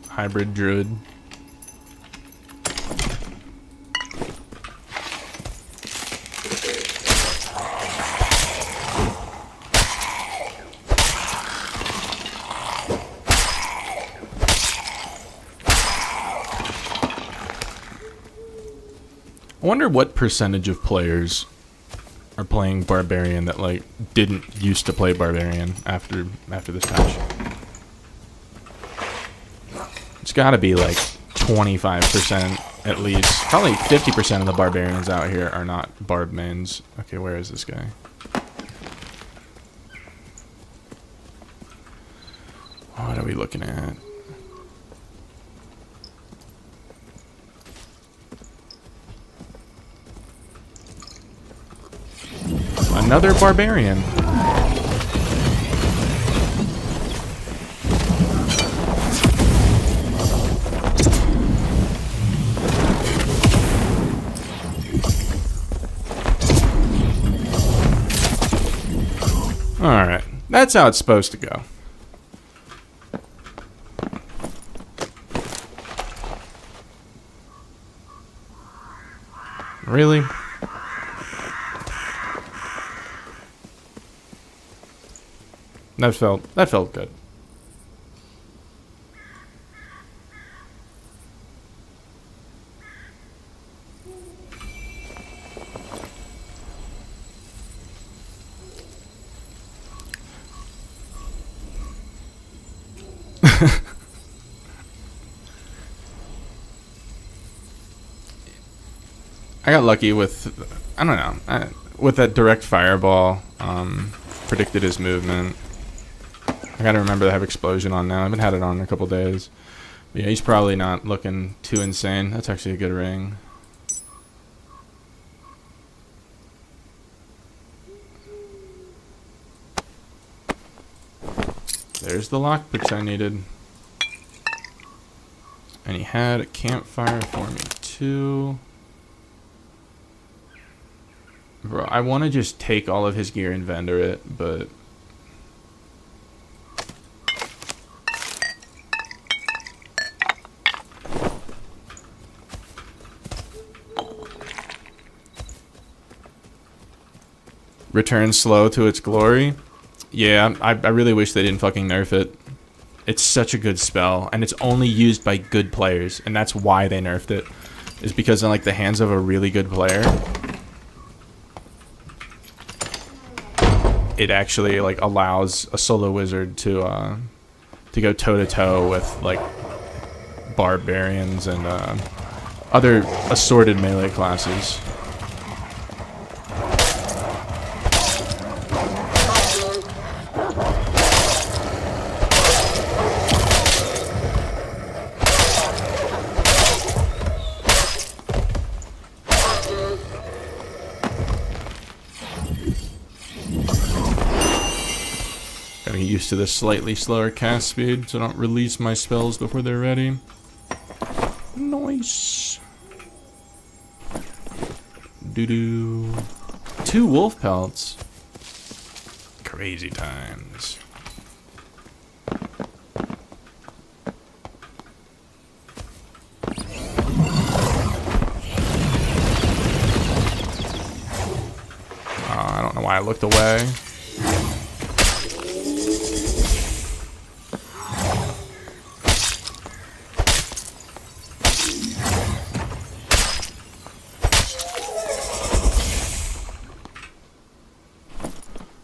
hybrid druid. I wonder what percentage of players are playing barbarian that like didn't used to play barbarian after this patch. It's got to be like 25% at least. Probably 50% of the barbarians out here are not barb mains. Okay, where is this guy? What are we looking at? Another barbarian. Alright, that's how it's supposed to go. Really? That felt good. I got lucky with, I don't know, with that direct fireball, predicted his movement. I gotta remember to have explosion on now. I haven't had it on in a couple days. But yeah, he's probably not looking too insane. That's actually a good ring. There's the lockpicks I needed. And he had a campfire for me too. Bro, I want to just take all of his gear and vendor it, but return slow to its glory. Yeah, I really wish they didn't fucking nerf it. It's such a good spell, and it's only used by good players, and that's why they nerfed it. Is because in like the hands of a really good player, it actually like allows a solo wizard to go toe to toe with like barbarians and other assorted melee classes. Gotta get used to this slightly slower cast speed so I don't release my spells before they're ready. Nice. Doo-doo. 2 wolf pelts. Crazy times. I don't know why I looked away.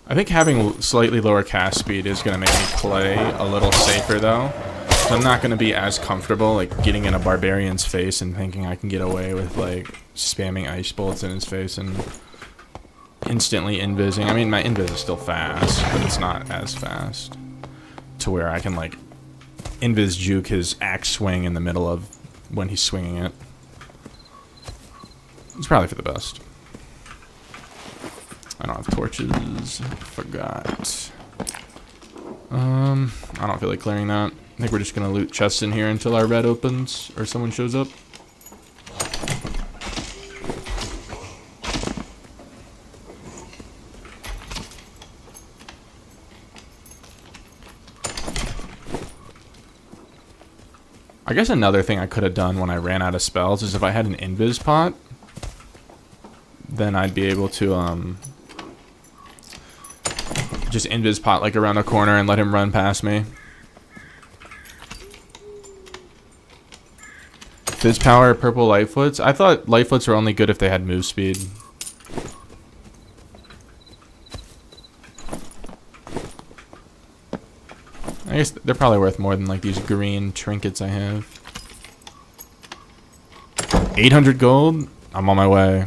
I think having slightly lower cast speed is going to make me play a little safer, though. So I'm not going to be as comfortable, like, getting in a barbarian's face and thinking I can get away with, like, spamming ice bolts in his face and instantly invising. I mean, my invis is still fast, but it's not as fast to where I can, like, invis juke his axe swing in the middle of when he's swinging it. It's probably for the best. I don't have torches. Forgot. I don't feel like clearing that. I think we're just gonna loot chests in here until our red opens or someone shows up. I guess another thing I could have done when I ran out of spells is if I had an invis pot, then I'd be able to just invis pot like around the corner and let him run past me. Fizz power, purple lightfoots. I thought lightfoots were only good if they had move speed. I guess they're probably worth more than like these green trinkets I have. 800 gold? I'm on my way.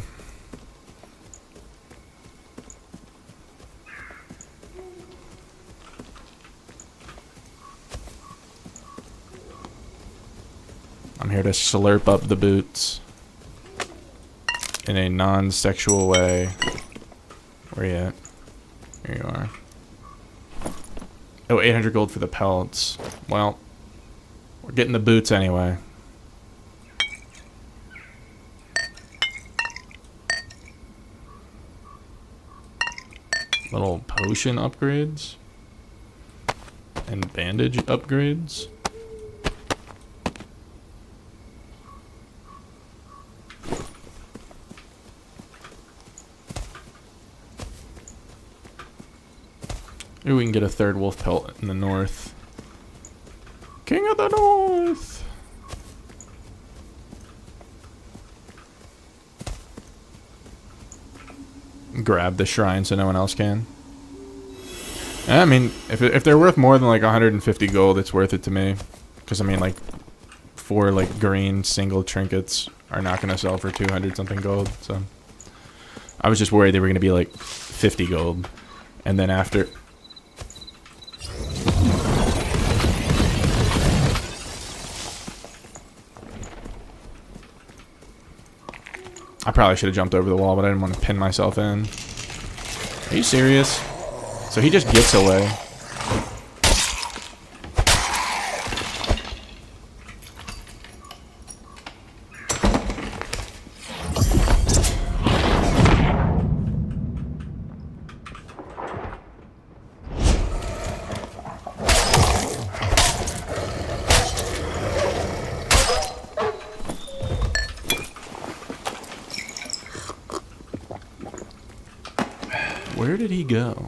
I'm here to slurp up the boots in a non-sexual way. Where you at? Here you are. Oh, 800 gold for the pelts. Well, we're getting the boots anyway. Little potion upgrades. And bandage upgrades. Maybe we can get a third wolf pelt in the north. King of the North! Grab the shrine so no one else can. I mean, if they're worth more than like 150 gold, it's worth it to me. Because I mean, like, 4 like green single trinkets are not going to sell for 200 something gold. So I was just worried they were going to be like 50 gold. And then after... I probably should have jumped over the wall, but I didn't want to pin myself in. Are you serious? So he just gets away. Where did he go?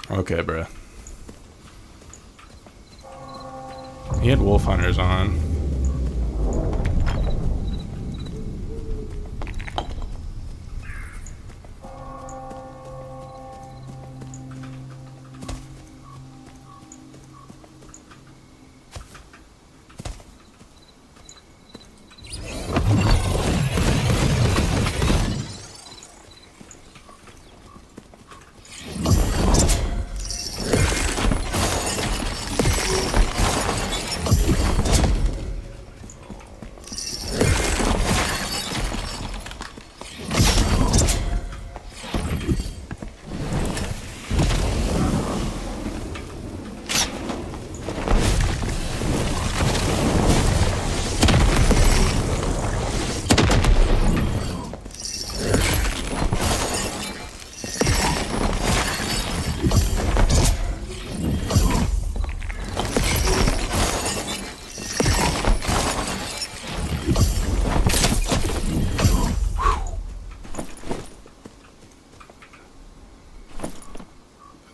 Okay, bruh. He had wolf hunters on.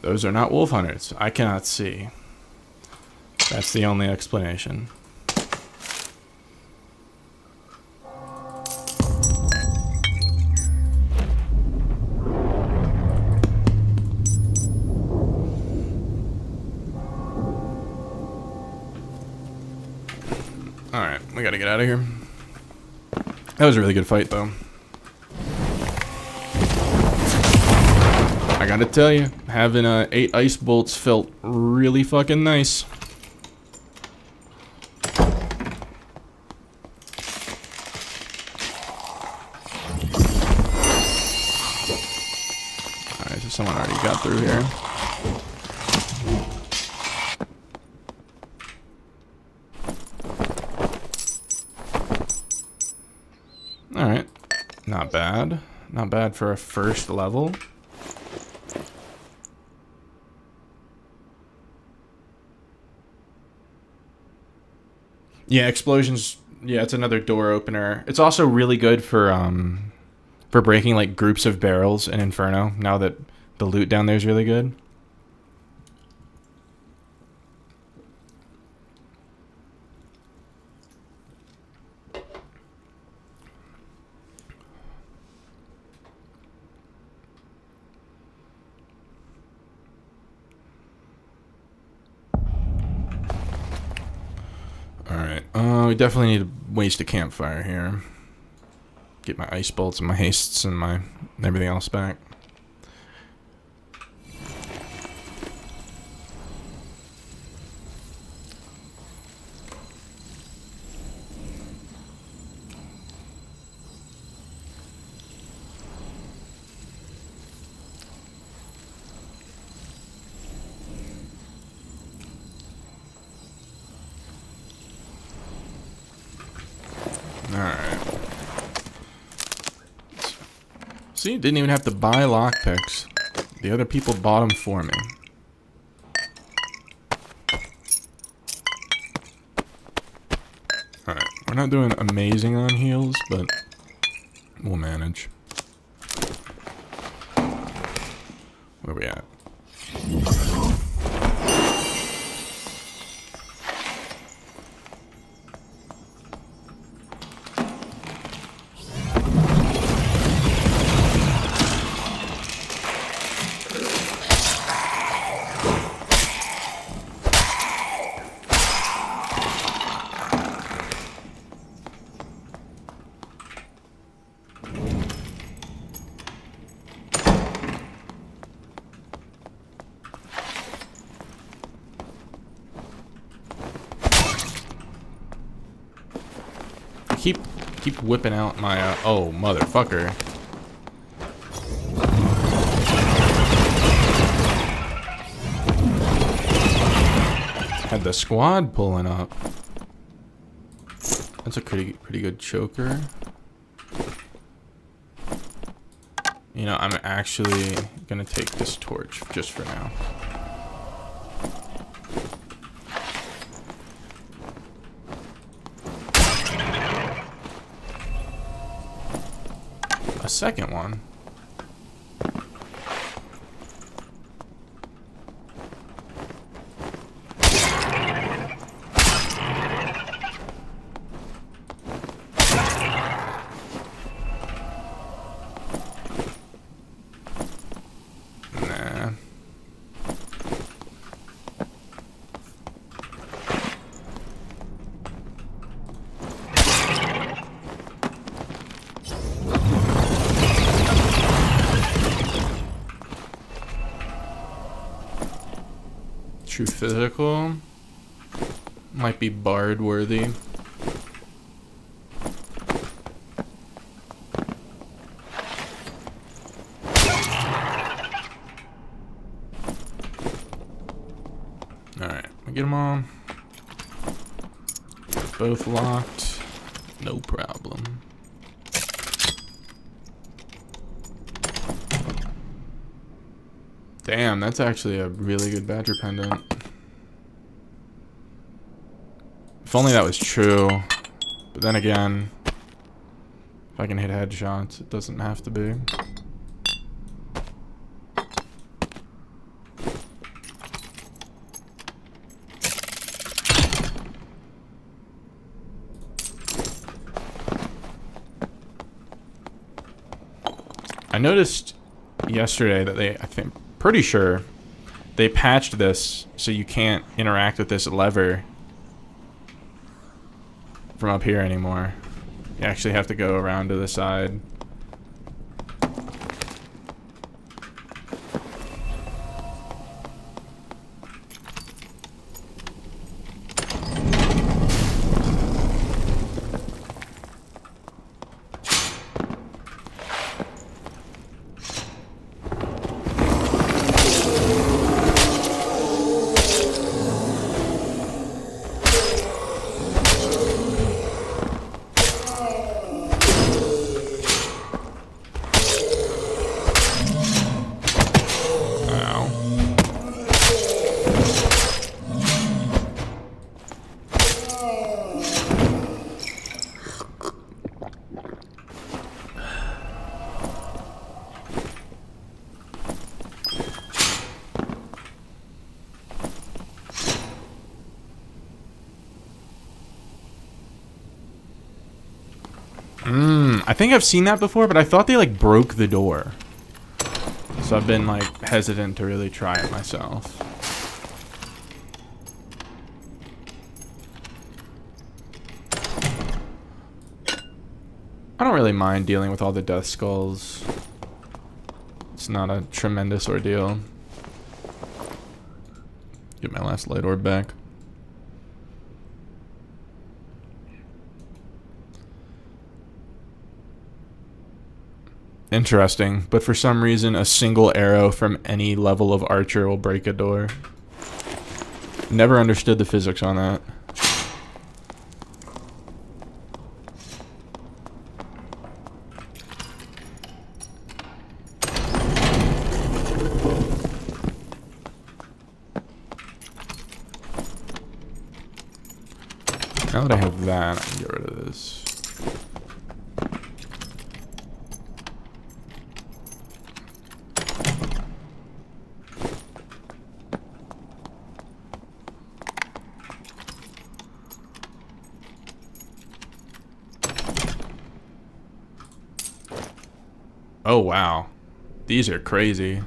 Those are not wolf hunters. I cannot see. That's the only explanation. Alright, we gotta get out of here. That was a really good fight, though. I gotta tell you, having 8 ice bolts felt really fucking nice. Alright, so someone already got through here. Alright, not bad. Not bad for a first level. Yeah, explosions. Yeah, it's another door opener. It's also really good for breaking like groups of barrels in Inferno. Now that the loot down there is really good. Alright, we definitely need to waste a campfire here. Get my ice bolts and my hastes and my everything else back. Alright. See, didn't even have to buy lockpicks. The other people bought them for me. Alright, we're not doing amazing on heals, but we'll manage. Where we at? Keep whipping out my oh motherfucker. Had the squad pulling up. That's a pretty good choker. You know, I'm actually gonna take this torch just for now. A second one. Nah. True physical might be bard worthy. Alright, we get them all. Both locked. No problem. Damn, that's actually a really good badger pendant. If only that was true. But then again, if I can hit headshots, it doesn't have to be. noticed yesterday that I think, pretty sure, they patched this so you can't interact with this lever from up here anymore. You actually have to go around to the side. I think I've seen that before, but I thought they like broke the door. So I've been like hesitant to really try it myself. I don't really mind dealing with all the death skulls. It's not a tremendous ordeal. Get my last light orb back. Interesting, but for some reason a single arrow from any level of archer will break a door. Never understood the physics on that. Now that I have that, I can get rid of this. Oh, wow. These are crazy.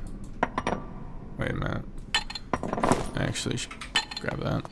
Wait a minute. I actually should grab that.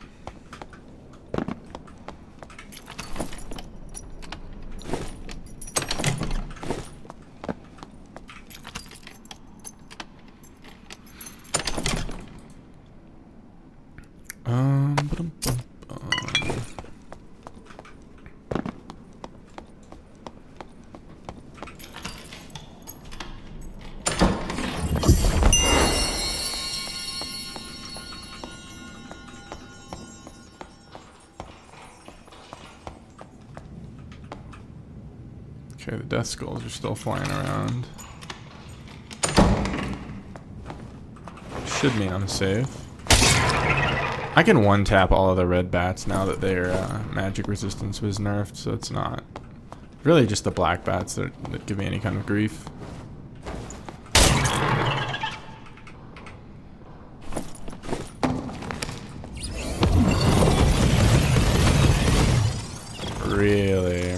Okay, the death skulls are still flying around. Should mean I'm safe. I can one-tap all of the red bats now that their magic resistance was nerfed, so it's not really just the black bats that give me any kind of grief. Really?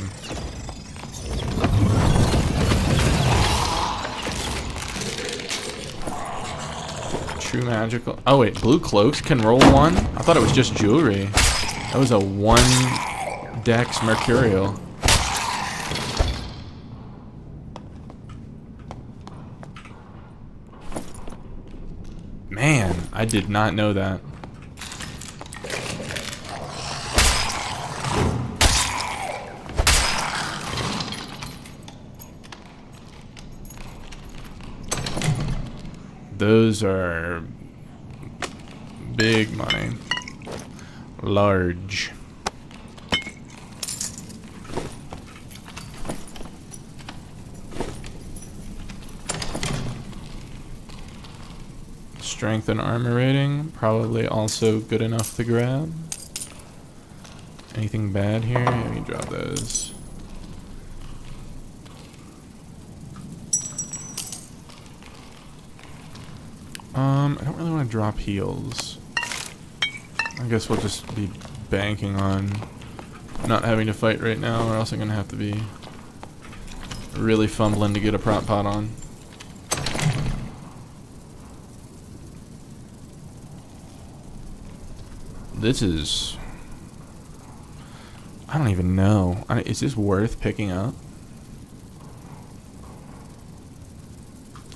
True magical. Oh wait, blue cloaks can roll one? I thought it was just jewelry. That was a 1 dex mercurial. Man, I did not know that. Those are big money. Large. Strength and armor rating, probably also good enough to grab. Anything bad here? Yeah, we can drop those. I don't really want to drop heals. I guess we'll just be banking on not having to fight right now, or else I'm going to have to be really fumbling to get a prop pot on. This is... I don't even know. Is this worth picking up?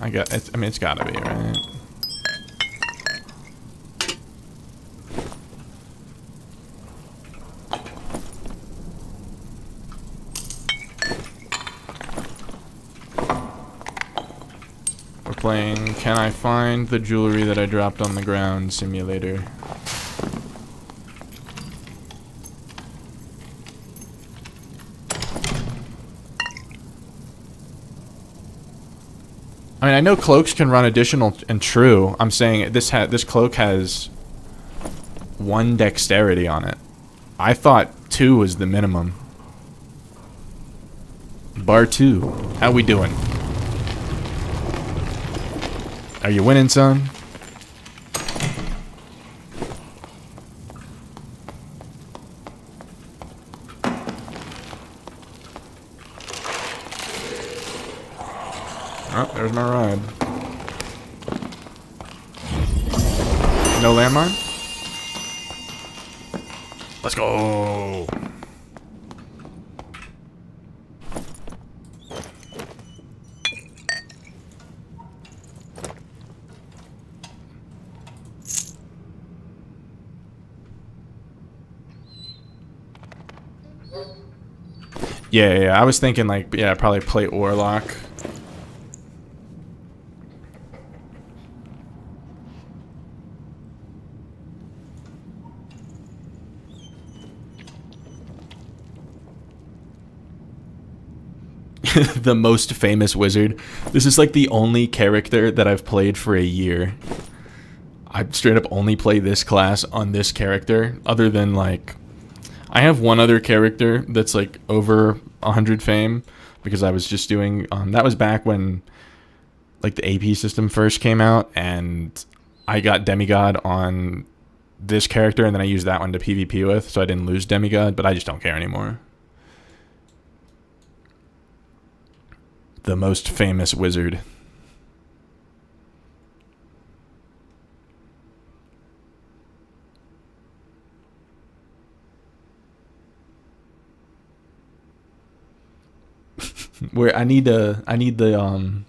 I mean, it's gotta be, right? We're playing Can I Find the Jewelry That I Dropped on the Ground simulator. I mean, I know cloaks can run additional and true. I'm saying this cloak has 1 dexterity on it. I thought 2 was the minimum. Bar 2. How we doing? Are you winning, son? Oh, there's my ride. No landmine? Let's go! Yeah, I was thinking like, yeah, probably play Warlock. The most famous wizard. This is like the only character that I've played for a year. I straight up only play this class on this character, other than like... I have one other character that's like over 100 fame, because I was just doing... that was back when like the AP system first came out, and I got Demigod on this character, and then I used that one to PvP with, so I didn't lose Demigod, but I just don't care anymore. The most famous wizard. Where I need the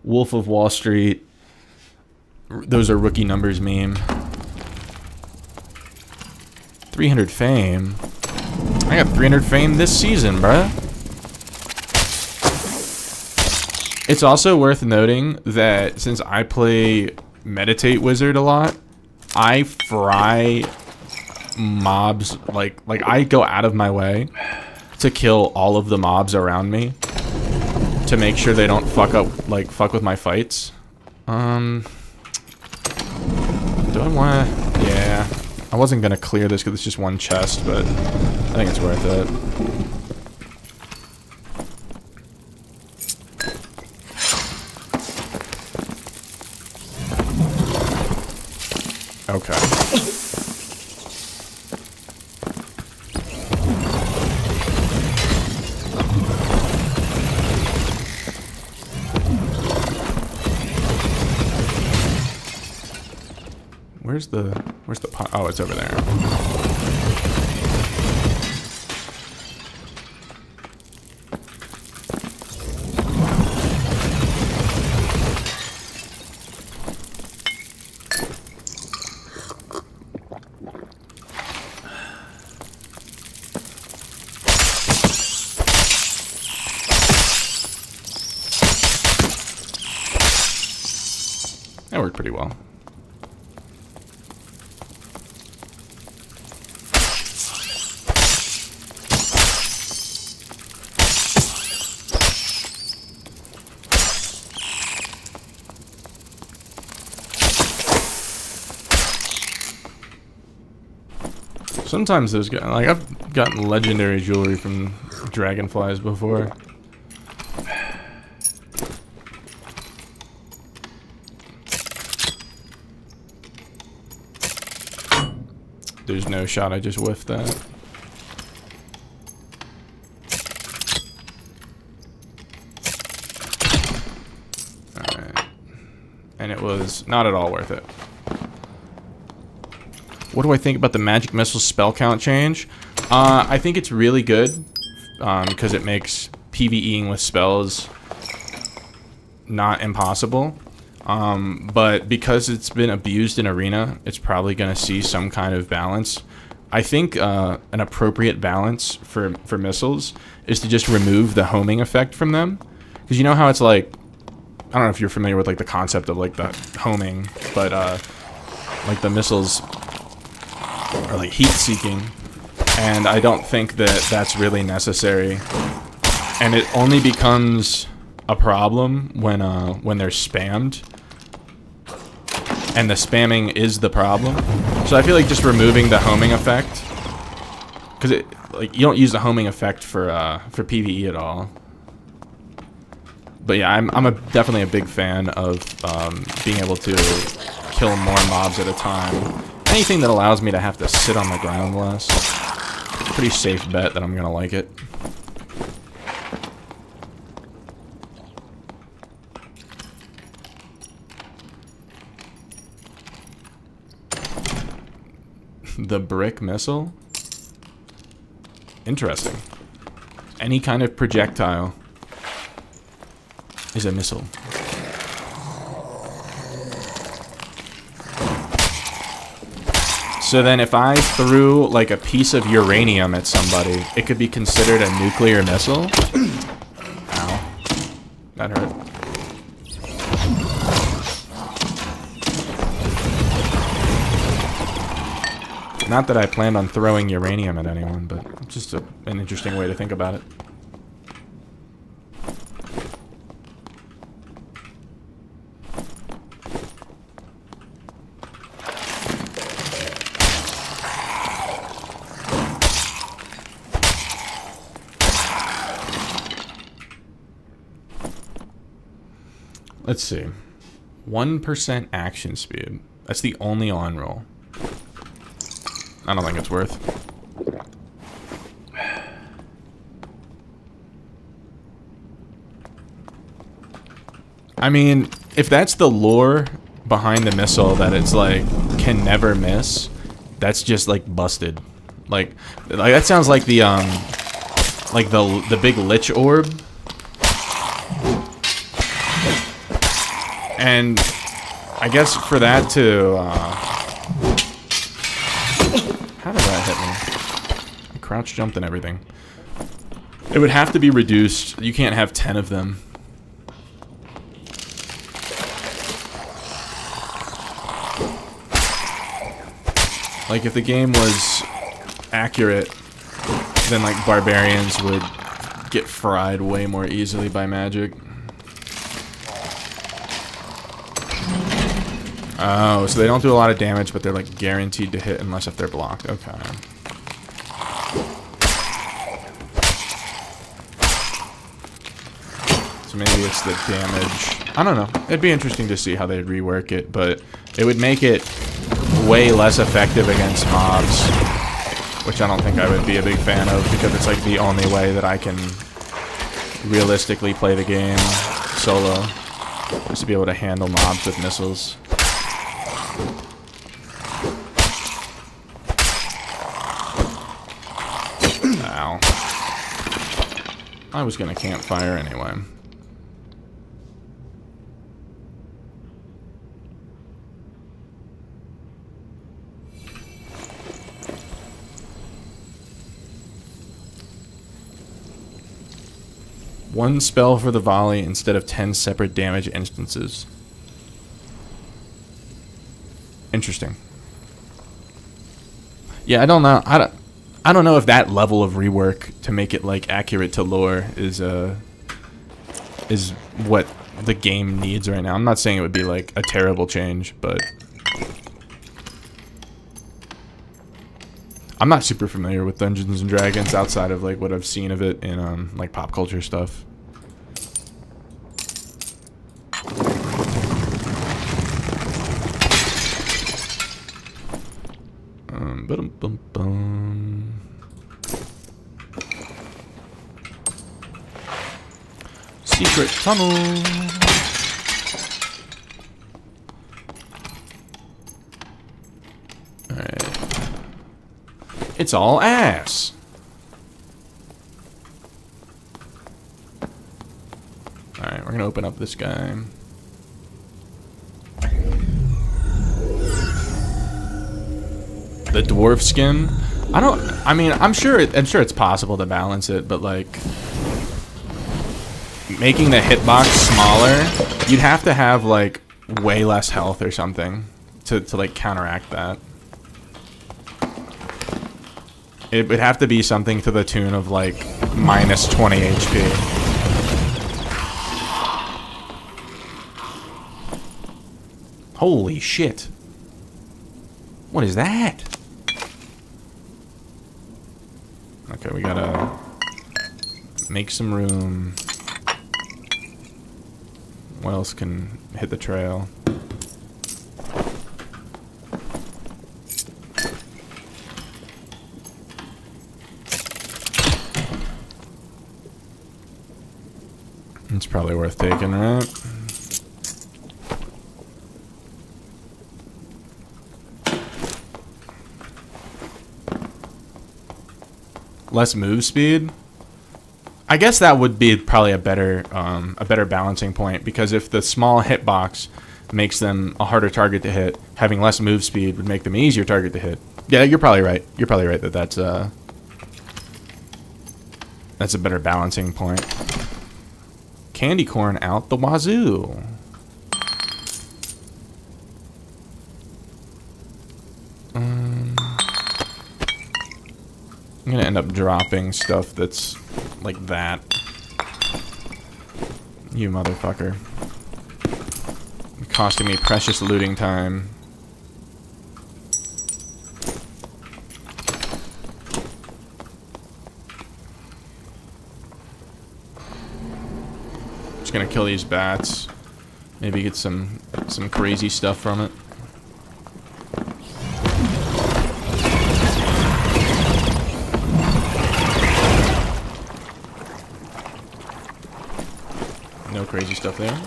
Wolf of Wall Street. Those are rookie numbers meme. 300 fame. I got 300 fame this season, bruh. It's also worth noting that since I play Meditate Wizard a lot, I fry mobs, like I go out of my way to kill all of the mobs around me to make sure they don't fuck with my fights. Do I want to... Yeah. I wasn't going to clear this because it's just one chest, but I think it's worth it. Okay. Where's the pot? Oh, it's over there. That worked pretty well. Sometimes those guys, like I've gotten legendary jewelry from dragonflies before. There's no shot, I just whiffed that. Alright. And it was not at all worth it. What do I think about the magic missile spell count change? I think it's really good because it makes PvEing with spells not impossible. But because it's been abused in Arena, it's probably going to see some kind of balance. I think an appropriate balance for missiles is to just remove the homing effect from them. Because you know how it's like, I don't know if you're familiar with like the concept of like the homing, but like the missiles are like heat seeking, and I don't think that that's really necessary. And it only becomes a problem when they're spammed, and the spamming is the problem. So I feel like just removing the homing effect, because it like you don't use the homing effect for PvE at all. But yeah, I'm definitely a big fan of being able to kill more mobs at a time. Anything that allows me to have to sit on the ground less. Pretty safe bet that I'm gonna like it. The brick missile? Interesting. Any kind of projectile is a missile. So then if I threw like a piece of uranium at somebody, it could be considered a nuclear missile? Ow. That hurt. Not that I planned on throwing uranium at anyone, but just an interesting way to think about it. Let's see. 1% action speed. That's the only on roll. I don't think it's worth. I mean, if that's the lore behind the missile, that it's like can never miss, that's just like busted. Like that sounds like the big lich orb. And I guess for that to how did that hit me? I crouch jumped and everything. It would have to be reduced. You can't have 10 of them. Like if the game was accurate, then like barbarians would get fried way more easily by magic. Oh, so they don't do a lot of damage, but they're like guaranteed to hit unless if they're blocked. Okay. So maybe it's the damage. I don't know. It'd be interesting to see how they'd rework it, but it would make it way less effective against mobs, which I don't think I would be a big fan of, because it's like the only way that I can realistically play the game solo, is to be able to handle mobs with missiles. Ow. I was gonna campfire anyway. One spell for the volley instead of 10 separate damage instances. Interesting. Yeah, I don't know. I don't know if that level of rework to make it like accurate to lore is what the game needs right now. I'm not saying it would be like a terrible change, but I'm not super familiar with Dungeons and Dragons outside of like what I've seen of it in like pop culture stuff. Ba-dum-bum-bum. Secret tunnel. Alright. It's all ass. Alright, we're gonna open up this guy. The dwarf skin. I mean, I'm sure it's possible to balance it, but like making the hitbox smaller, you'd have to have like way less health or something to like counteract that. It would have to be something to the tune of like minus 20 HP. Holy shit. What is that? Okay, we gotta make some room. What else can hit the trail? It's probably worth taking, right? Less move speed? I guess that would be probably a better balancing point, because if the small hitbox makes them a harder target to hit, having less move speed would make them an easier target to hit. Yeah, you're probably right. You're probably right that that's a better balancing point. Candy corn out the wazoo. I'm gonna end up dropping stuff that's like that. You motherfucker. Costing me precious looting time. Just gonna kill these bats. Maybe get some crazy stuff from it. No crazy stuff there.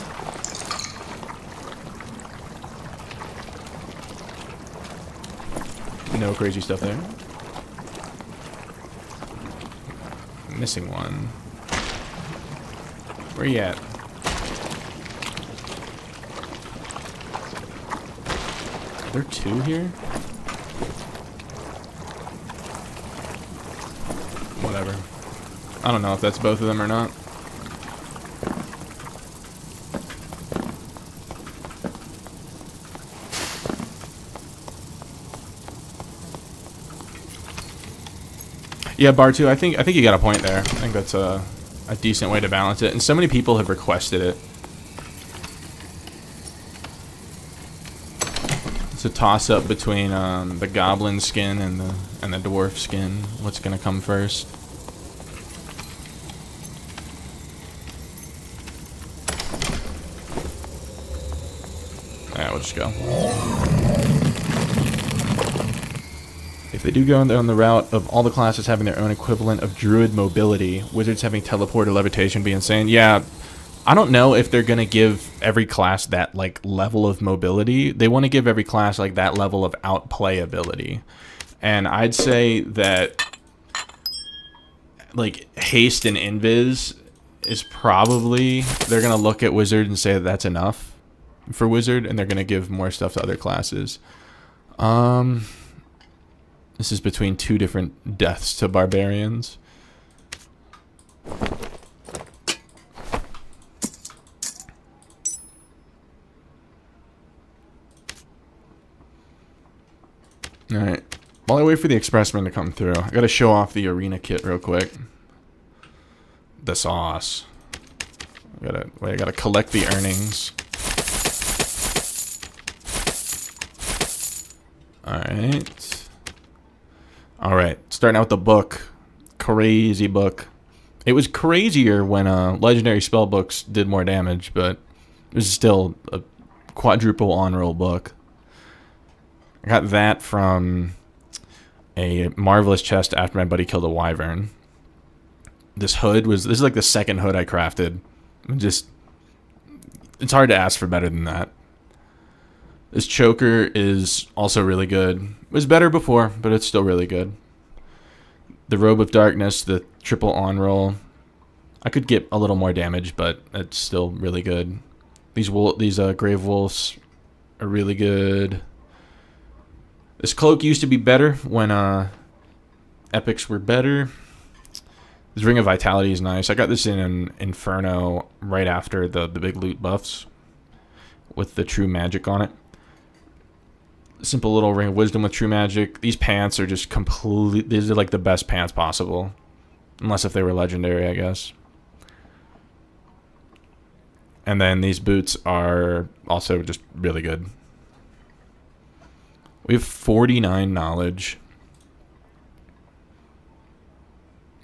No crazy stuff there. Missing one. Where you at? Are there two here? Whatever. I don't know if that's both of them or not. Yeah, bar 2, I think you got a point there. I think that's a decent way to balance it. And so many people have requested it. It's a toss-up between the goblin skin and the dwarf skin. What's gonna come first? Alright, we'll just go. If they do go down the route of all the classes having their own equivalent of druid mobility, wizards having teleport or levitation be insane. Yeah, I don't know if they're going to give every class that like level of mobility. They want to give every class like that level of outplay ability. And I'd say that like haste and invis is probably, they're going to look at wizard and say that that's enough for wizard, and they're going to give more stuff to other classes. This is between two different deaths to barbarians. Alright. While I wait for the expressman to come through, I gotta show off the arena kit real quick. The sauce. I gotta collect the earnings. Alright. Alright, starting out with the book. Crazy book. It was crazier when legendary spell books did more damage, but it was still a quadruple on-roll book. I got that from a marvelous chest after my buddy killed a wyvern. This is like the second hood I crafted. It's hard to ask for better than that. This choker is also really good. It was better before, but it's still really good. The Robe of Darkness, the triple on roll. I could get a little more damage, but it's still really good. These Grave Wolves are really good. This cloak used to be better when epics were better. This Ring of Vitality is nice. I got this in Inferno right after the big loot buffs with the True Magic on it. Simple little Ring of Wisdom with True Magic. These pants are just complete. These are like the best pants possible. Unless if they were legendary, I guess. And then these boots are also just really good. We have 49 knowledge.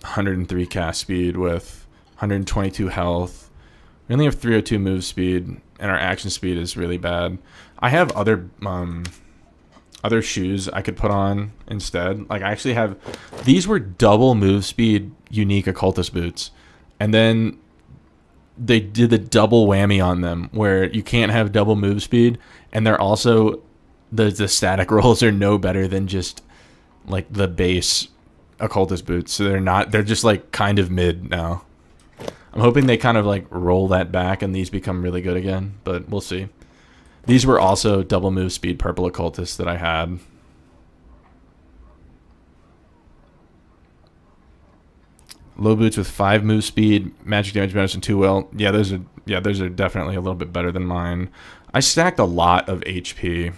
103 cast speed with 122 health. We only have 302 move speed, and our action speed is really bad. I have other shoes I could put on instead. Like, I actually have... These were double move speed unique occultist boots. And then they did the double whammy on them, where you can't have double move speed, and they're also... The static rolls are no better than just, like, the base occultist boots. So they're just, like, kind of mid now. I'm hoping they kind of, like, roll that back and these become really good again, but we'll see. These were also double move speed purple occultists that I had. Low boots with 5 move speed, magic damage bonus, and 2 will. Yeah, those are definitely a little bit better than mine. I stacked a lot of HP.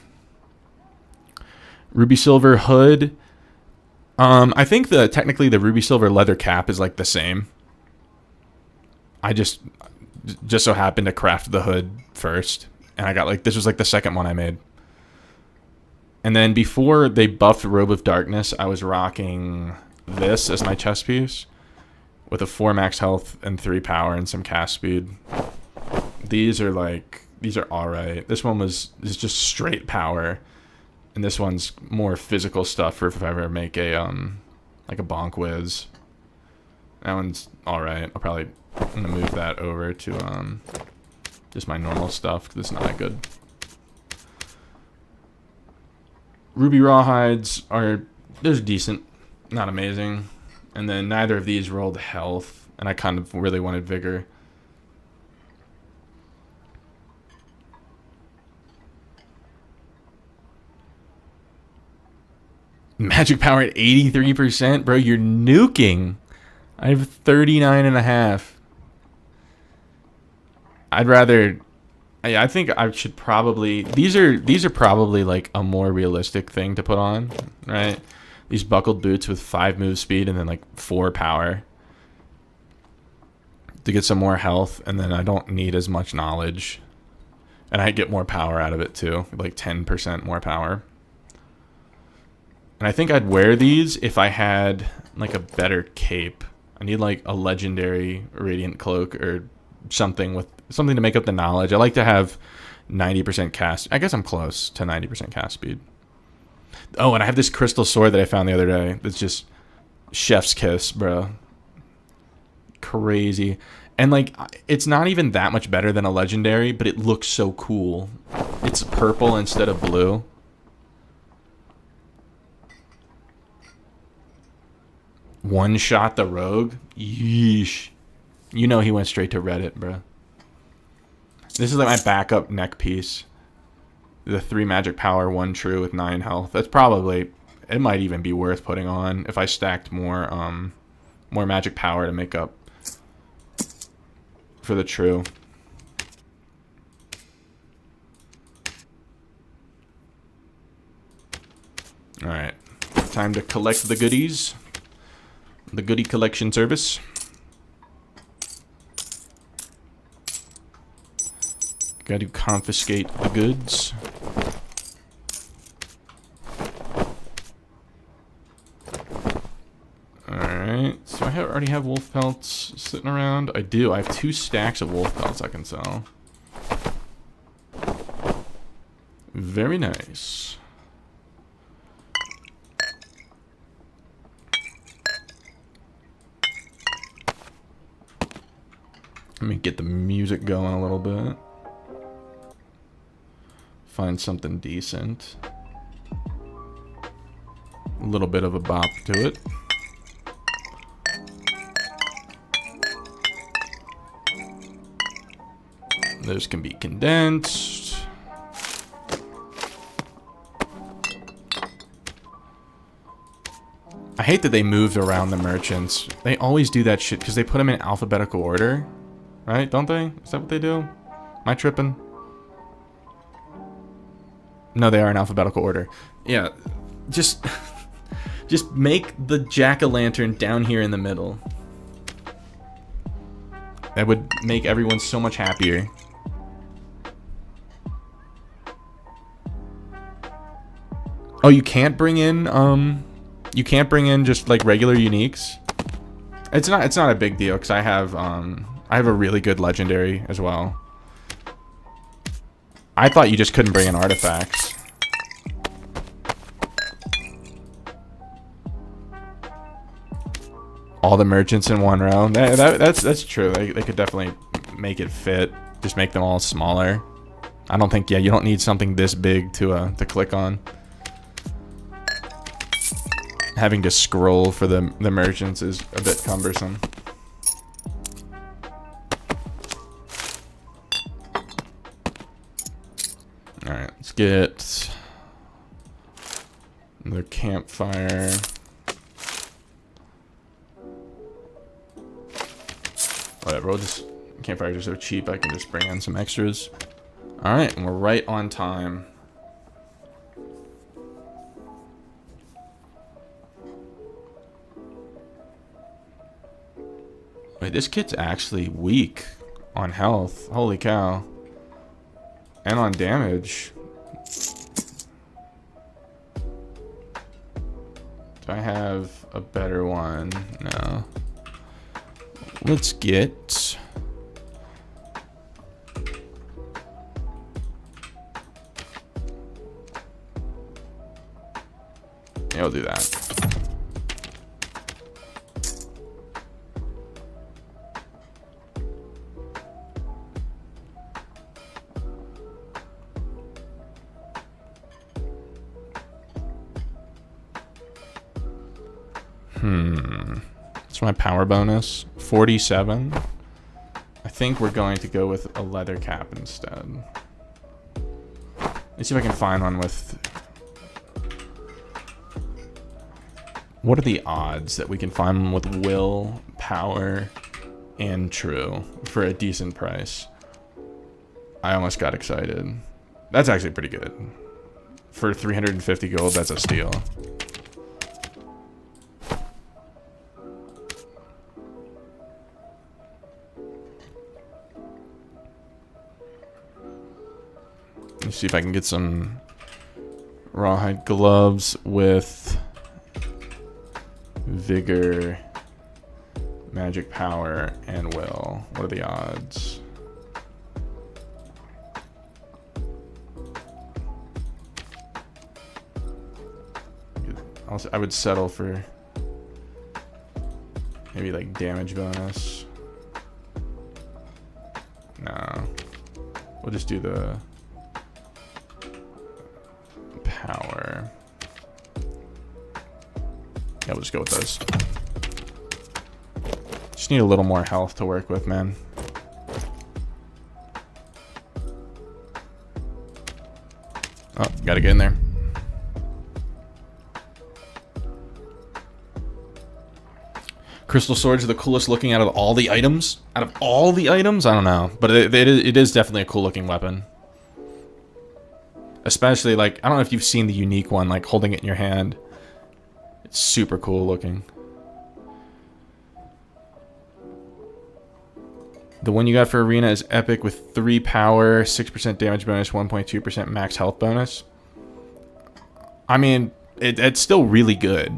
Ruby silver hood. I think technically the ruby silver leather cap is like the same. I just so happened to craft the hood first, and I got like this was like the second one I made. And then before they buffed Robe of Darkness, I was rocking this as my chest piece with a 4 max health and 3 power and some cast speed. These are all right. This one is just straight power. And this one's more physical stuff for if I ever make a like a bonk whiz. That one's alright. I'm gonna move that over to just my normal stuff because it's not that good. Ruby rawhides they're decent, not amazing. And then neither of these rolled health, and I kind of really wanted vigor. Magic power at 83%? Bro, you're nuking. I have 39.5. I'd rather... I think I should probably... These are probably like a more realistic thing to put on, right? These buckled boots with 5 move speed and then like 4 power. To get some more health, and then I don't need as much knowledge. And I get more power out of it too. Like 10% more power. And I think I'd wear these if I had like a better cape. I need like a legendary radiant cloak or something to make up the knowledge. I like to have 90% cast. I guess I'm close to 90% cast speed. Oh, and I have this crystal sword that I found the other day. That's just chef's kiss, bro. Crazy. And like, it's not even that much better than a legendary, but it looks so cool. It's purple instead of blue. One shot the rogue? Yeesh. You know he went straight to Reddit, bro. This is like my backup neck piece. The 3 magic power, 1 true with 9 health. That's probably... It might even be worth putting on if I stacked more magic power to make up for the true. Alright. Time to collect the goodies. The goodie collection service. Got to confiscate the goods. Alright, so I already have wolf pelts sitting around. I do. I have 2 stacks of wolf pelts I can sell. Very nice. Let me get the music going a little bit. Find something decent. A little bit of a bop to it. Those can be condensed. I hate that they moved around the merchants. They always do that shit because they put them in alphabetical order. Right? Don't they? Is that what they do? Am I tripping? No, they are in alphabetical order. Yeah. Just make the jack-o'-lantern down here in the middle. That would make everyone so much happier. Oh, you can't bring in just like regular uniques. It's not a big deal because I have a really good legendary as well. I thought you just couldn't bring in artifacts. All the merchants in one row. That's true. They could definitely make it fit. Just make them all smaller. I don't think. Yeah, you don't need something this big to click on. Having to scroll for the merchants is a bit cumbersome. All right, let's get the campfire. Whatever, we'll just, campfires are so cheap, I can just bring in some extras. All right, and we're right on time. Wait, this kid's actually weak on health. Holy cow. And on damage. Do I have a better one? No. Let's get... Yeah, I'll do that. What's my power bonus? 47. I think we're going to go with a leather cap instead. Let's see if I can find one with... What are the odds that we can find one with will, power, and true for a decent price? I almost got excited. That's actually pretty good. For 350 gold, that's a steal. Let's see if I can get some rawhide gloves with vigor, magic power, and will. What are the odds? I would settle for maybe like damage bonus. No, we'll just do the power. Yeah, we'll just go with those. Just need a little more health to work with, man. Oh, gotta get in there. Crystal swords are the coolest looking out of all the items. Out of all the items? I don't know. But it is definitely a cool looking weapon. Especially, like, I don't know if you've seen the unique one, like, holding it in your hand. It's super cool looking. The one you got for Arena is epic with 3 power, 6% damage bonus, 1.2% max health bonus. I mean, it's still really good.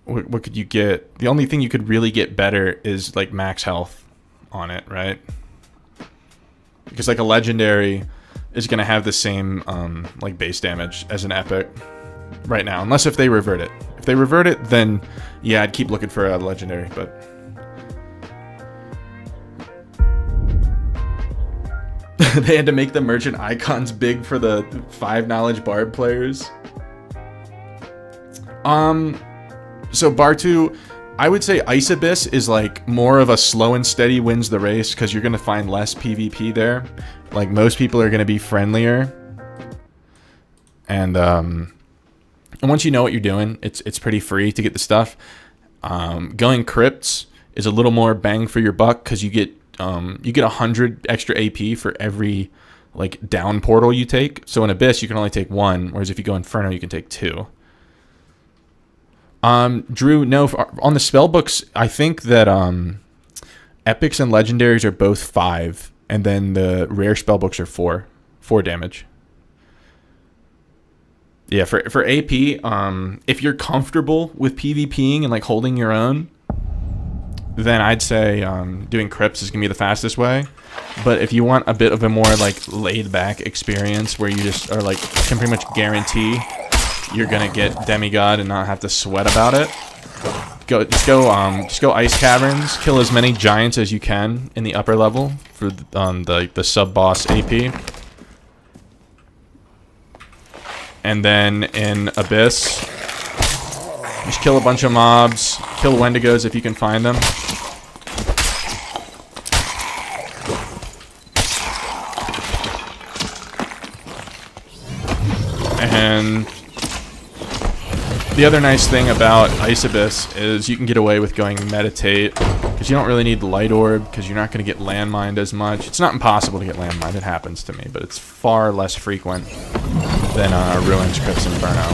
What could you get? The only thing you could really get better is, like, max health on it, right? Because like a legendary is going to have the same like base damage as an epic right now, unless if they revert it. If they revert it, then yeah, I'd keep looking for a legendary, but they had to make the merchant icons big for the 5 knowledge bard players. So Bartu, I would say Ice Abyss is like more of a slow and steady wins the race because you're going to find less PvP there. Like most people are going to be friendlier. And once you know what you're doing, it's pretty free to get the stuff. Going crypts is a little more bang for your buck because you get 100 extra AP for every like down portal you take. So in Abyss you can only take 1, whereas if you go Inferno you can take 2. Drew, no, on the spell books, I think that epics and legendaries are both 5, and then the rare spell books are 4 damage. Yeah, for AP, if you're comfortable with PvPing and like holding your own, then I'd say doing crypts is gonna be the fastest way. But if you want a bit of a more like laid back experience where you just are like can pretty much guarantee you're gonna get demigod and not have to sweat about it, just go ice caverns, kill as many giants as you can in the upper level for the sub boss AP. And then in Abyss, just kill a bunch of mobs, kill Wendigos if you can find them. And the other nice thing about Ice Abyss is you can get away with going meditate because you don't really need the light orb because you're not going to get landmined as much. It's not impossible to get landmined, it happens to me, but it's far less frequent than Ruins, Crypts, Inferno.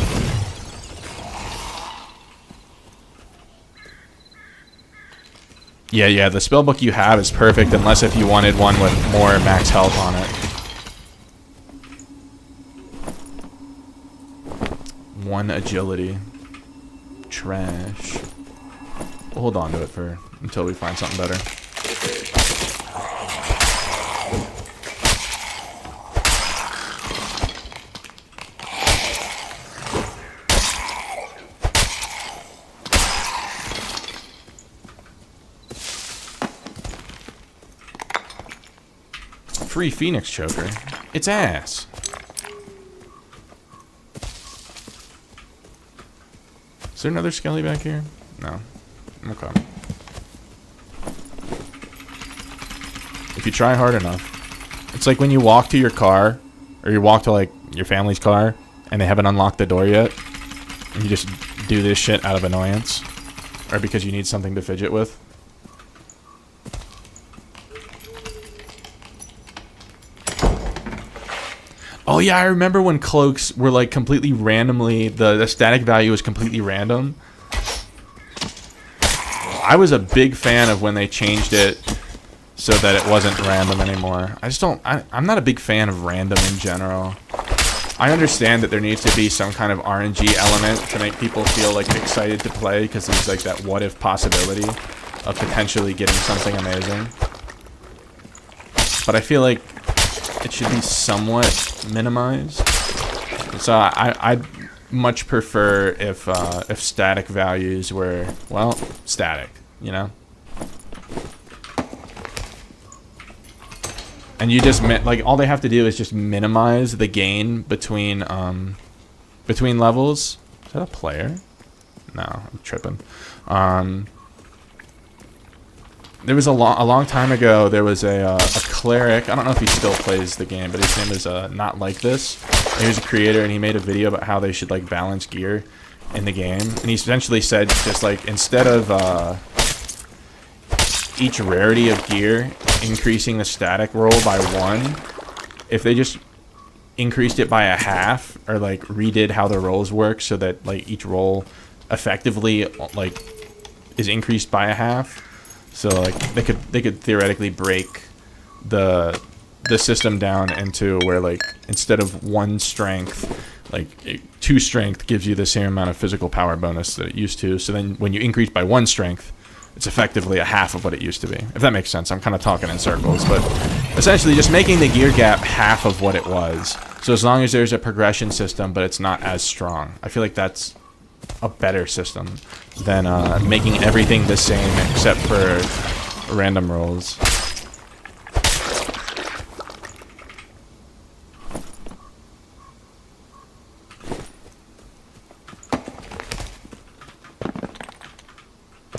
Yeah, the spellbook you have is perfect unless if you wanted one with more max health on it. 1 agility. Trash. We'll hold on to it until we find something better. Free Phoenix Choker. It's ass. Is there another skelly back here? No. Okay. If you try hard enough. It's like when you walk to your car, or you walk to like your family's car, and they haven't unlocked the door yet, and you just do this shit out of annoyance, or because you need something to fidget with. Oh yeah, I remember when cloaks were like completely randomly, the static value was completely random. I was a big fan of when they changed it so that it wasn't random anymore. I'm not a big fan of random in general. I understand that there needs to be some kind of RNG element to make people feel like excited to play because there's like that what if possibility of potentially getting something amazing. But I feel like it should be somewhat minimized. So I'd much prefer if static values were, well, static, you know? And you just, like, all they have to do is just minimize the gain between levels. Is that a player? No, I'm tripping. There was a long time ago, there was a cleric. I don't know if he still plays the game, but his name is Not Like This. And he was a creator, and he made a video about how they should like balance gear in the game. And he essentially said, just like instead of each rarity of gear increasing the static roll by 1, if they just increased it by a half, or like redid how the rolls work so that like each roll effectively like is increased by a half. So like they could theoretically break the system down into where like instead of 1 strength, like 2 strength gives you the same amount of physical power bonus that it used to. So then when you increase by 1 strength, it's effectively a half of what it used to be. If that makes sense. I'm kind of talking in circles, but essentially just making the gear gap half of what it was. So as long as there's a progression system, but it's not as strong. I feel like that's a better system than making everything the same except for random rolls.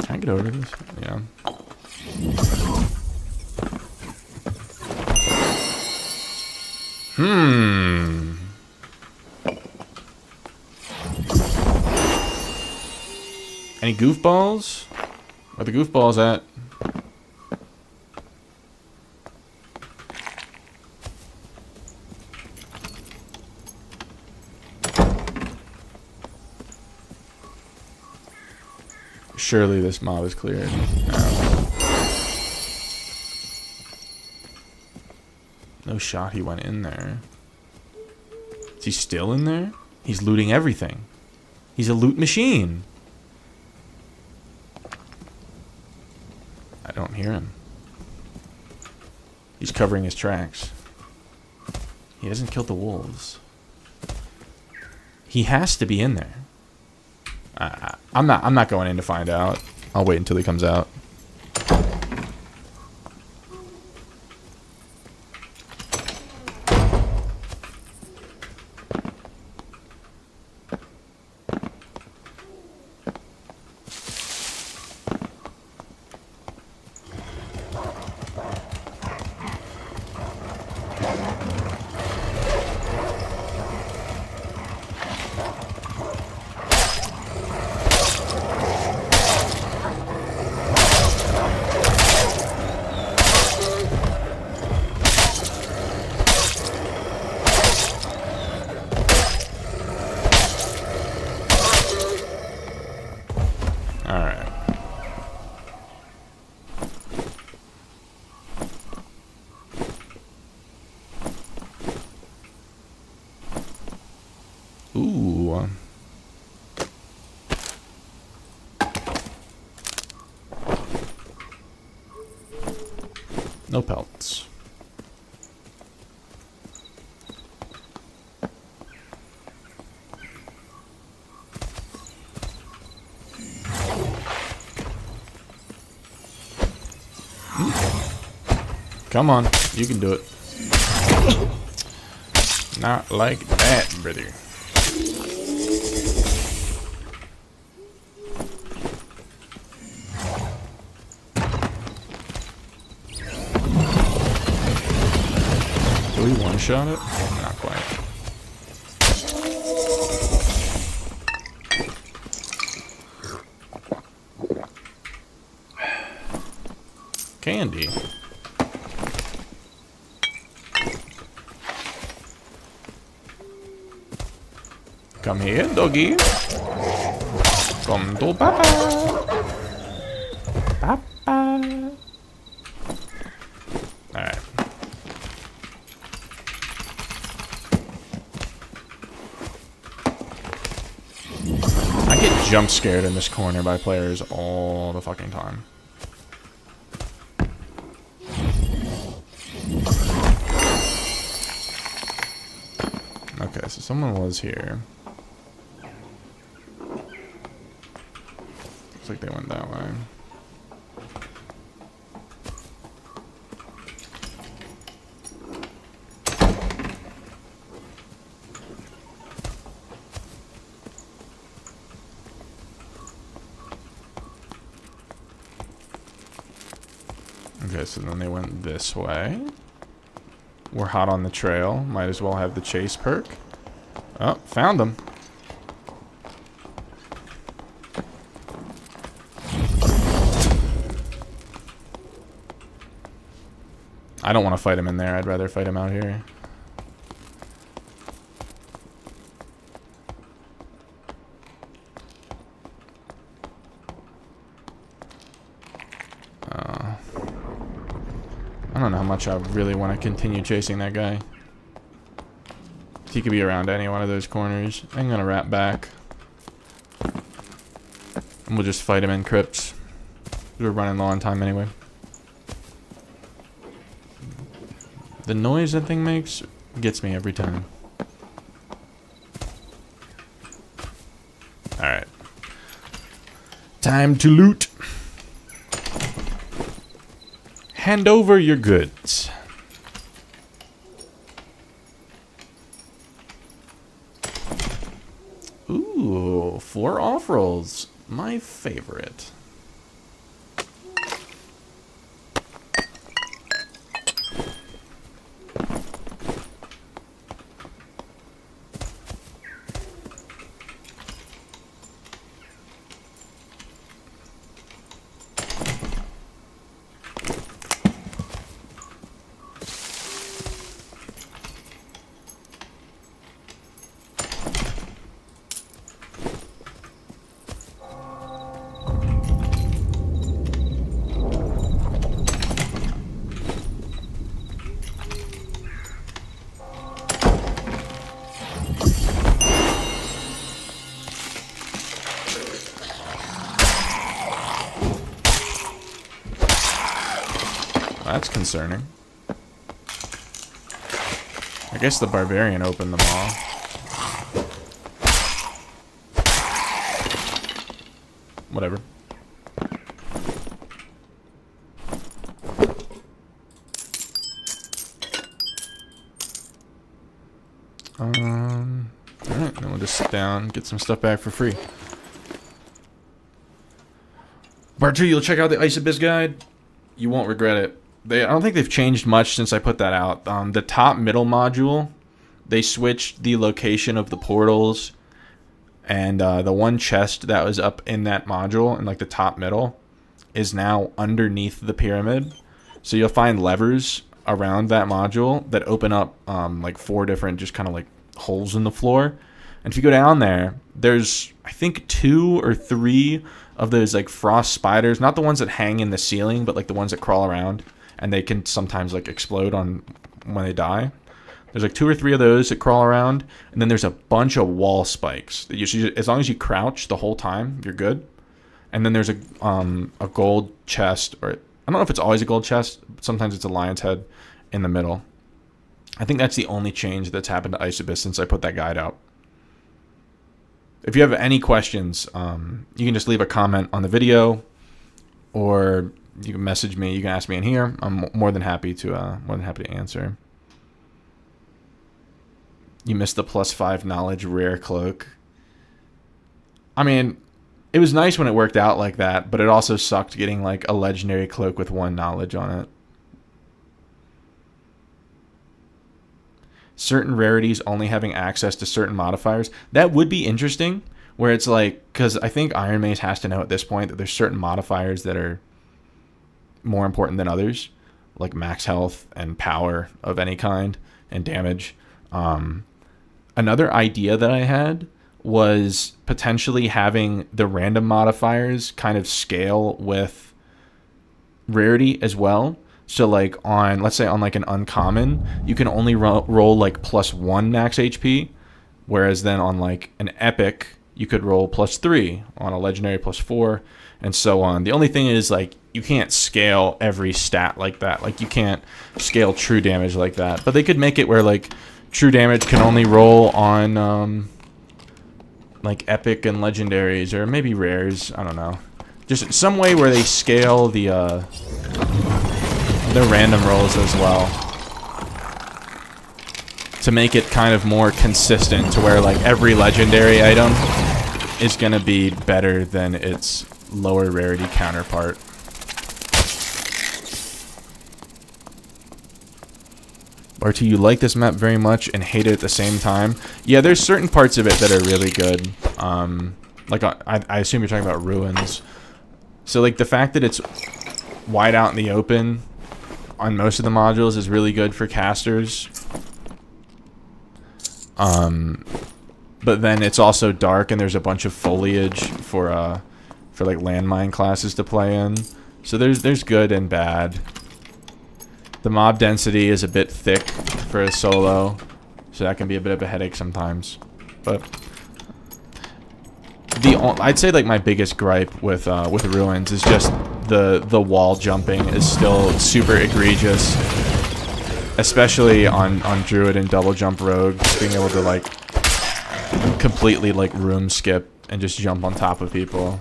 Can I go over this? Yeah. Any goofballs? Where the goofballs at? Surely this mob is cleared. No shot he went in there. Is he still in there? He's looting everything. He's a loot machine. I don't hear him. He's covering his tracks. He hasn't killed the wolves. He has to be in there. I'm not going in to find out. I'll wait until he comes out. Ooh. No pelts. Come on, you can do it. Not like that, brother. Do we one-shot it? Not quite. Candy. Come here, doggy. Come to papa. Papa. Alright. I get jump scared in this corner by players all the fucking time. Okay, so someone was here. Looks like they went that way. Okay, so then they went this way. We're hot on the trail. Might as well have the chase perk. Oh, found them. I don't want to fight him in there. I'd rather fight him out here. I don't know how much I really want to continue chasing that guy. He could be around any one of those corners. I'm gonna wrap back. And we'll just fight him in crypts. We're running low on time anyway. The noise that thing makes gets me every time. Alright. Time to loot. Hand over your goods. Ooh, 4 off rolls. My favorite. That's concerning. I guess the barbarian opened them all. Whatever. Alright, then we'll just sit down, get some stuff back for free. Part 2, you'll check out the Ice Abyss guide. You won't regret it. I don't think they've changed much since I put that out. The top middle module, they switched the location of the portals, and the one chest that was up in that module, in like the top middle, is now underneath the pyramid. So you'll find levers around that module that open up like 4 different just kind of like holes in the floor. And if you go down there, there's I think 2 or 3 of those like frost spiders, not the ones that hang in the ceiling, but like the ones that crawl around, and they can sometimes like explode on when they die. There's like 2 or 3 of those that crawl around, and then there's a bunch of wall spikes that you should, as long as you crouch the whole time, you're good. And then there's a gold chest, or I don't know if it's always a gold chest, but sometimes it's a lion's head in the middle. I think that's the only change that's happened to Ice Abyss since I put that guide out. If you have any questions, you can just leave a comment on the video, or you can message me. You can ask me in here. I'm more than happy to answer. You missed the +5 knowledge rare cloak. I mean, it was nice when it worked out like that, but it also sucked getting like a legendary cloak with 1 knowledge on it. Certain rarities only having access to certain modifiers. That would be interesting, where it's like, because I think Iron Mace has to know at this point that there's certain modifiers that are more important than others, like max health and power of any kind and damage. Another idea that I had was potentially having the random modifiers kind of scale with rarity as well. So like on, let's say on like an uncommon, you can only roll like +1 max HP, whereas then on like an epic, you could roll +3, on a legendary +4, and so on. The only thing is like you can't scale every stat like that. Like you can't scale true damage like that. But they could make it where like true damage can only roll on like epic and legendaries, or maybe rares. I don't know. Just some way where they scale the random rolls as well, to make it kind of more consistent, to where like every legendary item is gonna be better than its lower rarity counterpart. RT, you like this map very much and hate it at the same time. Yeah, there's certain parts of it that are really good. Like I assume you're talking about ruins. So like the fact that it's wide out in the open on most of the modules is really good for casters. But then it's also dark, and there's a bunch of foliage for like landmine classes to play in. So there's good and bad. The mob density is a bit thick for a solo, so that can be a bit of a headache sometimes. But I'd say like my biggest gripe with ruins is just the wall jumping is still super egregious, especially on druid and double jump rogues, being able to like completely like room skip and just jump on top of people.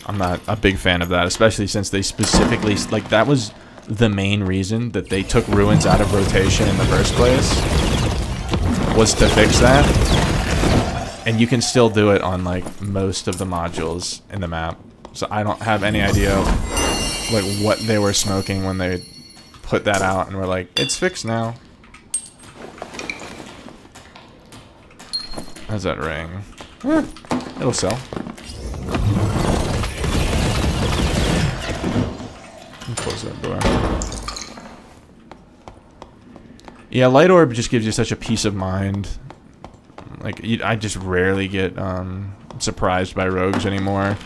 I'm not a big fan of that, especially since they specifically, like, that was the main reason that they took ruins out of rotation in the first place, was to fix that. And you can still do it on like most of the modules in the map. So I don't have any idea like what they were smoking when they put that out and were like, it's fixed now. How's that ring? It'll sell. Close that door. Yeah, Light Orb just gives you such a peace of mind. Like, I just rarely get surprised by rogues anymore.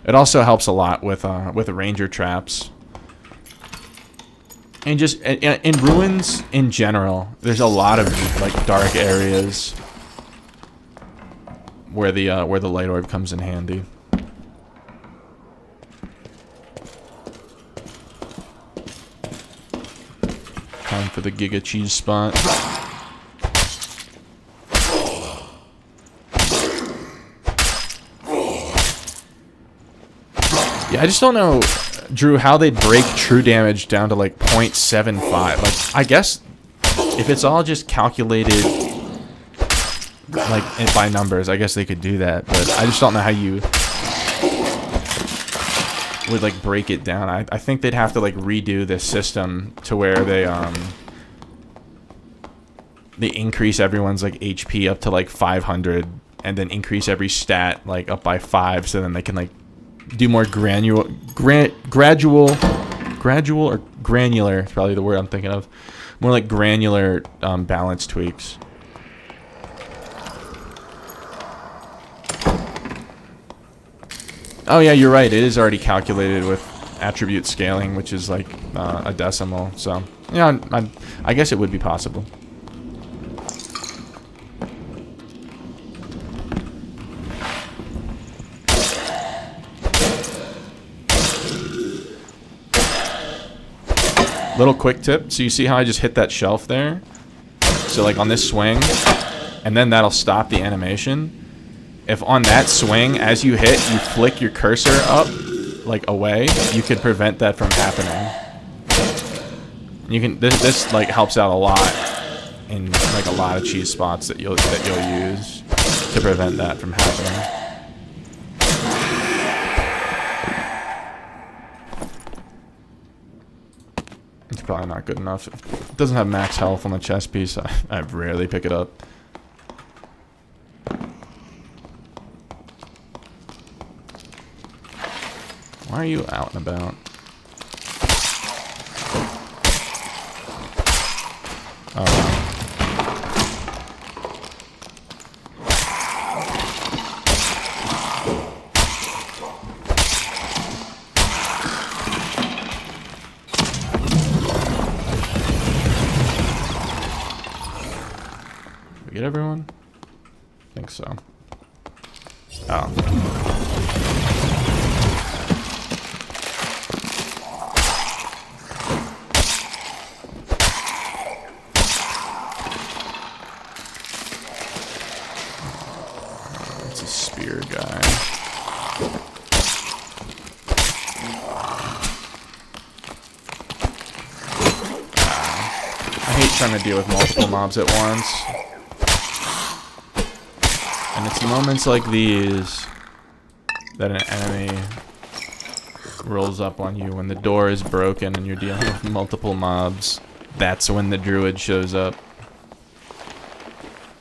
It also helps a lot with ranger traps. And just in ruins in general, there's a lot of like dark areas where the Light Orb comes in handy. for the Giga Cheese spot. Yeah, I just don't know, Drew, how they'd break true damage down to like 0.75. Like, I guess if it's all just calculated like by numbers, I guess they could do that. But I just don't know how you would like break it down. I think they'd have to like redo this system to where they increase everyone's like HP up to like 500 and then increase every stat like up by 5, so then they can like do more gradual or granular, is probably the word I'm thinking of. More like granular balance tweaks. Oh yeah, you're right. It is already calculated with attribute scaling, which is like a decimal. So yeah, I guess it would be possible. Little quick tip. So you see how I just hit that shelf there? So like on this swing, and then that'll stop the animation. If on that swing, as you hit, you flick your cursor up, like away, you could prevent that from happening. You can this like helps out a lot in like a lot of cheese spots that you'll use to prevent that from happening. It's probably not good enough. It doesn't have max health on the chest piece. I rarely pick it up. Why are you out and about? Oh. Did we get everyone? I think so. Oh. Spear guy. I hate trying to deal with multiple mobs at once. And it's moments like these that an enemy rolls up on you when the door is broken and you're dealing with multiple mobs. That's when the druid shows up.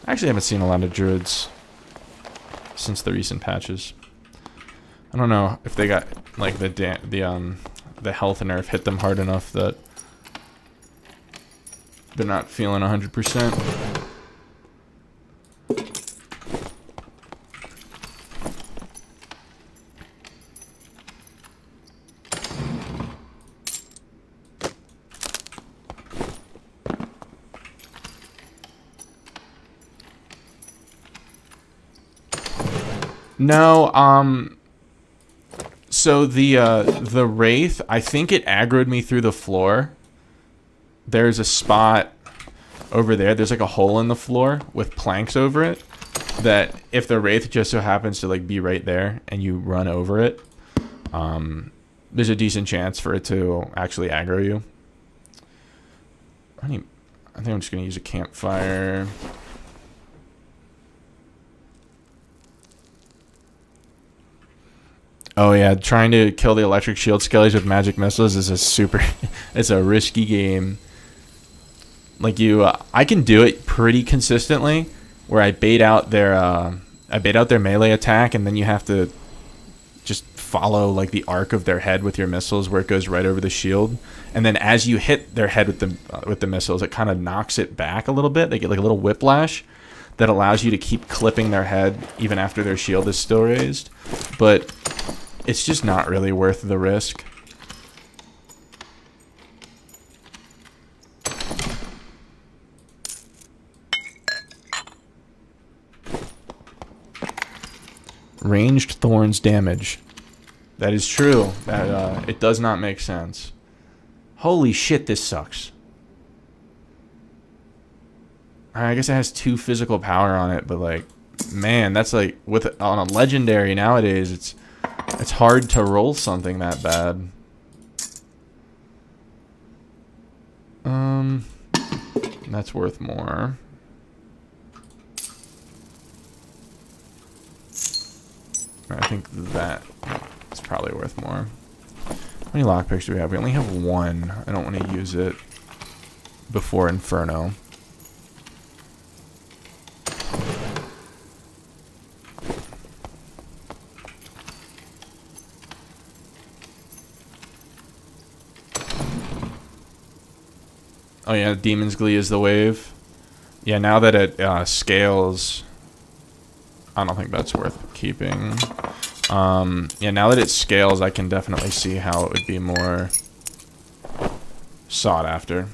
I actually haven't seen a lot of druids since the recent patches. I don't know if they got like the health nerf hit them hard enough that they're not feeling 100%. No, so the Wraith, I think it aggroed me through the floor. There's a spot over there. There's like a hole in the floor with planks over it that if the Wraith just so happens to like be right there and you run over it, there's a decent chance for it to actually aggro you. I think I'm just going to use a campfire. Oh yeah, trying to kill the electric shield skellies with magic missiles is a super... it's a risky game. Like I can do it pretty consistently, where I bait out their melee attack, and then you have to just follow like the arc of their head with your missiles, where it goes right over the shield, and then as you hit their head with the missiles, it kind of knocks it back a little bit. They get like a little whiplash that allows you to keep clipping their head even after their shield is still raised, but it's just not really worth the risk. Ranged thorns damage. That is true. That it does not make sense. Holy shit, this sucks. I guess it has 2 physical power on it, but like, man, that's like on a legendary nowadays. It's hard to roll something that bad. That's worth more. I think that is probably worth more. How many lockpicks do we have? We only have 1. I don't want to use it before Inferno. Oh yeah, Demon's Glee is the wave. Yeah, now that it scales, I don't think that's worth keeping. Yeah, now that it scales, I can definitely see how it would be more sought after.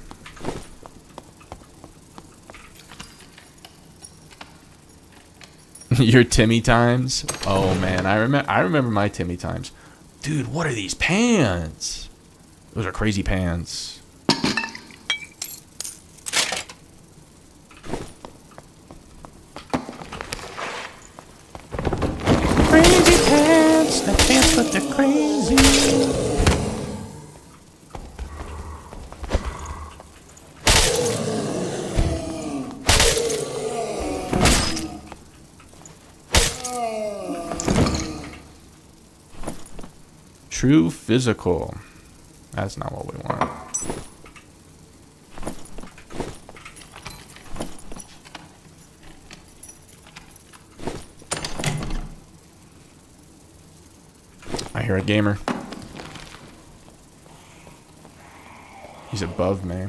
Your Timmy times? Oh man, I remember my Timmy times. Dude, what are these pants? Those are crazy pants. Crazy pants, the pants but they're crazy. True physical. That's not what we want. I hear a gamer. He's above me.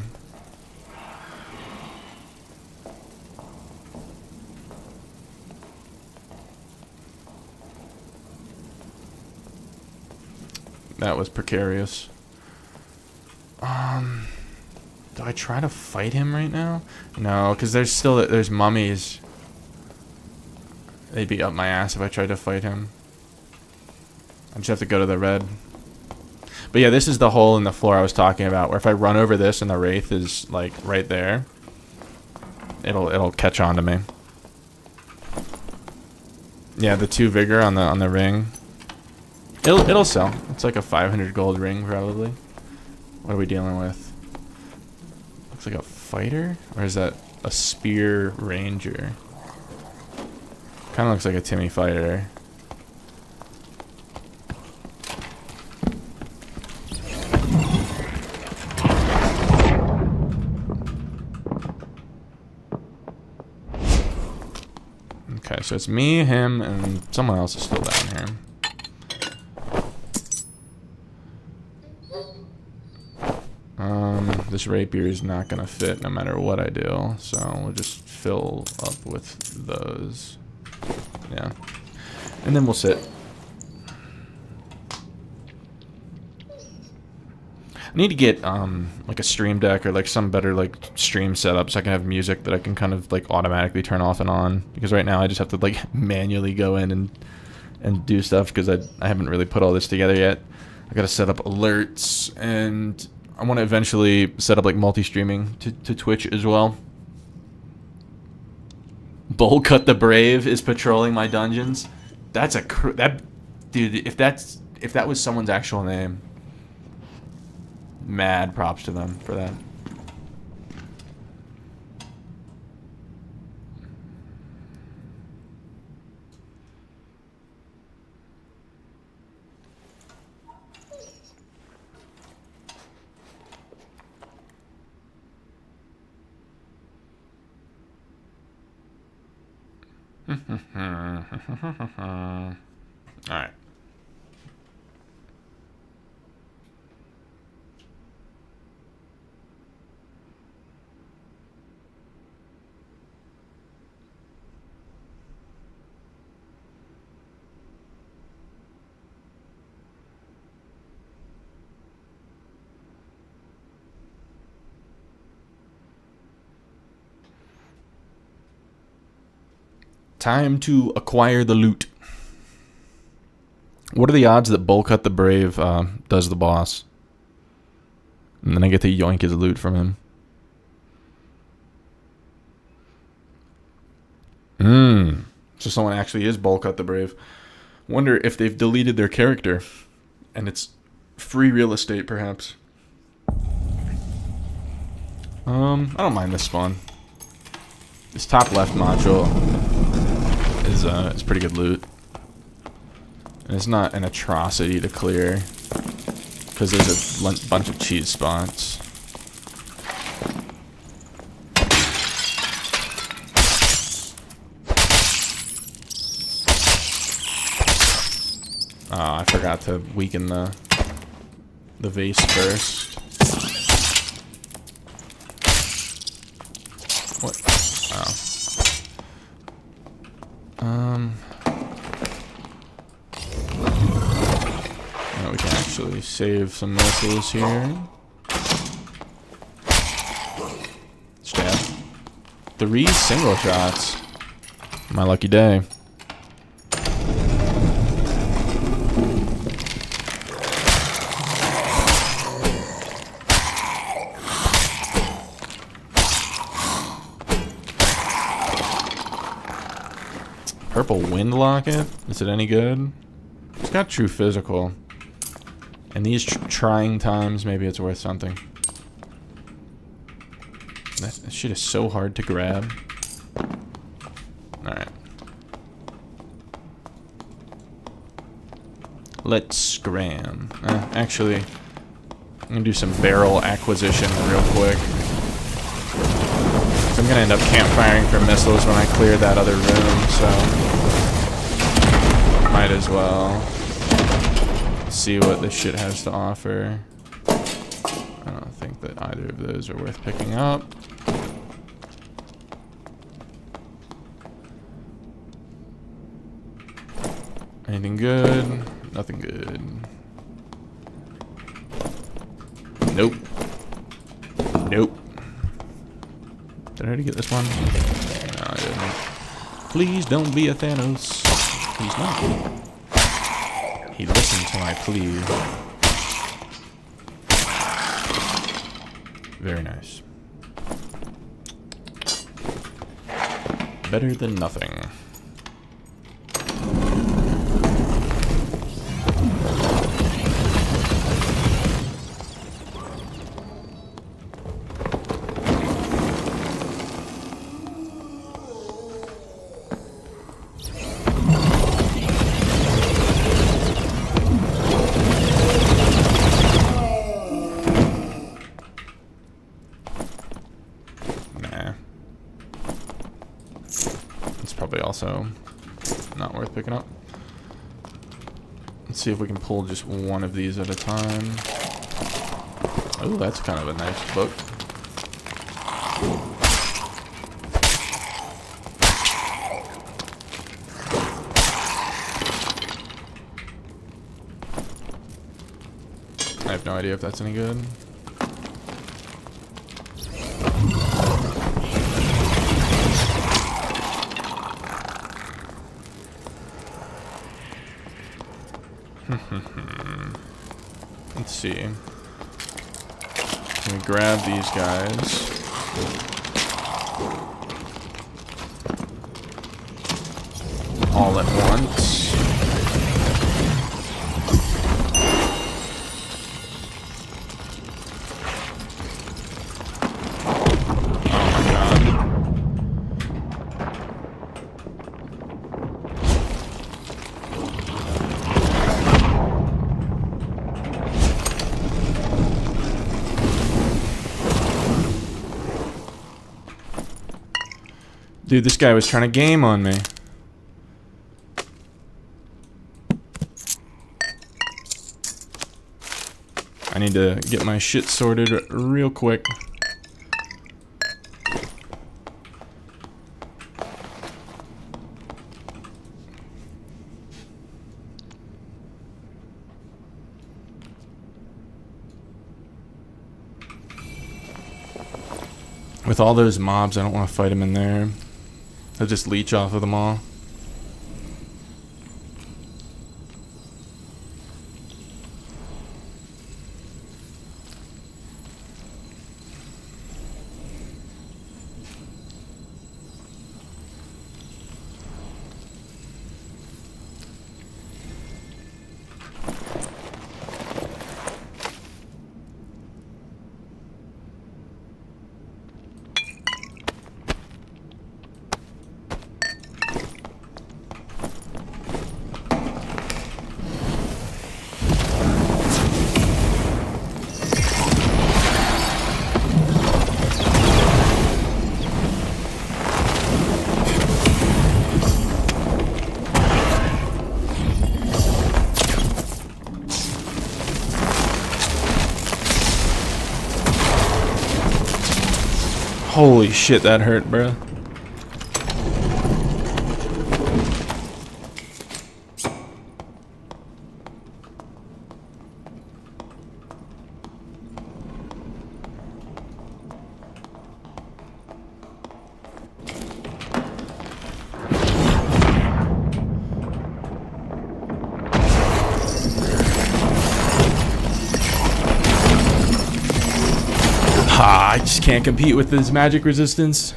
That was precarious. Do I try to fight him right now? No, because there's mummies. They'd be up my ass if I tried to fight him. I just have to go to the red. But yeah, this is the hole in the floor I was talking about, where if I run over this and the wraith is like right there, it'll catch on to me. Yeah, the 2 vigor on the ring. It'll sell. It's like a 500 gold ring probably. What are we dealing with? Looks like a fighter, or is that a spear ranger? Kind of looks like a Timmy fighter. Okay, so it's me, him, and someone else is still down here. This rapier is not going to fit no matter what I do, so we'll just fill up with those. Yeah. And then we'll sit. I need to get like a stream deck or like some better like stream setup so I can have music that I can kind of like automatically turn off and on, because right now I just have to like manually go in and do stuff because I haven't really put all this together yet. I got to set up alerts, and I want to eventually set up like multi-streaming to Twitch as well. Bullcut the Brave is patrolling my dungeons. That's dude. If that was someone's actual name, mad props to them for that. All right. Time to acquire the loot. What are the odds that Bullcut the Brave does the boss? And then I get to yoink his loot from him. So someone actually is Bulk Out the Brave. Wonder if they've deleted their character. And it's free real estate, perhaps. I don't mind this spawn. This top left module is pretty good loot. And it's not an atrocity to clear. Because there's a bunch of cheese spots. Oh, I forgot to weaken the vase first. What? Oh. Oh, we can actually save some missiles here. Stab. 3 single shots. My lucky day. Purple wind locket? Is it any good? It's got true physical. In these trying times, maybe it's worth something. That shit is so hard to grab. Alright. Let's scram. Actually, I'm gonna do some barrel acquisition real quick. I'm gonna end up campfiring for missiles when I clear that other room, so might as well see what this shit has to offer. I don't think that either of those are worth picking up. Anything good? Nothing good. Nope. Nope. Did I already get this one? No, I didn't. Please don't be a Thanos. He's not. He listened to my plea. Very nice. Better than nothing. Probably also not worth picking up. Let's see if we can pull just one of these at a time. Oh, that's kind of a nice book. I have no idea if that's any good. Let's see. Can we grab these guys? All at once. Dude, this guy was trying to game on me. I need to get my shit sorted real quick. With all those mobs, I don't want to fight them in there. They'll just leech off of them all. Holy shit, that hurt, bro. I just can't compete with his magic resistance.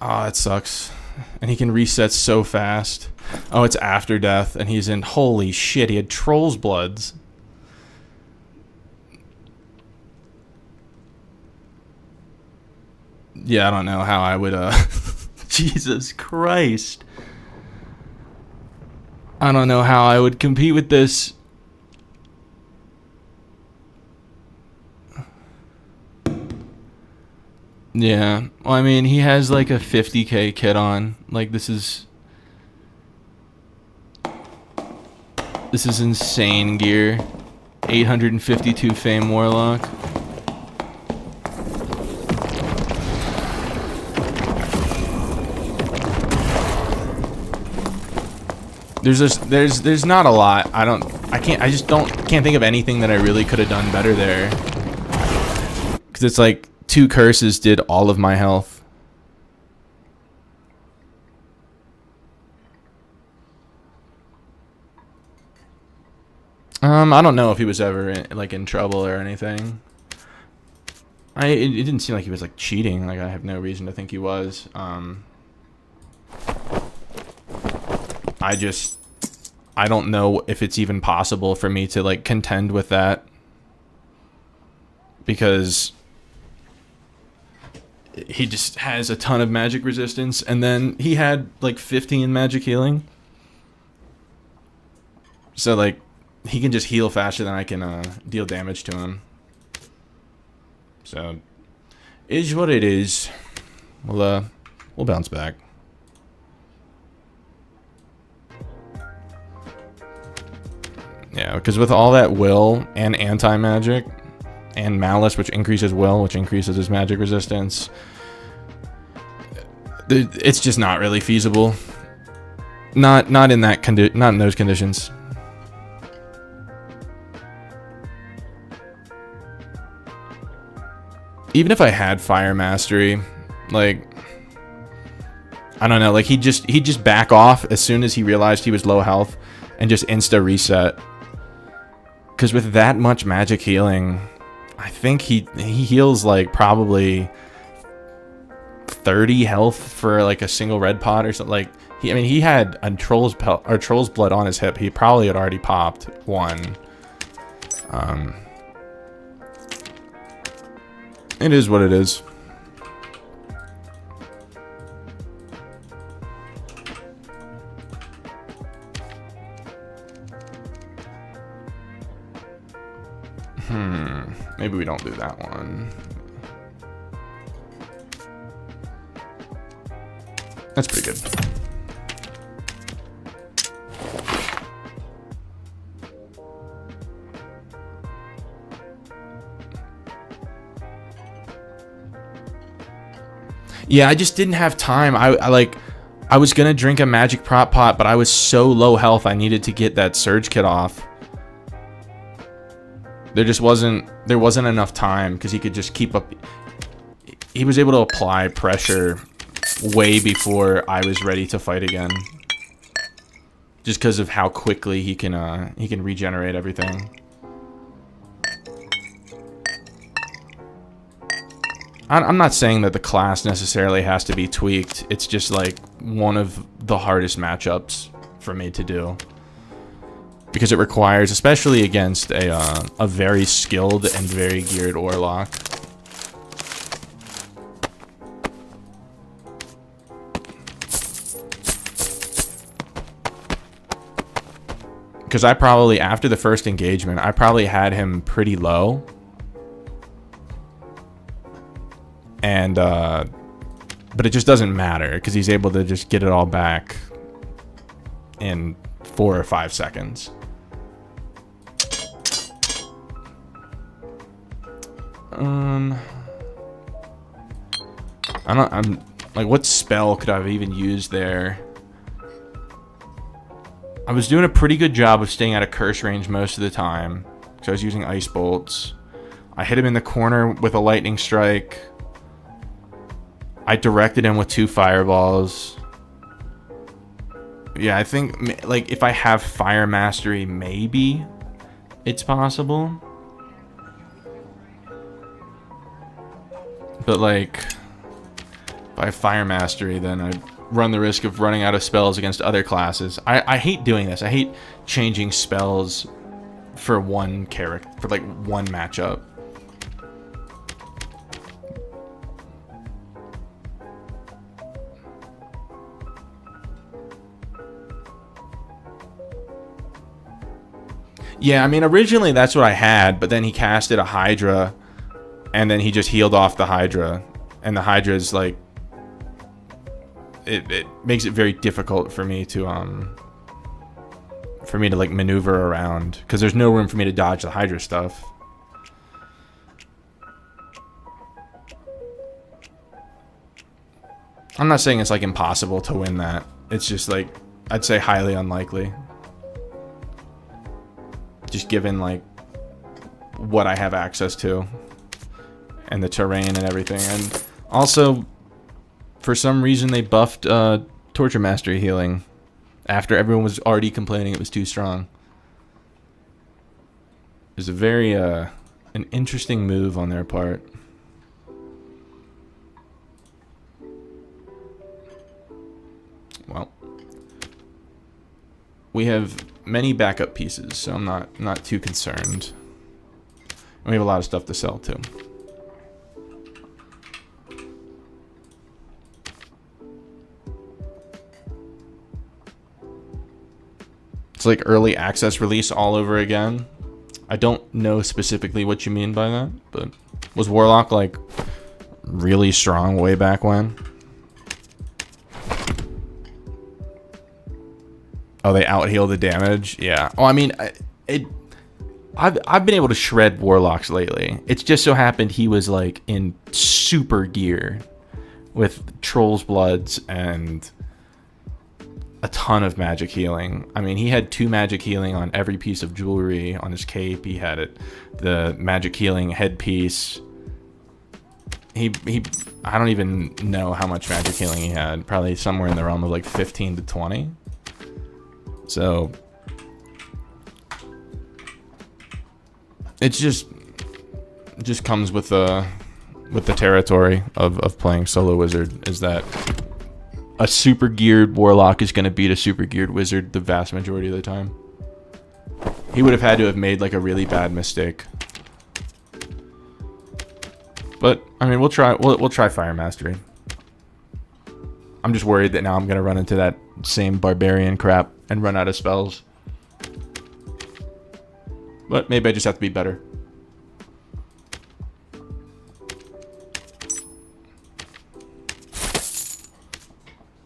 Ah, that sucks. And he can reset so fast. Oh, it's after death, and he's in... Holy shit, he had Troll's Bloods. Yeah, I don't know how I would, Jesus Christ. I don't know how I would compete with this. Yeah, well, I mean, he has like a 50k kit on. Like, this is insane gear. 852 Fame Warlock. There's not a lot. I just can't think of anything that I really could have done better there. Cause it's like 2 curses did all of my health. I don't know if he was ever in trouble or anything. It didn't seem like he was like cheating. Like, I have no reason to think he was. I don't know if it's even possible for me to like contend with that, because he just has a ton of magic resistance, and then he had like 15 magic healing. So like, he can just heal faster than I can deal damage to him. So, is what it is. We'll bounce back. Yeah, because with all that will and anti-magic and malice, which increases will, which increases his magic resistance, it's just not really feasible. Not in those conditions. Even if I had fire mastery, like, I don't know, like he'd just back off as soon as he realized he was low health and just insta reset. Because with that much magic healing, I think he heals like probably 30 health for like a single red pot or something. Like, he had a Troll's Blood on his hip. He probably had already popped one. It is what it is. Maybe we don't do that one. That's pretty good. Yeah, I just didn't have time. I was gonna drink a magic prop pot, but I was so low health I needed to get that surge kit off. There wasn't enough time, because he could just keep up. He was able to apply pressure way before I was ready to fight again, just because of how quickly he can regenerate everything. I'm not saying that the class necessarily has to be tweaked. It's just like one of the hardest matchups for me to do, because it requires, especially against a very skilled and very geared Warlock. Because I probably, after the first engagement, I probably had him pretty low. And, but it just doesn't matter, because he's able to just get it all back in 4 or 5 seconds. I'm like, what spell could I have even used there? I was doing a pretty good job of staying out of curse range most of the time, because I was using ice bolts. I hit him in the corner with a lightning strike. I directed him with 2 fireballs. Yeah, I think, like, if I have fire mastery, maybe it's possible. But, like, if I have fire mastery, then I run the risk of running out of spells against other classes. I hate doing this. I hate changing spells for one character, for, like, one matchup. Yeah, I mean, originally that's what I had, but then he casted a Hydra, and then he just healed off the Hydra. And the Hydra is, like, it makes it very difficult for me to, like, maneuver around, because there's no room for me to dodge the Hydra stuff. I'm not saying it's, like, impossible to win that. It's just, like, I'd say highly unlikely. Just given, like, what I have access to and the terrain and everything. And also, for some reason, they buffed Torture Mastery healing after everyone was already complaining it was too strong. It was a very an interesting move on their part. Well, we have many backup pieces, so I'm not too concerned. And we have a lot of stuff to sell too. It's like early access release all over again. I don't know specifically what you mean by that, but was Warlock, like, really strong way back when? Oh, they out-heal the damage? Yeah. Oh, I mean, I've been able to shred Warlocks lately. It's just so happened he was, like, in super gear with Troll's Bloods and a ton of magic healing. I mean, he had 2 magic healing on every piece of jewelry on his cape. He had the magic healing headpiece. I don't even know how much magic healing he had. Probably somewhere in the realm of, like, 15 to 20. So it just comes with the territory of playing solo wizard, is that a super geared warlock is going to beat a super geared wizard the vast majority of the time. He would have had to have made, like, a really bad mistake. But I mean, we'll try fire mastery. I'm just worried that now I'm going to run into that same barbarian crap and run out of spells. But maybe I just have to be better.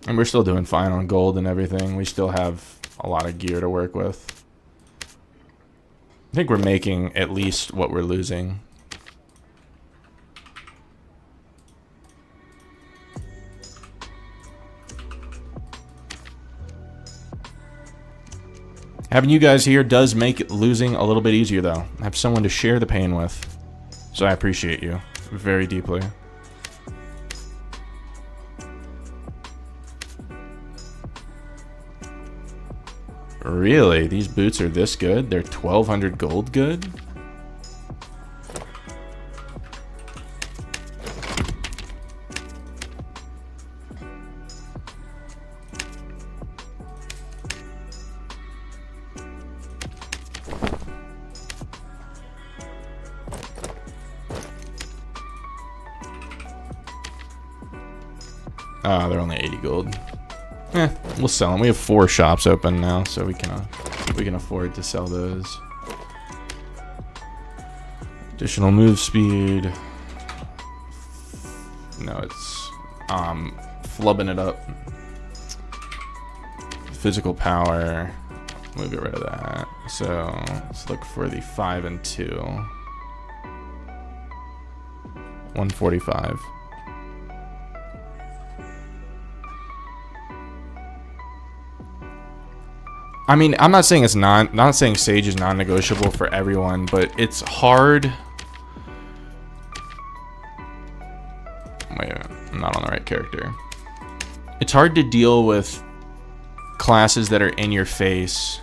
And we're still doing fine on gold and everything. We still have a lot of gear to work with. I think we're making at least what we're losing. Having you guys here does make losing a little bit easier, though. I have someone to share the pain with. So I appreciate you very deeply. Really? These boots are this good? They're 1,200 gold good? They're only 80 gold. We'll sell them. We have 4 shops open now, so we can afford to sell those. Additional move speed. No, it's flubbing it up. Physical power. We'll get rid of that. So let's look for the 5 and 2. 145. I mean, I'm not saying it's not saying Sage is non-negotiable for everyone, but it's hard. Wait, I'm not on the right character. It's hard to deal with classes that are in your face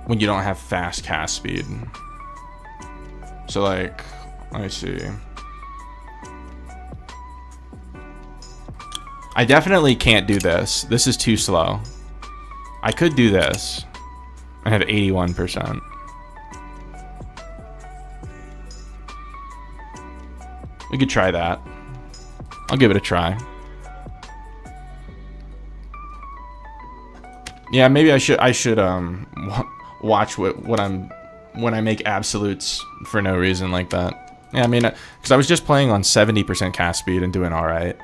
when you don't have fast cast speed. So like, let me see. I definitely can't do this. This is too slow. I could do this and have 81%. We could try that. I'll give it a try. Yeah, maybe I should watch what I'm when I make absolutes for no reason like that. Yeah, I mean, because I was just playing on 70% cast speed and doing all right.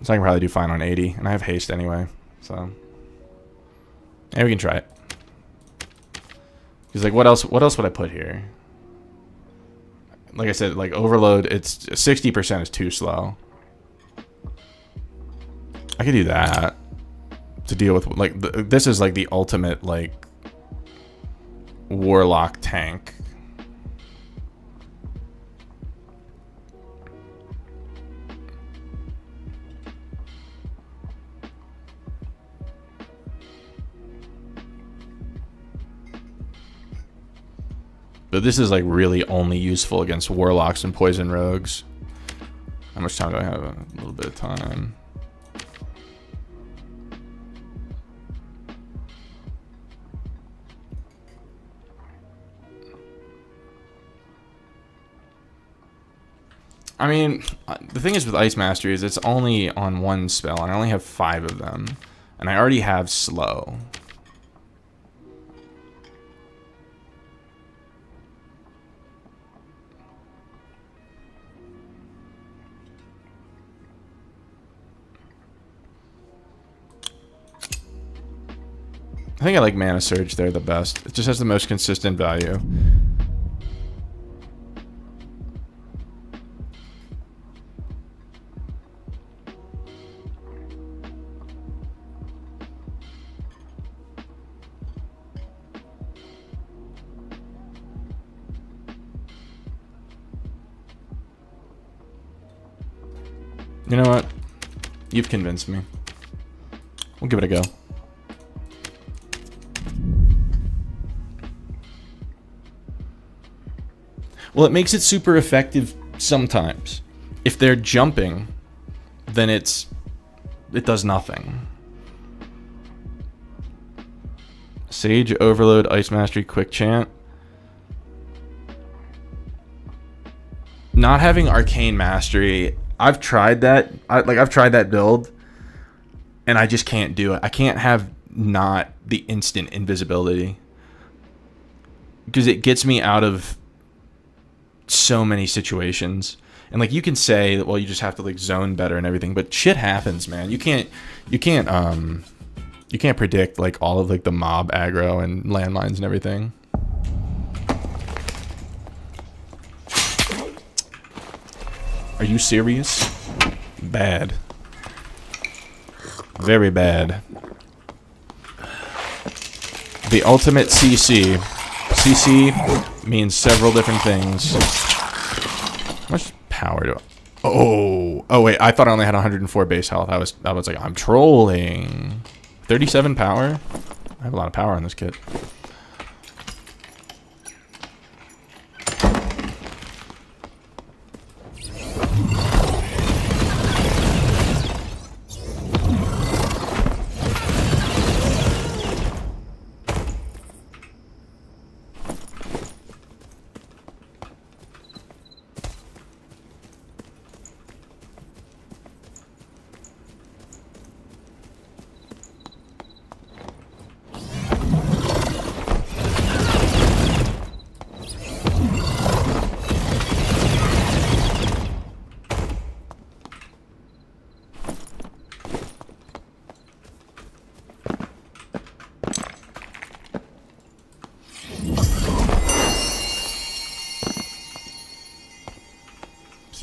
So I can probably do fine on 80, and I have haste anyway, so yeah, we can try it. Because like, what else would I put here? Like I said, like overload, it's 60% is too slow. I could do that to deal with like this is like the ultimate like warlock tank. But this is like really only useful against warlocks and poison rogues. How much time do I have? A little bit of time. I mean, the thing is with Ice Mastery is it's only on one spell, and I only have 5 of them. And I already have slow. I think I like Mana Surge there the best. It just has the most consistent value. You know what? You've convinced me. We'll give it a go. Well, it makes it super effective sometimes. If they're jumping, then it does nothing. Sage, Overload, Ice Mastery, Quick Chant. Not having Arcane Mastery, I've tried that. I've tried that build, and I just can't do it. I can't have not the instant invisibility because it gets me out of so many situations. And like, you can say, well, you just have to like zone better and everything, but shit happens, man. You can't predict like all of like the mob aggro and landmines and everything. Are you serious? Bad. Very bad. The ultimate CC. CC means several different things. How much power do I... Oh wait, I thought I only had 104 base health. I was like, I'm trolling. 37 power? I have a lot of power on this kit.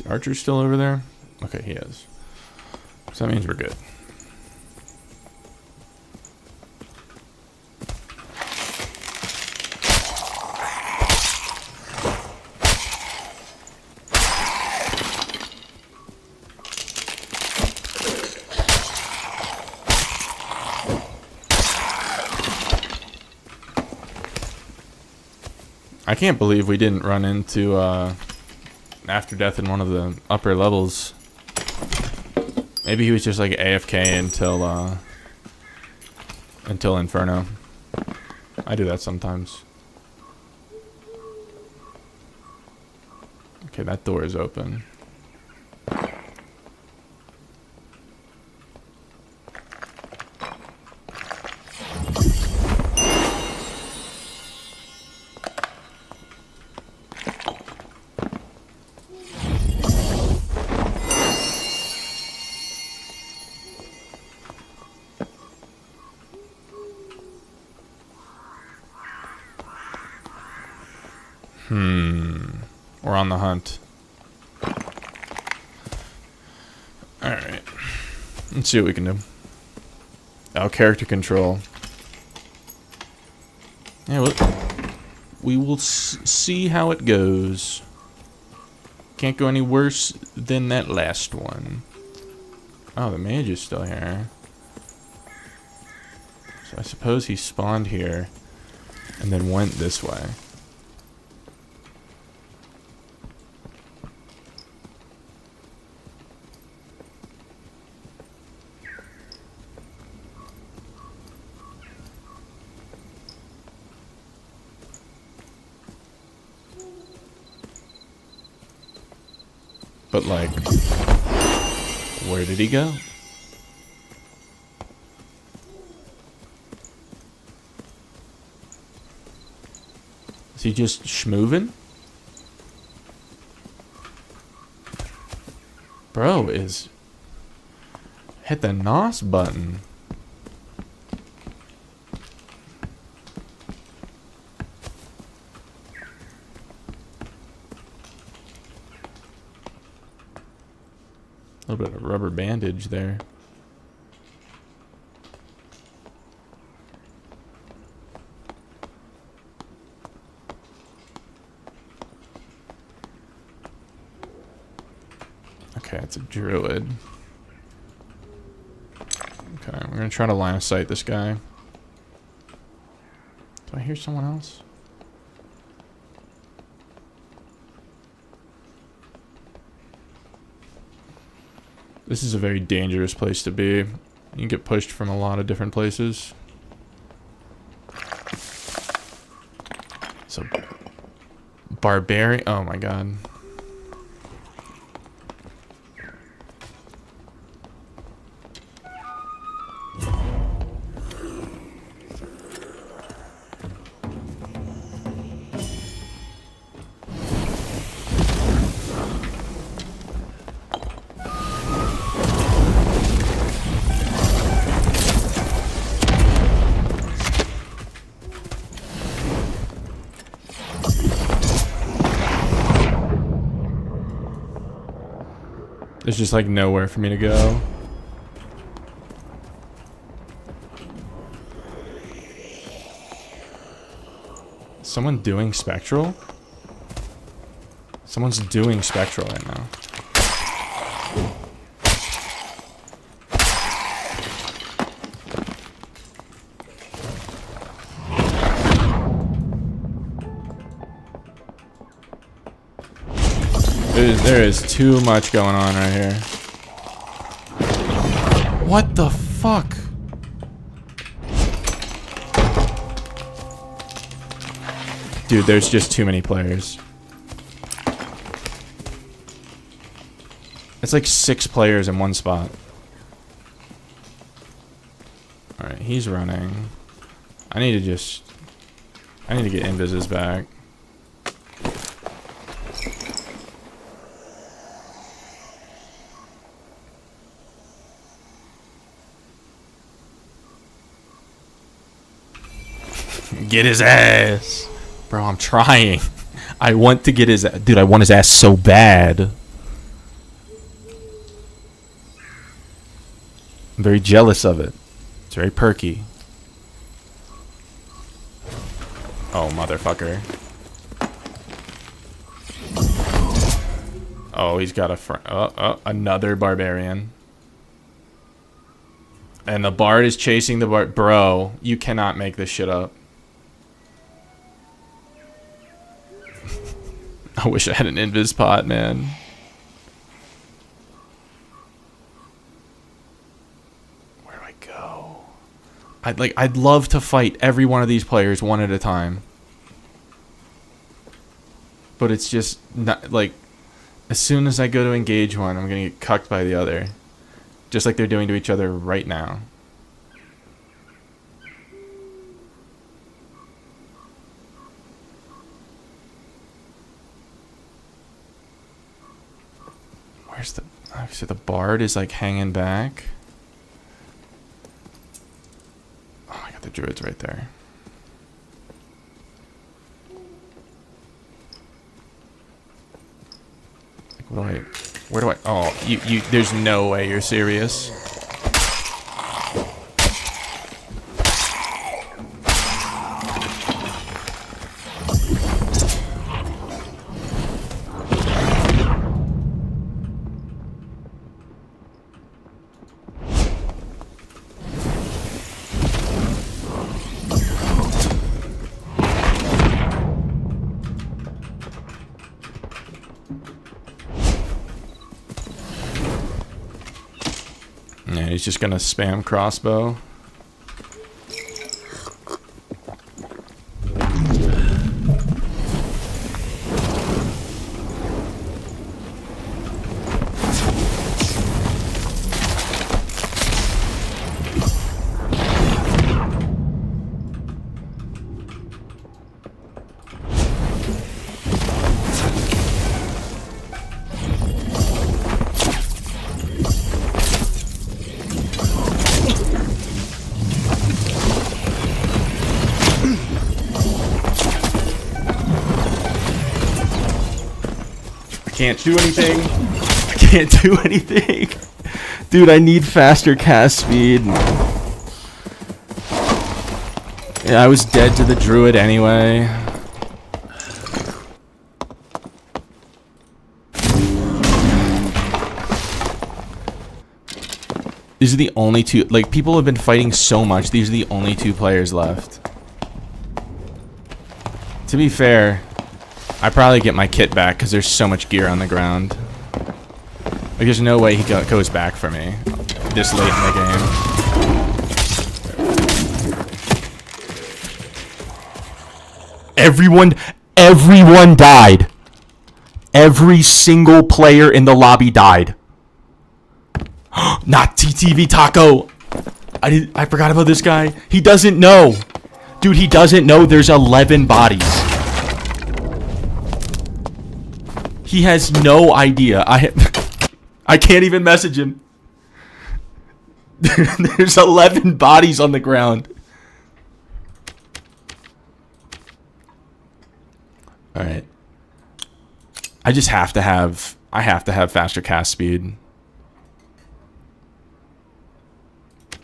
Archer's still over there? Okay, he is. So that means we're good. I can't believe we didn't run into After Death in one of the upper levels. Maybe he was just like AFK until Inferno. I do that sometimes. Okay, that door is open. We're on the hunt. Alright. Let's see what we can do. Oh, character control. Yeah, we will see how it goes. Can't go any worse than that last one. Oh, the mage is still here. So I suppose he spawned here and then went this way. But like, where did he go? Is he just schmoovin'? Bro is hit the NOS button. A little bit of rubber bandage there. Okay, it's a druid. Okay, we're gonna try to line of sight this guy. Do I hear someone else? This is a very dangerous place to be. You can get pushed from a lot of different places. So, barbarian. Oh my god. There's just like nowhere for me to go. Someone doing Spectral? Someone's doing Spectral right now. There is too much going on right here. What the fuck? Dude, there's just too many players. It's like 6 players in one spot. Alright, he's running. I need to get Invises back. Get his ass. Bro, I'm trying. I want to get his ass. Dude, I want his ass so bad. I'm very jealous of it. It's very perky. Oh, motherfucker. Oh, he's got a another barbarian. And the bard is chasing the bard. Bro, you cannot make this shit up. I wish I had an invis pot, man. Where do I go? I'd love to fight every one of these players one at a time. But it's just not like, as soon as I go to engage one, I'm gonna get cucked by the other. Just like they're doing to each other right now. Where's the... So the bard is like hanging back. Oh, I got the druids right there. Where do I... Oh, you... There's no way you're serious. Yeah, he's just gonna spam crossbow. Can't do anything. I can't do anything. Dude, I need faster cast speed. Yeah, I was dead to the druid anyway. These are the only two, like, people have been fighting so much. These are the only two players left. To be fair, I probably get my kit back because there's so much gear on the ground. Like, there's no way he goes back for me this late in the game. Everyone died. Every single player in the lobby died. Not TTV Taco. I forgot about this guy. He doesn't know. Dude, he doesn't know there's 11 bodies. He has no idea. I can't even message him. There's 11 bodies on the ground. All right. I just have to have... I have to have faster cast speed.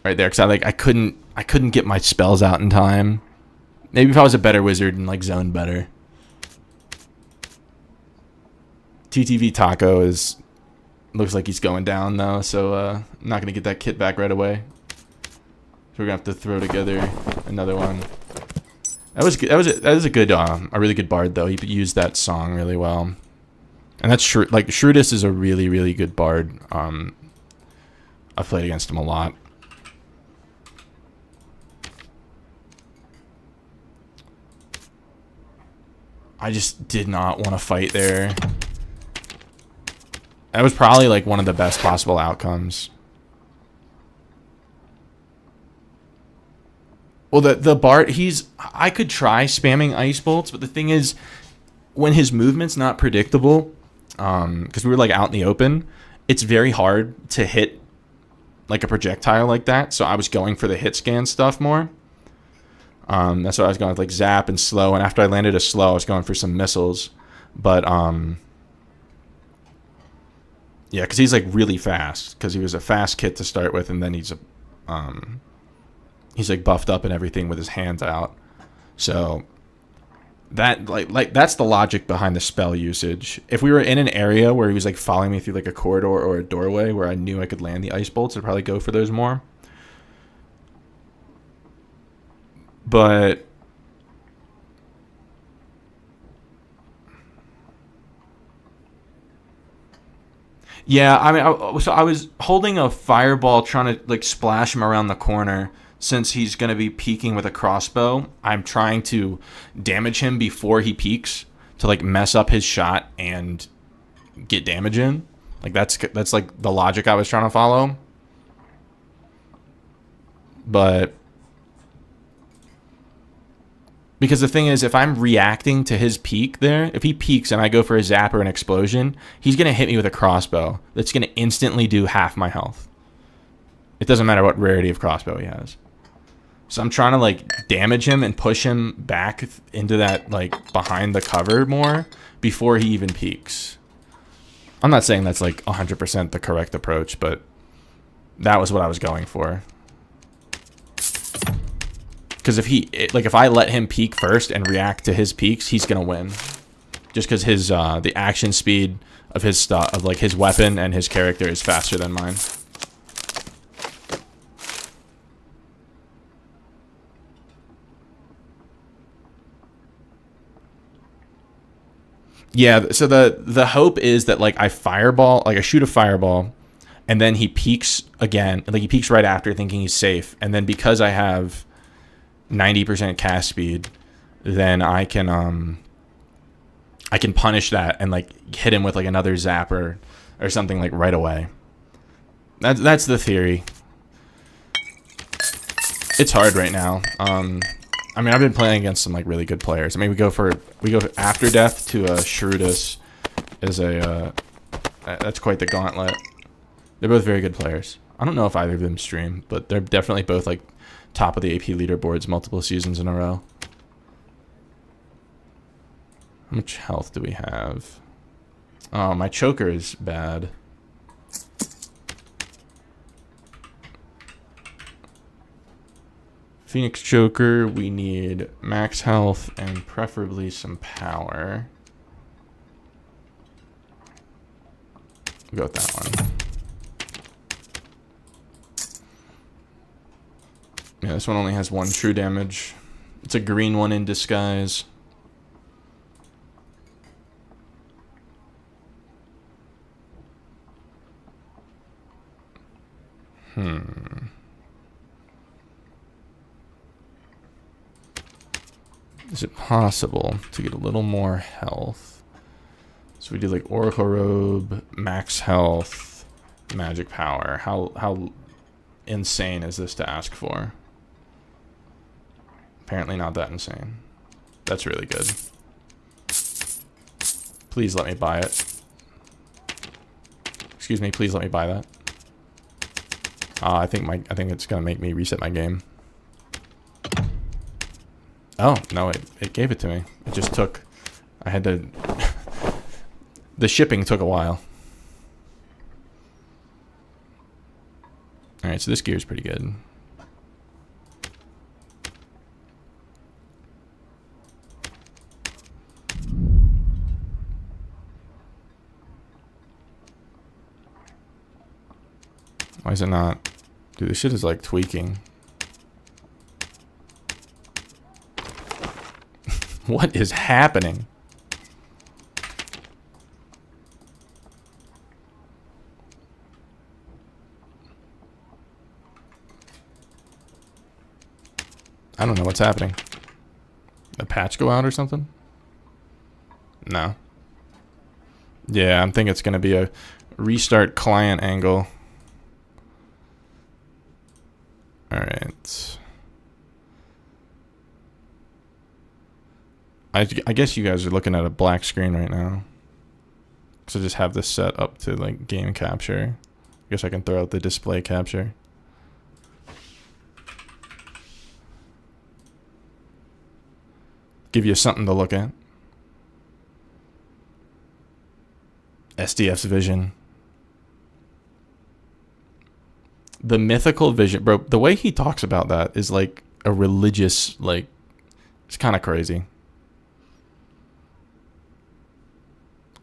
Right there, because I couldn't get my spells out in time. Maybe if I was a better wizard and like zoned better. TTV Taco is... Looks like he's going down though, so I'm not gonna get that kit back right away. So we're gonna have to throw together another one. That was a good a really good bard though. He used that song really well, and that's true. Like Shrewdest is a really good bard. I've played against him a lot. I just did not want to fight there. That was probably like one of the best possible outcomes. Well, the Bard, I could try spamming ice bolts, but the thing is, when his movement's not predictable, because we were like out in the open, it's very hard to hit like a projectile like that. So I was going for the hit scan stuff more. That's why I was going with like zap and slow. And after I landed a slow, I was going for some missiles. But yeah, because he's like really fast. Because he was a fast kit to start with, and then he's like buffed up and everything with his hands out. So that like that's the logic behind the spell usage. If we were in an area where he was like following me through like a corridor or a doorway where I knew I could land the ice bolts, I'd probably go for those more. But Yeah, I mean, so I was holding a fireball trying to like splash him around the corner. Since he's going to be peeking with a crossbow, I'm trying to damage him before he peeks to like mess up his shot and get damage in. Like that's like the logic I was trying to follow. But because the thing is, if I'm reacting to his peek there, if he peeks and I go for a zap or an explosion, he's going to hit me with a crossbow. That's going to instantly do half my health. It doesn't matter what rarity of crossbow he has. So I'm trying to like damage him and push him back into that like behind the cover more before he even peeks. I'm not saying that's like 100% the correct approach, but that was what I was going for. Because if I let him peek first and react to his peeks, he's gonna win. Just because his the action speed of his stuff, of like his weapon and his character is faster than mine. Yeah, so the hope is that like I shoot a fireball, and then he peeks again, like he peeks right after, thinking he's safe, and then because I have 90% cast speed, then I can punish that and like hit him with like another zapper or something like right away. That's the theory. It's hard right now. I mean, I've been playing against some like really good players. I mean, we go after death to Shrewdus as a that's quite the gauntlet. They're both very good players. I don't know if either of them stream, but they're definitely both like top of the AP leaderboards multiple seasons in a row. How much health do we have? Oh, my choker is bad. Phoenix Choker, we need max health and preferably some power. We'll go with that one. Yeah, this one only has 1 true damage. It's a green one in disguise. Is it possible to get a little more health? So we do like Oracle Robe, max health, magic power. How insane is this to ask for? Apparently not that insane. That's really good. Please let me buy it. Excuse me, please let me buy that. I think it's gonna make me reset my game. Oh, no, it gave it to me. It just took... I had to... The shipping took a while. Alright, so this gear is pretty good. Why is it not... Dude, this shit is like tweaking. What is happening? I don't know what's happening. The patch go out or something? No. Yeah, I'm thinking it's going to be a restart client angle. Alright. I guess you guys are looking at a black screen right now. So just have this set up to like game capture. I guess I can throw out the display capture. Give you something to look at. SDF's vision. The mythical vision, bro, the way he talks about that is like a religious, like, it's kind of crazy.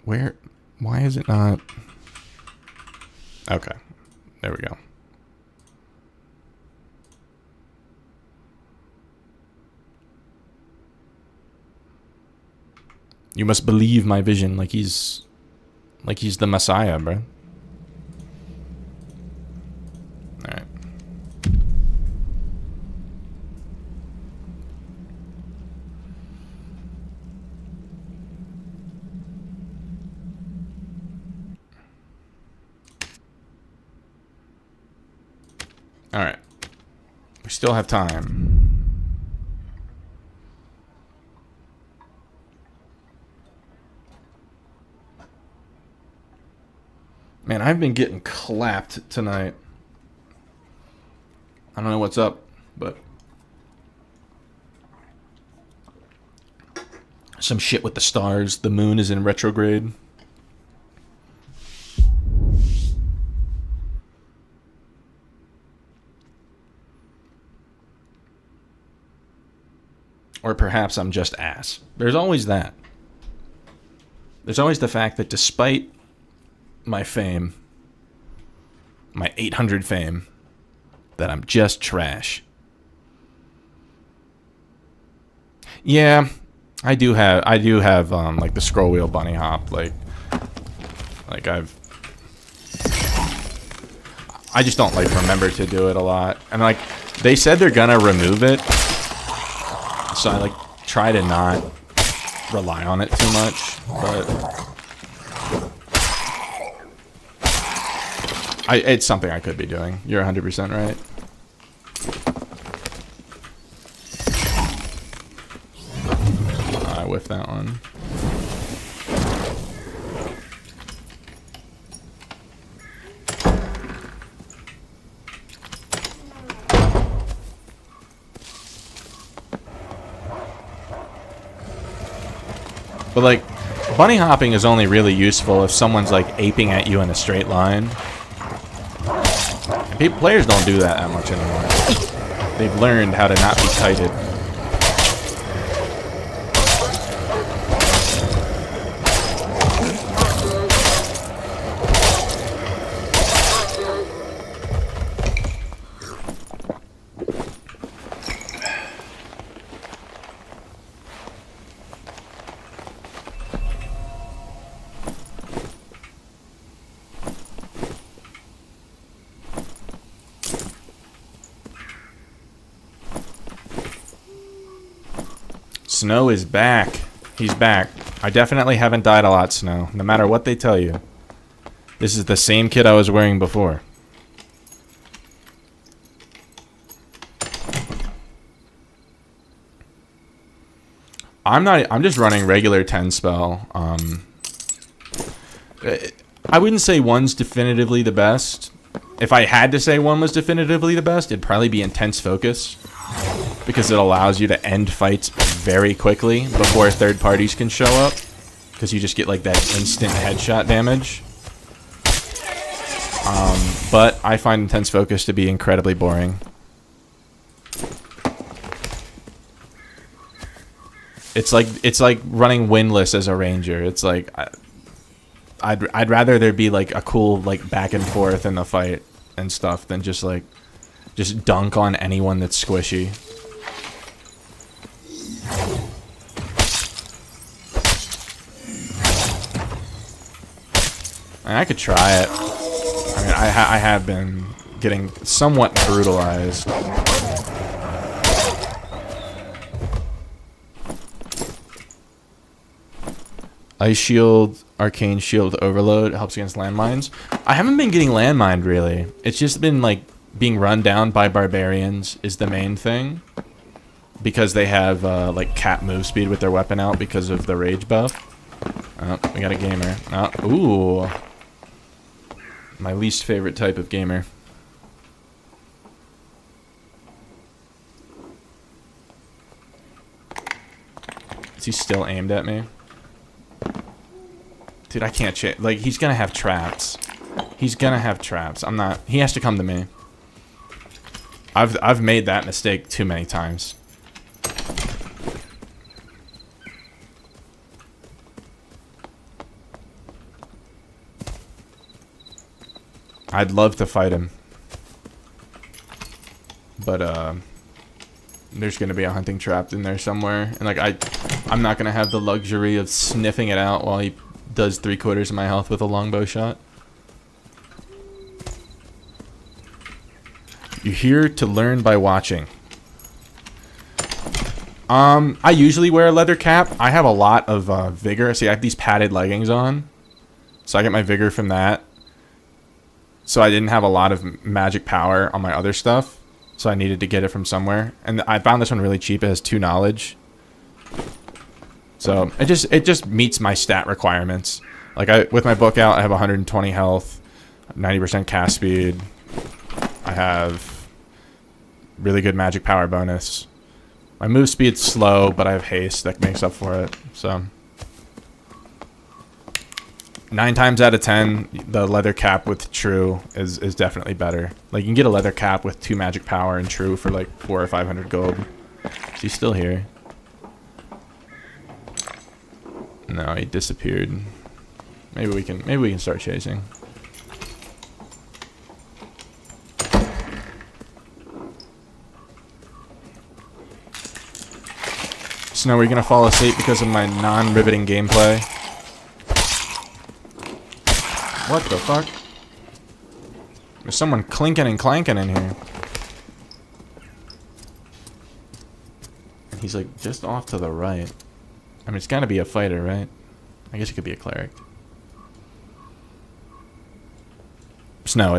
Why is it not? Okay, there we go. You must believe my vision, like he's the Messiah, bro. Alright. We still have time. Man, I've been getting clapped tonight. I don't know what's up, but some shit with the stars. The moon is in retrograde. Or perhaps I'm just ass. There's always that. There's always the fact that despite my fame, my 800 fame, that I'm just trash. Yeah, I do have like the scroll wheel bunny hop, like I just don't like remember to do it a lot. And like they said they're gonna remove it. So I like try to not rely on it too much, but it's something I could be doing. You're 100% right. I whiffed that one. But like, bunny hopping is only really useful if someone's like aping at you in a straight line. And players don't do that much anymore. They've learned how to not be kited. Snow is back. He's back. I definitely haven't died a lot, Snow. No matter what they tell you. This is the same kit I was wearing before. I'm just running regular 10 spell. I wouldn't say one's definitively the best. If I had to say one was definitively the best, it'd probably be Intense Focus. Because it allows you to end fights very quickly before third parties can show up. Because you just get like that instant headshot damage. But I find Intense Focus to be incredibly boring. It's like running windless as a ranger. It's like I'd rather there be like a cool like back and forth in the fight and stuff than just dunk on anyone that's squishy. And I could try it. I mean, I have been getting somewhat brutalized. Ice Shield, Arcane Shield Overload helps against landmines. I haven't been getting landmined really. It's just been like being run down by barbarians is the main thing. Because they have like cap move speed with their weapon out because of the rage buff. Oh, we got a gamer. Oh, ooh. My least favorite type of gamer. Is he still aimed at me? Dude, I can't change. Like, he's gonna have traps. He's gonna have traps. I'm not. He has to come to me. I've made that mistake too many times. I'd love to fight him. But, there's gonna be a hunting trap in there somewhere. And, like, I'm not gonna have the luxury of sniffing it out while he does 3/4 of my health with a longbow shot. You're here to learn by watching. I usually wear a leather cap. I have a lot of, vigor. See, I have these padded leggings on. So I get my vigor from that. so I didn't have a lot of magic power on my other stuff, so I needed to get it from somewhere. And I found this one really cheap. It has 2 knowledge, so it just meets my stat requirements. Like with my book out, I have 120 health, 90% cast speed. I have really good magic power bonus. My move speed's slow, but I have haste that makes up for it. So 9 times out of 10, the leather cap with true is definitely better. Like you can get a leather cap with 2 magic power and true for like 400 or 500 gold. Is he still here? No, he disappeared. Maybe we can start chasing. Snow, are you gonna fall asleep because of my non-riveting gameplay? What the fuck? There's someone clinking and clanking in here. And he's like just off to the right. I mean, it's gotta be a fighter, right? I guess it could be a cleric. Snow,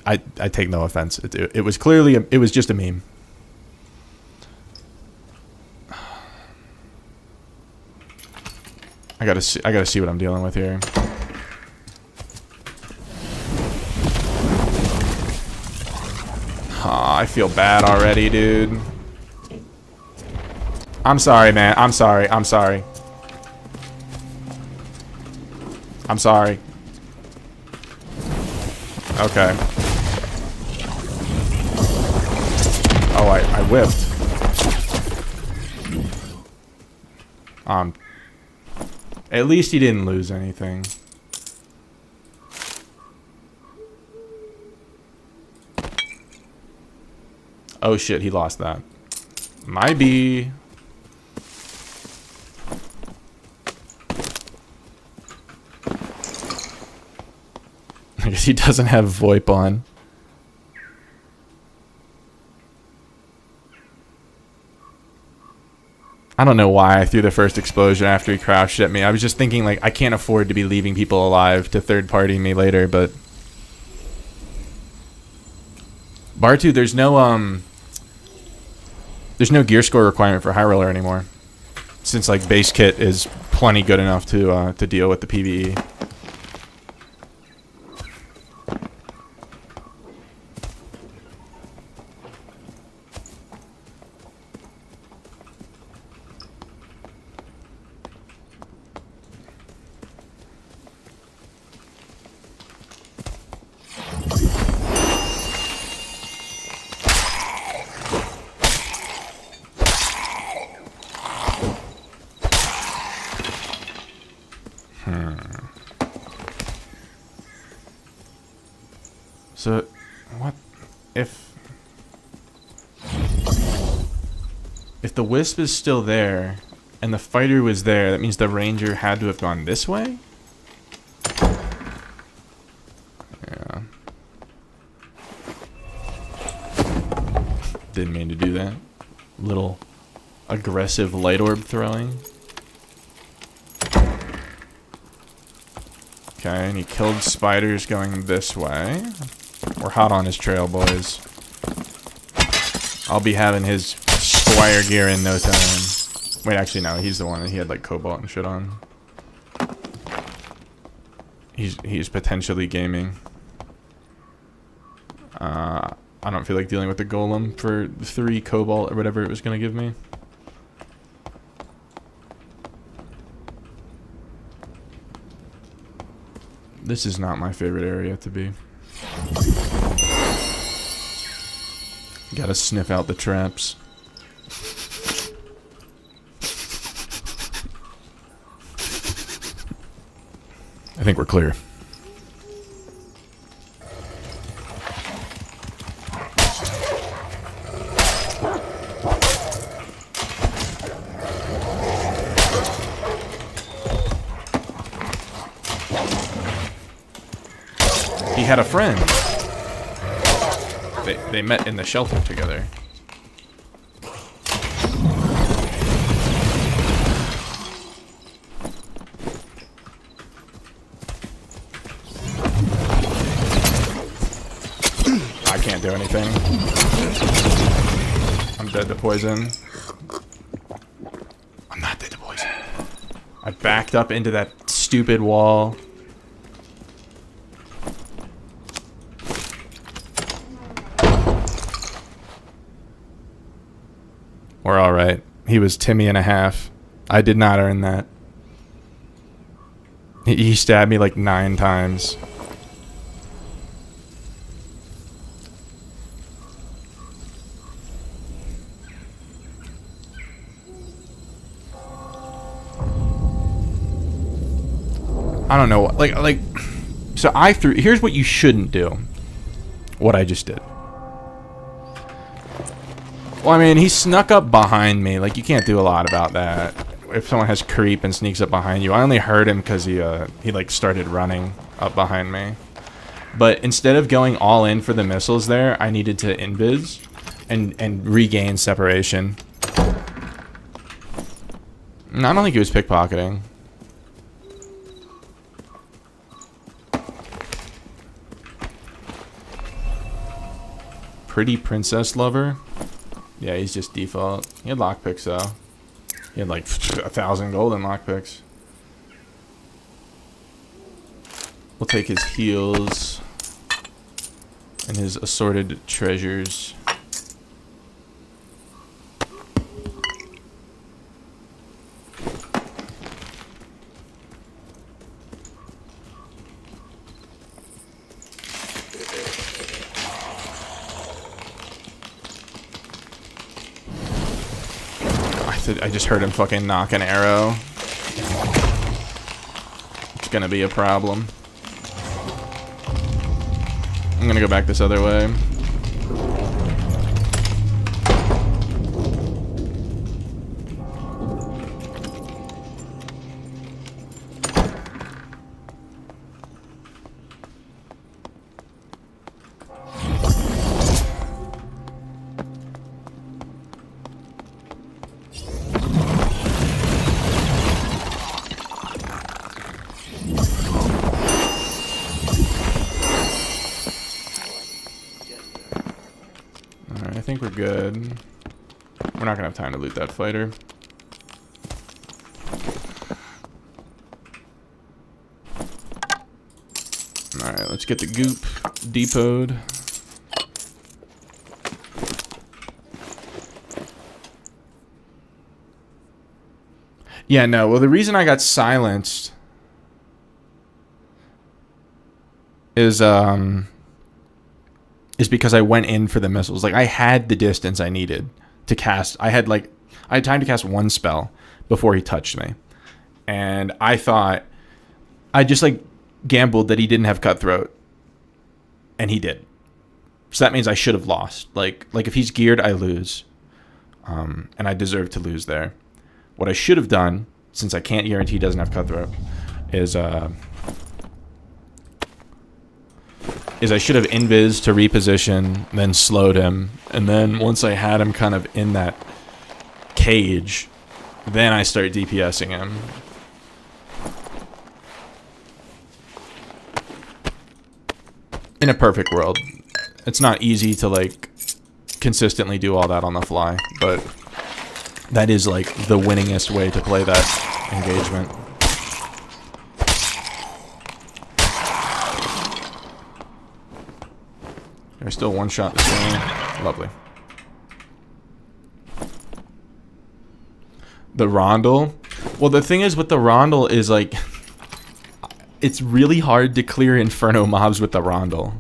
I take no offense. It was clearly it was just a meme. I gotta see what I'm dealing with here. Aw, I feel bad already, dude. I'm sorry, man. I'm sorry. I'm sorry. I'm sorry. Okay. Oh, I whipped. At least he didn't lose anything. Oh shit, he lost that. Might be. I guess he doesn't have VoIP on. I don't know why I threw the first explosion after he crouched at me. I was just thinking, like, I can't afford to be leaving people alive to third-party me later, but... Bartu, there's no gear score requirement for High Roller anymore. Since, like, base kit is plenty good enough to deal with the PvE. So, what if the wisp is still there and the fighter was there, that means the ranger had to have gone this way? Yeah. Didn't mean to do that. Little aggressive light orb throwing. Okay, and he killed spiders going this way. We're hot on his trail, boys. I'll be having his squire gear in no time. Wait, actually, no. He's the one that he had, like, cobalt and shit on. He's potentially gaming. I don't feel like dealing with the golem for 3 cobalt or whatever it was going to give me. This is not my favorite area to be. Gotta sniff out the traps. I think we're clear. He had a friend. They met in the shelter together. I can't do anything. I'm dead to poison. I'm not dead to poison. I backed up into that stupid wall. We're alright. He was Timmy and a half. I did not earn that. He stabbed me like 9 times. I don't know, like, so I threw, here's what you shouldn't do. What I just did. Well, I mean, he snuck up behind me, like, you can't do a lot about that. If someone has creep and sneaks up behind you, I only heard him because he like, started running up behind me. But instead of going all in for the missiles there, I needed to invis and regain separation. And I don't think he was pickpocketing. Pretty princess lover. Yeah, he's just default. He had lockpicks though. He had like 1,000 golden lockpicks. We'll take his heals and his assorted treasures. I just heard him fucking knock an arrow. It's gonna be a problem. I'm gonna go back this other way. Alright, I think we're good. We're not gonna have time to loot that fighter. Alright, let's get the goop depoted. Yeah, no, well, the reason I got silenced is because I went in for the missiles. Like, I had the distance I needed to cast. I had time to cast one spell before he touched me. And I thought, I just, like, gambled that he didn't have Cutthroat. And he did. So that means I should have lost. Like if he's geared, I lose. And I deserve to lose there. What I should have done, since I can't guarantee he doesn't have Cutthroat, is I should have invis to reposition, then slowed him, and then once I had him kind of in that cage, then I start DPSing him. In a perfect world. It's not easy to, like, consistently do all that on the fly, but that is, like, the winningest way to play that engagement. There's still one shot this game. Lovely. The Rondel. Well, the thing is with the Rondel is, like, it's really hard to clear Inferno mobs with the Rondel.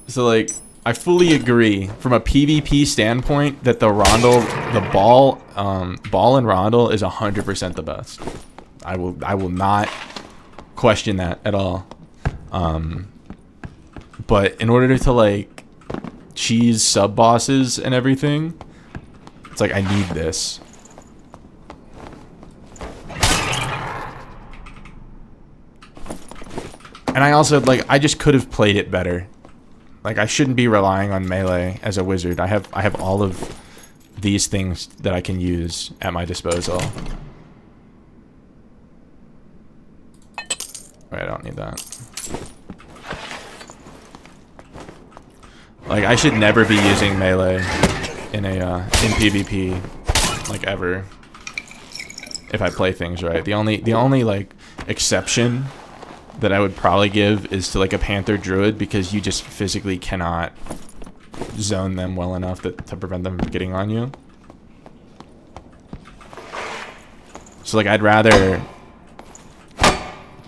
So, like, I fully agree from a PvP standpoint that the Rondel, the ball and Rondel is 100% the best. I will not question that at all. But in order to, like, cheese sub bosses and everything, it's like I need this. And I also, like, I just could have played it better. Like, I shouldn't be relying on melee as a wizard. I have all of these things that I can use at my disposal. Wait, I don't need that. Like, I should never be using melee in PvP, like, ever. If I play things right. The only like exception that I would probably give is to like a Panther Druid, because you just physically cannot zone them well enough to prevent them from getting on you. So like I'd rather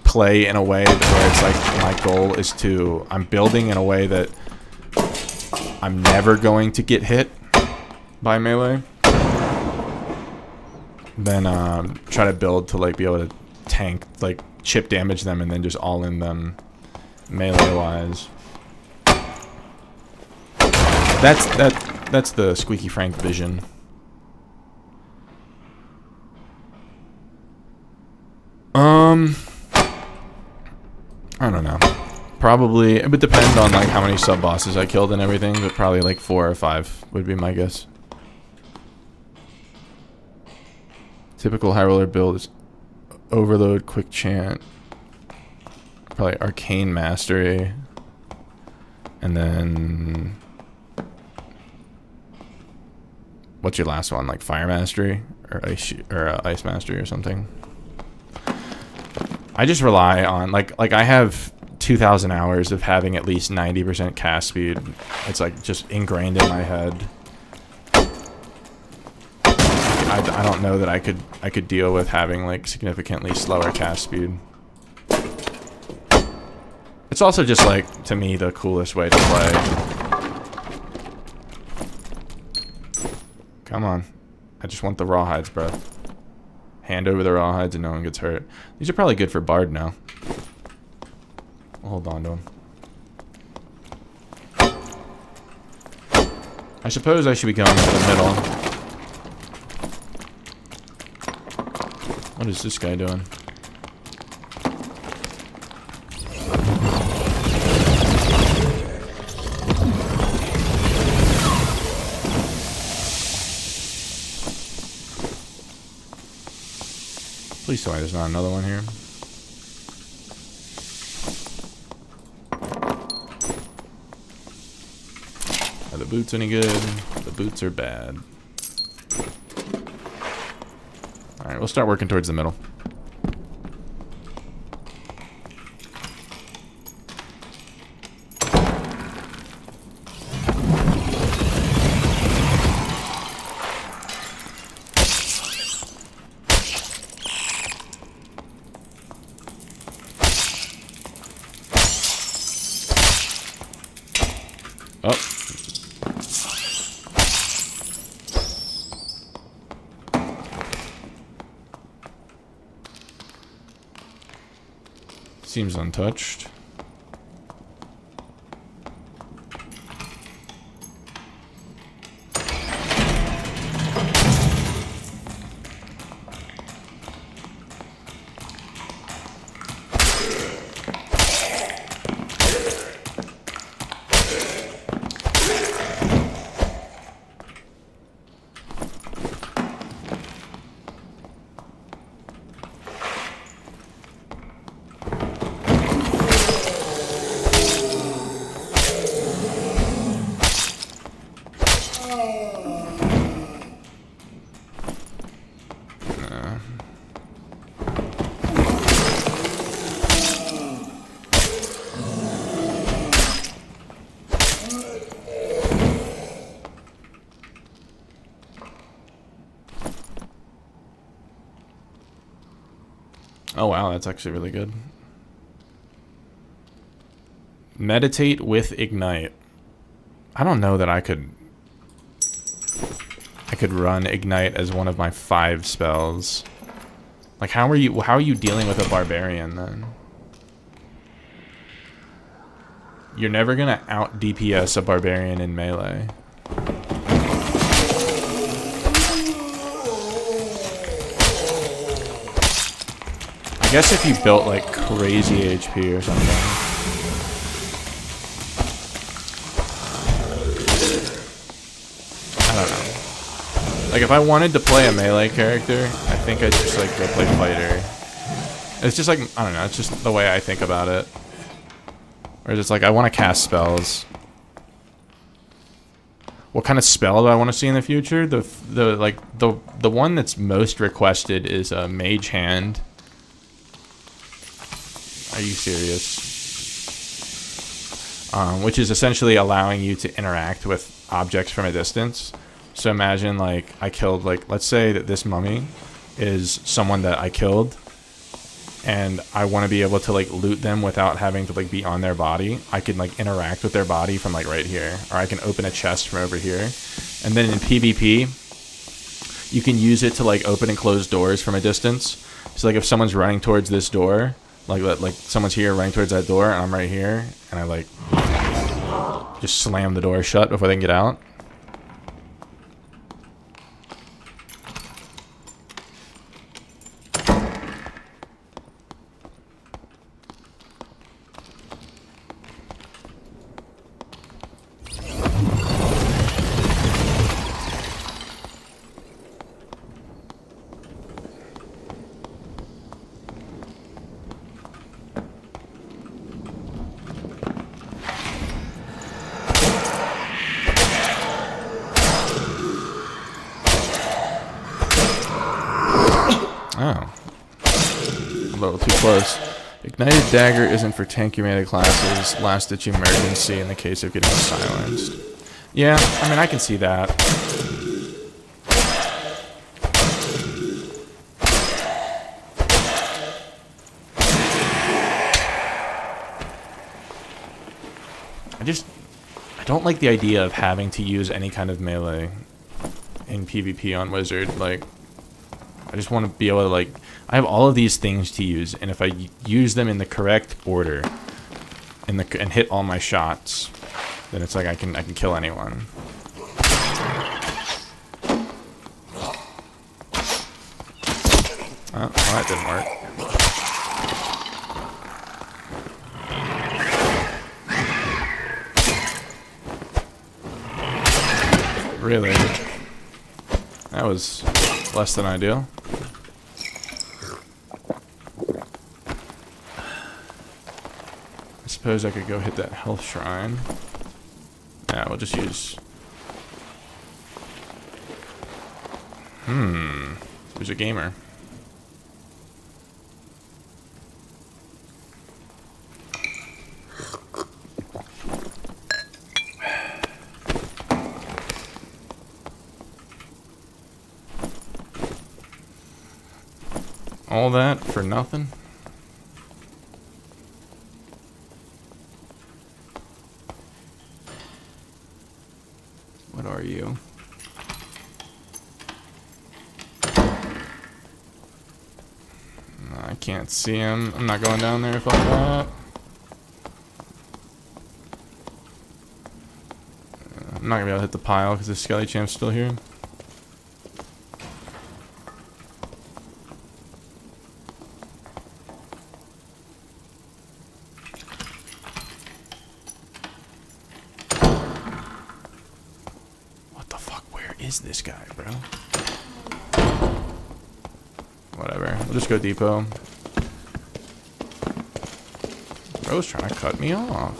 play in a way where it's like my goal is to, I'm building in a way that I'm never going to get hit by melee, then try to build to like be able to tank, like chip damage them and then just all in them melee wise. That's the Squeaky Frank vision. I don't know. Probably it would depend on like how many sub bosses I killed and everything, but probably like 4 or 5 would be my guess. Typical high roller build is overload, quick chant, probably arcane mastery, and then what's your last one? Like fire mastery or ice mastery or something. I just rely on like I have 2,000 hours of having at least 90% cast speed. It's like just ingrained in my head. I don't know that I could deal with having like significantly slower cast speed. It's also just like, to me, the coolest way to play. Come on. I just want the rawhides, bro. Hand over the rawhides and no one gets hurt. These are probably good for Bard now. I'll hold on to them. I suppose I should be going to the middle. What is this guy doing? Please tell me there's not another one here. Are the boots any good? The boots are bad. Alright, we'll start working towards the middle. Oh. Seems untouched. Oh wow, that's actually really good. Meditate with Ignite. I don't know that I could run Ignite as one of my 5 spells. Like how are you dealing with a barbarian then? You're never gonna out DPS a barbarian in melee. I guess if you built like crazy HP or something. I don't know. Like if I wanted to play a melee character, I think I'd just like go play fighter. It's just like, I don't know, it's just the way I think about it. Whereas it's like I want to cast spells. what kind of spell do I want to see in the future? The one that's most requested is a Mage Hand. Are you serious? Which is essentially allowing you to interact with objects from a distance. So imagine like I killed, like, let's say that this mummy is someone that I killed, and I want to be able to like loot them without having to like be on their body. I can like interact with their body from like right here, or I can open a chest from over here. And then in PvP, you can use it to like open and close doors from a distance. So like if someone's running towards this door, like someone's here running towards that door, and I'm right here, and I like just slam the door shut before they can get out. Oh. A little too close. Ignited Dagger isn't for tanky melee classes. Last ditch emergency in the case of getting silenced. Yeah, I mean, I can see that. I don't like the idea of having to use any kind of melee in PvP on Wizard. Like, I just want to be able to, like, I have all of these things to use, and if I use them in the correct order and hit all my shots, then it's like I can kill anyone. Oh, well, that didn't work. Really? That was less than ideal. I suppose I could go hit that health shrine. Yeah, we'll just use... Who's a gamer? All that for nothing? What are you? I can't see him. I'm not going down there. Fuck that. I'm not gonna be able to hit the pile because the Skelly Champ's still here. Is this guy, bro? Whatever. We'll just go depot. Bro's trying to cut me off.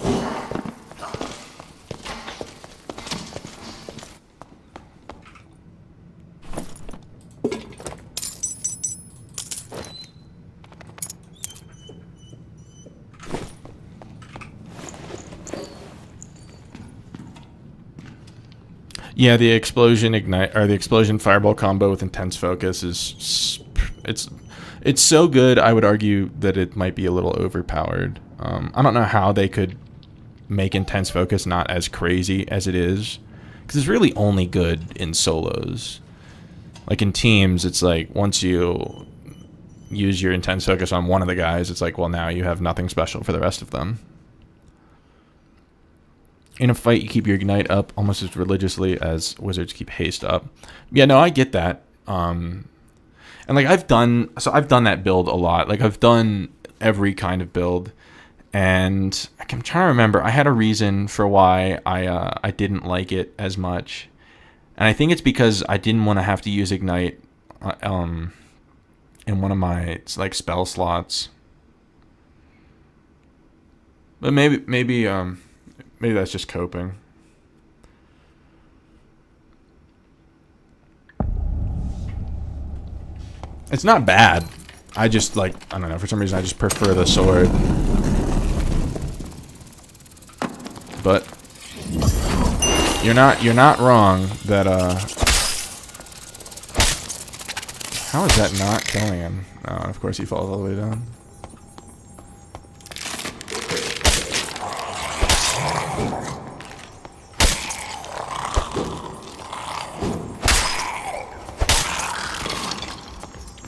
Yeah, the explosion ignite or the explosion fireball combo with intense focus is it's so good. I would argue that it might be a little overpowered. I don't know how they could make intense focus not as crazy as it is, because it's really only good in solos. Like in teams, it's like once you use your intense focus on one of the guys, it's like, well, now you have nothing special for the rest of them. In a fight, you keep your ignite up almost as religiously as wizards keep haste up. Yeah, no, I get that. And like I've done that build a lot. Like I've done every kind of build, and I'm trying to remember. I had a reason for why I didn't like it as much, and I think it's because I didn't want to have to use ignite in one of my like spell slots. But maybe that's just coping. It's not bad. I just like, I don't know, for some reason I just prefer the sword. But you're not wrong that how is that not killing him? Oh, of course he falls all the way down.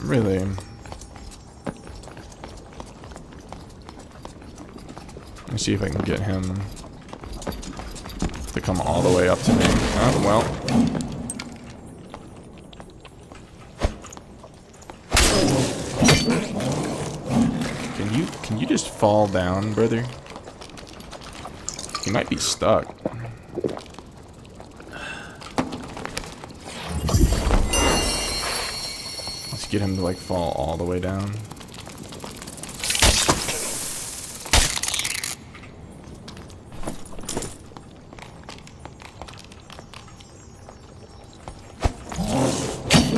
Really? Let me see if I can get him to come all the way up to me. Oh, well. Can you just fall down, brother? He might be stuck. Let's get him to like fall all the way down.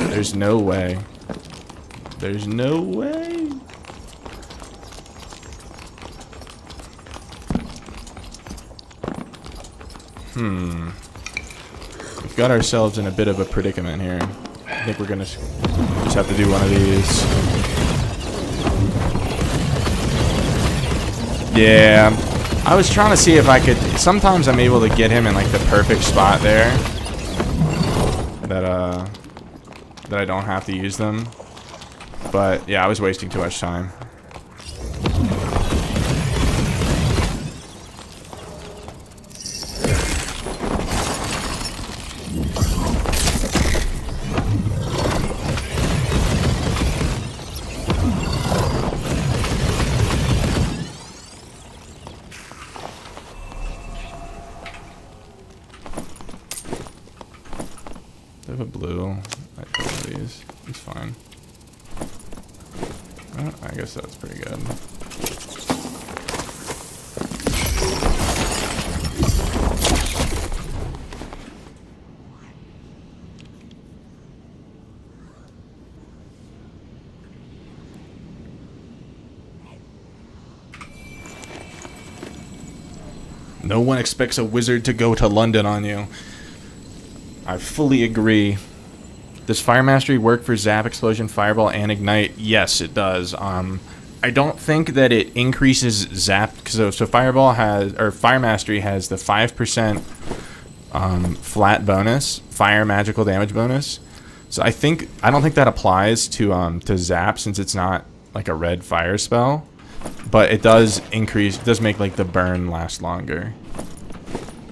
There's no way. There's no way. We've got ourselves in a bit of a predicament here. I think we're gonna just have to do one of these. Yeah. I was trying to see if I could... Sometimes I'm able to get him in like the perfect spot there. That I don't have to use them. But yeah, I was wasting too much time. I have a blue. I put one of these. It's fine. I guess that's pretty good. No one expects a wizard to go to London on you. I fully agree. Does Fire Mastery work for Zap, Explosion, Fireball, and Ignite? Yes, it does. I don't think that it increases Zap. So Fireball has, or Fire Mastery has the 5% flat bonus, fire magical damage bonus. So I don't think that applies to Zap since it's not like a red fire spell. But it does increase, it does make like the burn last longer,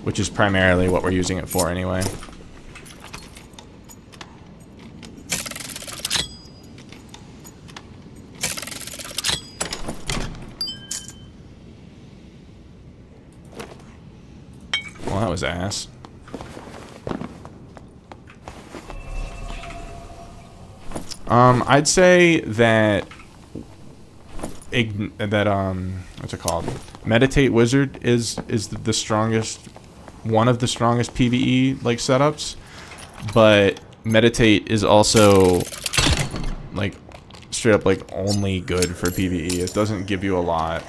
which is primarily what we're using it for anyway. Well, that was ass. I'd say that what's it called? Meditate Wizard is the strongest, one of the strongest PvE like setups, but Meditate is also like straight up like only good for PvE. It doesn't give you a lot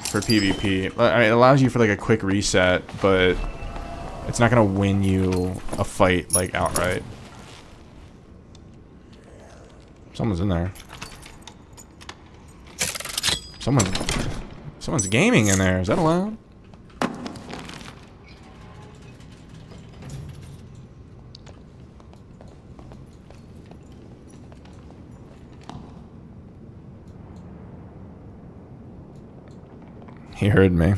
for PvP. I mean, it allows you for like a quick reset, but it's not gonna win you a fight like outright. Someone's in there. Someone's gaming in there. Is that allowed? He heard me.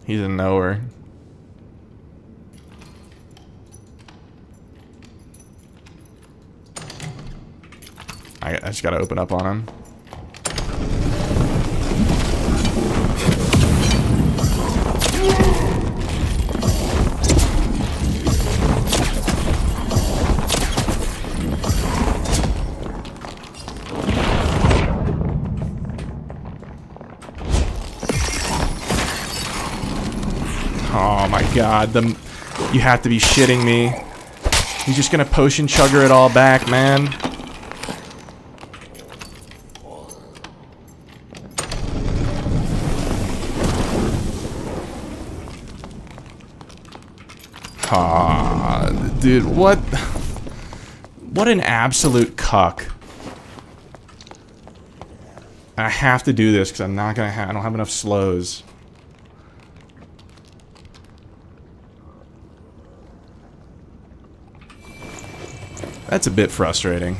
He's a knower. I just gotta open up on him. Oh my god, you have to be shitting me. He's just gonna potion chugger it all back, man. Aw, dude, what? What an absolute cuck. I have to do this because I'm not gonna I don't have enough slows. That's a bit frustrating.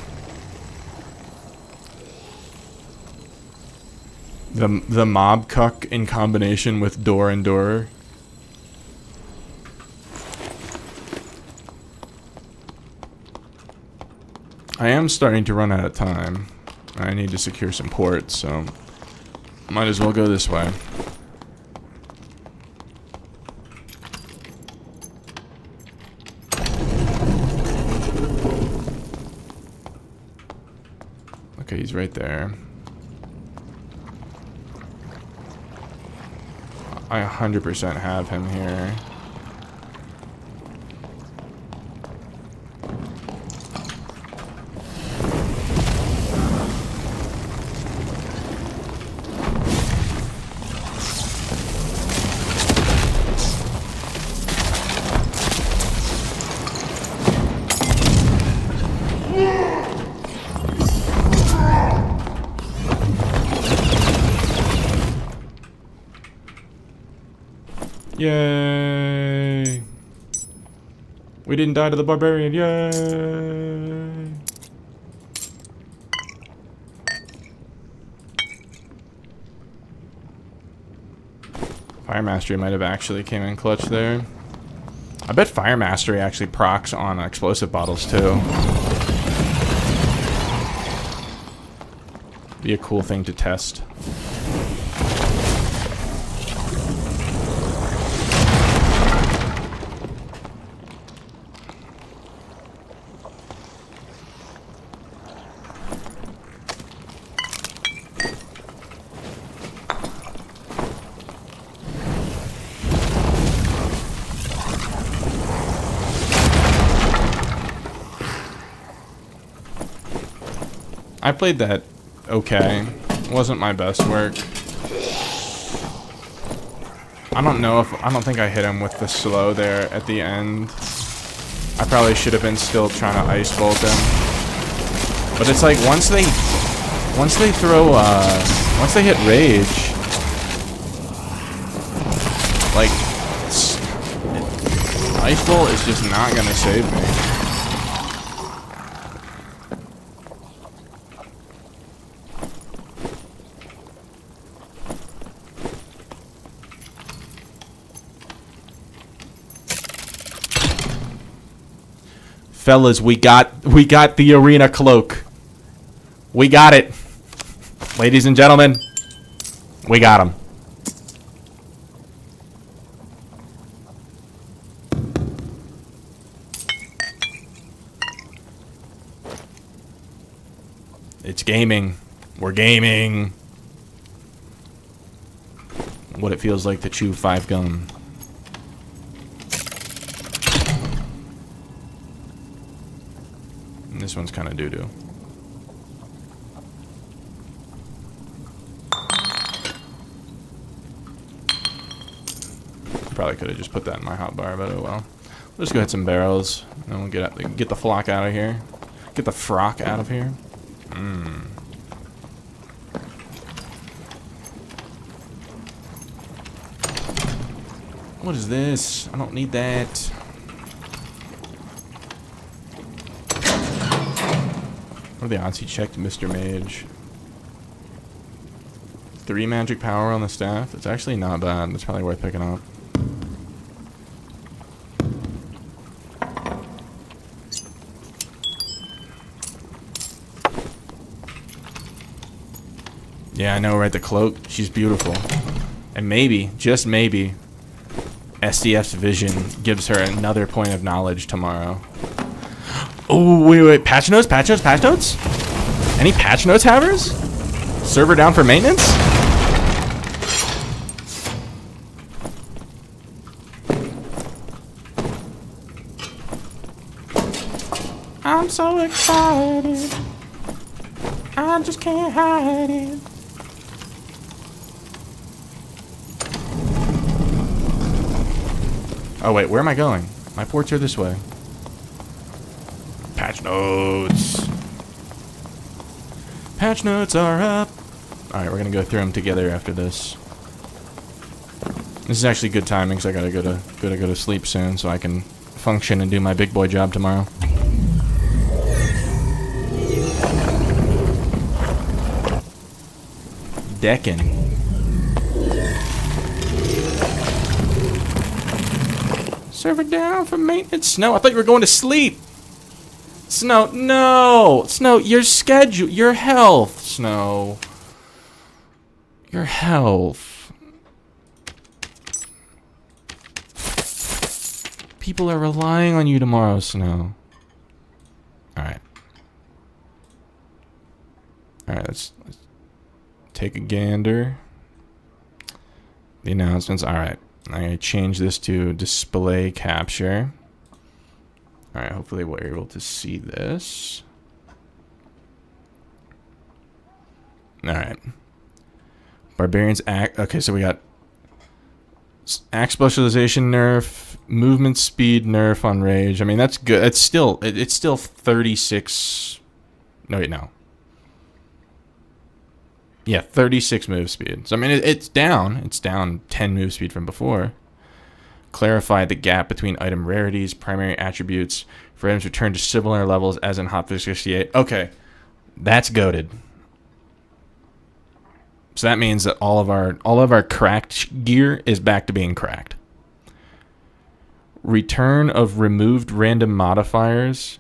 The mob cuck in combination with door and door. I am starting to run out of time. I need to secure some ports, so might as well go this way. Okay, he's right there. I 100% have him here. Yay! We didn't die to the barbarian. Yay! Fire Mastery might have actually came in clutch there. I bet Fire Mastery actually procs on explosive bottles too. Be a cool thing to test. I played that okay. It wasn't my best work. I don't think I hit him with the slow there at the end. I probably should have been still trying to ice bolt him. But it's like once they hit rage, like ice bolt is just not gonna save me. Fellas, we got the arena cloak. We got it. Ladies and gentlemen, we got him. It's gaming. We're gaming. What it feels like to chew 5 gum. This one's kind of doo-doo. Probably could have just put that in my hotbar, but oh well. We'll just go hit some barrels, and we'll get the flock out of here. Get the frock out of here. What is this? I don't need that. What are the odds he checked Mr. Mage? 3 magic power on the staff? It's actually not bad. It's probably worth picking up. Yeah, I know, right? The cloak. She's beautiful. And maybe, just maybe, SDF's vision gives her another point of knowledge tomorrow. Oh, wait. Patch notes? Patch notes? Patch notes? Any patch notes havers? Server down for maintenance? I'm so excited. I just can't hide it. Oh, wait. Where am I going? My ports are this way. Patch notes. Patch notes are up. Alright, we're gonna go through them together after this. This is actually good timing because I gotta go to sleep soon so I can function and do my big boy job tomorrow. Decking. Server down for maintenance. Snow, I thought you were going to sleep. Snow, no. Snow, your schedule, your health, Snow. Your health. People are relying on you tomorrow, Snow. Alright. Alright, let's take a gander. The announcements. Alright. I'm going to change this to display capture. Alright, hopefully we're able to see this. Alright. Barbarians act. Okay, so we got axe specialization nerf, movement speed nerf on rage. I mean, that's good. It's still 36. No, wait, no. Yeah, 36 move speed. So I mean, it's down. It's down 10 move speed from before. Clarify the gap between item rarities, primary attributes for items returned to similar levels as in Hotfix 68. Okay, that's goated. So that means that all of our cracked gear is back to being cracked. Return of removed random modifiers.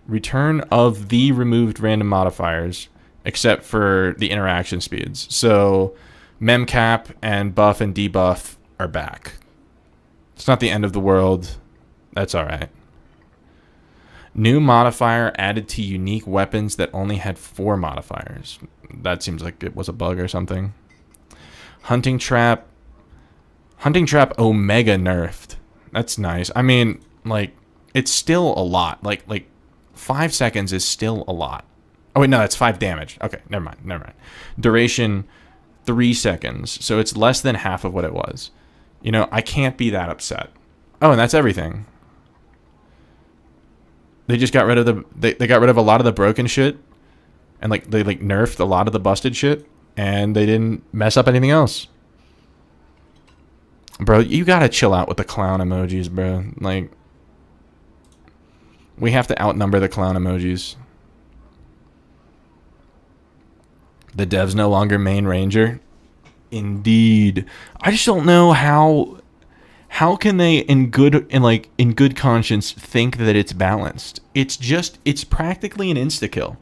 Return of the removed random modifiers, except for the interaction speeds. So memcap and buff and debuff are back. It's not the end of the world. That's alright. New modifier added to unique weapons that only had 4 modifiers. That seems like it was a bug or something. Hunting trap Omega nerfed. That's nice. I mean, like, it's still a lot. Like 5 seconds is still a lot. Oh wait, no, that's 5 damage. Okay, never mind. Duration 3 seconds. So it's less than half of what it was. You know, I can't be that upset. Oh, and that's everything. They just got rid of they got rid of a lot of the broken shit, and they nerfed a lot of the busted shit, and they didn't mess up anything else. Bro, you gotta chill out with the clown emojis, bro. Like, we have to outnumber the clown emojis. The dev's no longer main ranger. Indeed. I just don't know how can they in good conscience think that it's balanced. It's practically an insta-kill.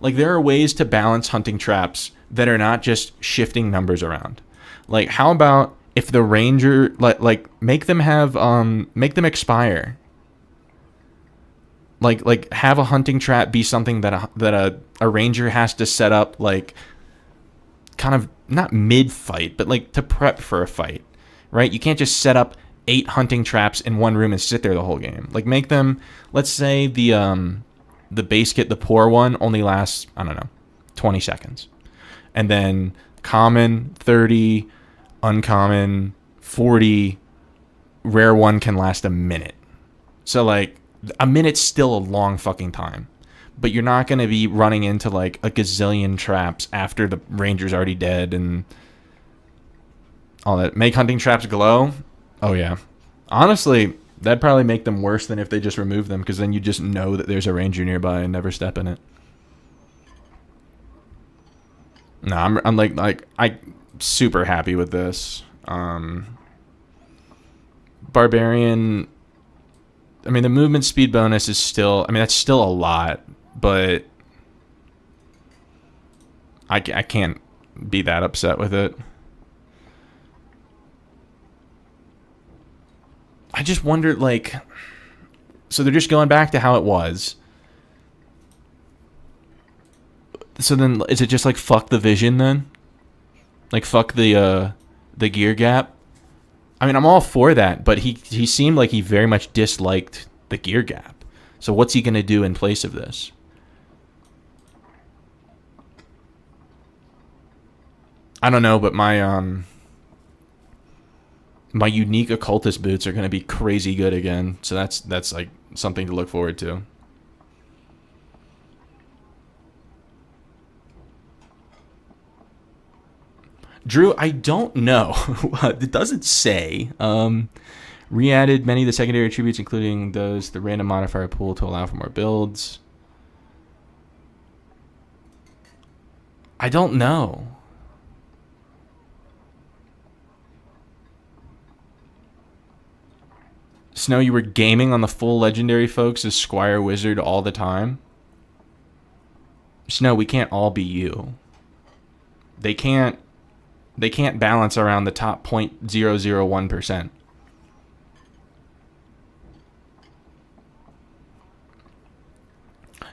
Like, there are ways to balance hunting traps that are not just shifting numbers around. Like, how about if the ranger make them expire? Like have a hunting trap be something that a ranger has to set up, like, kind of not mid-fight, but like to prep for a fight, right? You can't just set up 8 hunting traps in one room and sit there the whole game. Like, make them, let's say the base kit, the poor one, only lasts, I don't know, 20 seconds. And then common, 30, uncommon, 40, rare one can last a minute. So, like, a minute's still a long fucking time. But you're not going to be running into, like, a gazillion traps after the ranger's already dead and all that. Make hunting traps glow? Oh, yeah. Honestly, that'd probably make them worse than if they just remove them, because then you just know that there's a ranger nearby and never step in it. No, I'm super happy with this. Barbarian, I mean, the movement speed bonus is still, I mean, that's still a lot, but I can't be that upset with it. I just wondered, like, so they're just going back to how it was. So then, is it just like fuck the vision then? Like fuck the gear gap? I mean, I'm all for that, but he seemed like he very much disliked the gear gap. So what's he gonna do in place of this? I don't know, but my my unique occultist boots are going to be crazy good again. So that's like something to look forward to. Drew, I don't know. It doesn't say. Re-added many of the secondary attributes, including those the random modifier pool to allow for more builds. I don't know. Snow, you were gaming on the full legendary folks as Squire Wizard all the time? Snow, we can't all be you. They can't balance around the top 0.001%.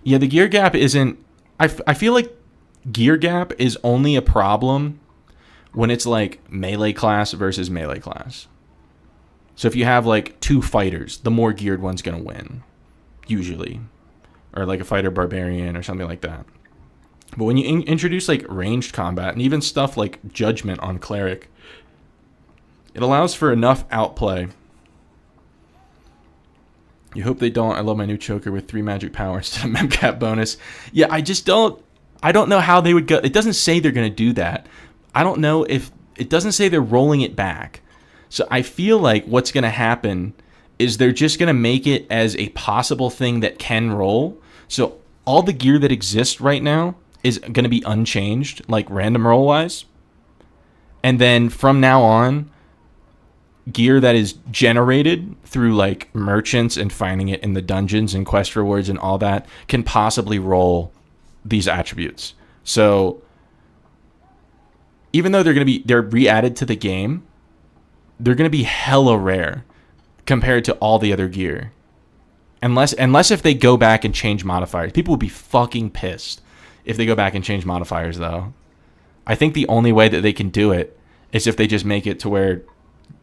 Yeah, the gear gap isn't... I feel like gear gap is only a problem when it's like melee class versus melee class. So if you have like two fighters, the more geared one's going to win, usually. Or like a fighter barbarian or something like that. But when you introduce like ranged combat and even stuff like judgment on cleric, it allows for enough outplay. You hope they don't. I love my new choker with 3 magic power instead of memcap bonus. Yeah, I don't know how they would go. It doesn't say they're going to do that. I don't know if it doesn't say they're rolling it back. So I feel like what's going to happen is they're just going to make it as a possible thing that can roll. So all the gear that exists right now is going to be unchanged, like random roll wise. And then from now on, gear that is generated through like merchants and finding it in the dungeons and quest rewards and all that can possibly roll these attributes. So even though they're re-added to the game, they're going to be hella rare compared to all the other gear. Unless if they go back and change modifiers. People will be fucking pissed if they go back and change modifiers, though. I think the only way that they can do it is if they just make it to where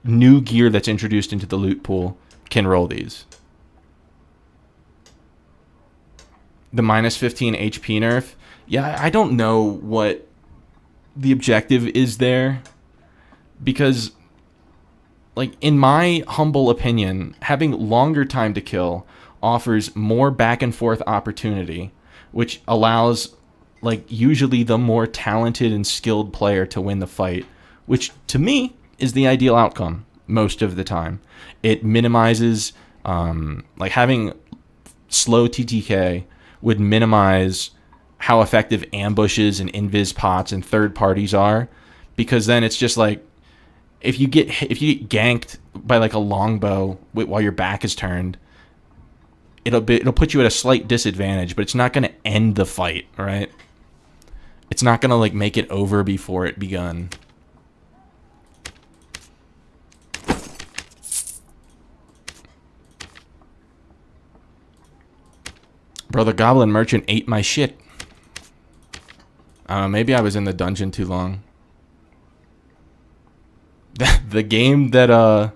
new gear that's introduced into the loot pool can roll these. The minus 15 HP nerf. Yeah, I don't know what the objective is there. Because, like, in my humble opinion, having longer time to kill offers more back and forth opportunity, which allows, like, usually the more talented and skilled player to win the fight, which to me is the ideal outcome most of the time. It minimizes, like, having slow TTK would minimize how effective ambushes and invis pots and third parties are, because then it's just like, if you get ganked by like a longbow while your back is turned, it'll put you at a slight disadvantage, but it's not going to end the fight, right? It's not going to like make it over before it begun. Bro, the goblin merchant ate my shit. I don't know, maybe I was in the dungeon too long. The game that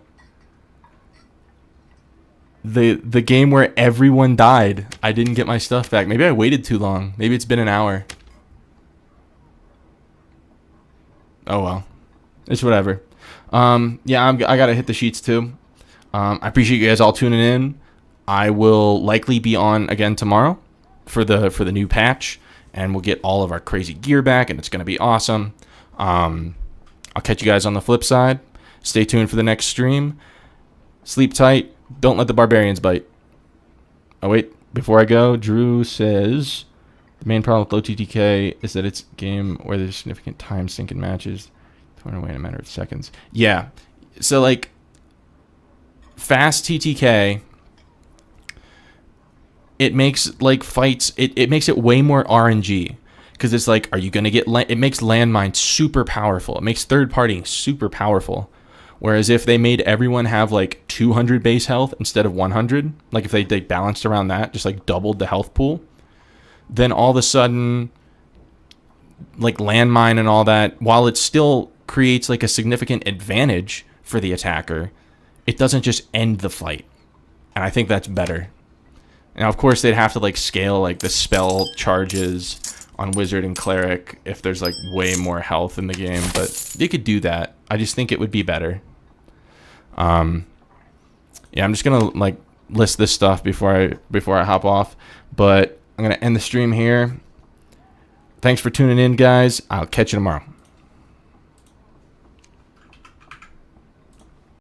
the game where everyone died, I didn't get my stuff back. Maybe I waited too long. Maybe it's been an hour. Oh well, it's whatever. Yeah, I gotta hit the sheets too. I appreciate you guys all tuning in. I will likely be on again tomorrow for the new patch, and we'll get all of our crazy gear back, and it's gonna be awesome. I'll catch you guys on the flip side. Stay tuned for the next stream. Sleep tight. Don't let the barbarians bite. Oh, wait. Before I go, Drew says the main problem with low TTK is that it's a game where there's significant time sink in matches. Torn away in a matter of seconds. Yeah. So, like, fast TTK, it makes, like, fights, it makes it way more RNG. Because it's like, are you going to get... it makes landmines super powerful. It makes third partying super powerful. Whereas if they made everyone have, like, 200 base health instead of 100, like if they balanced around that, just, like, doubled the health pool, then all of a sudden, like, landmine and all that, while it still creates, like, a significant advantage for the attacker, it doesn't just end the fight. And I think that's better. Now, of course, they'd have to, like, scale, like, the spell charges on Wizard and Cleric if there's like way more health in the game, but they could do that. I just think it would be better. Yeah, I'm just gonna like list this stuff before I hop off, but I'm gonna end the stream here. Thanks for tuning in, guys. I'll catch you tomorrow.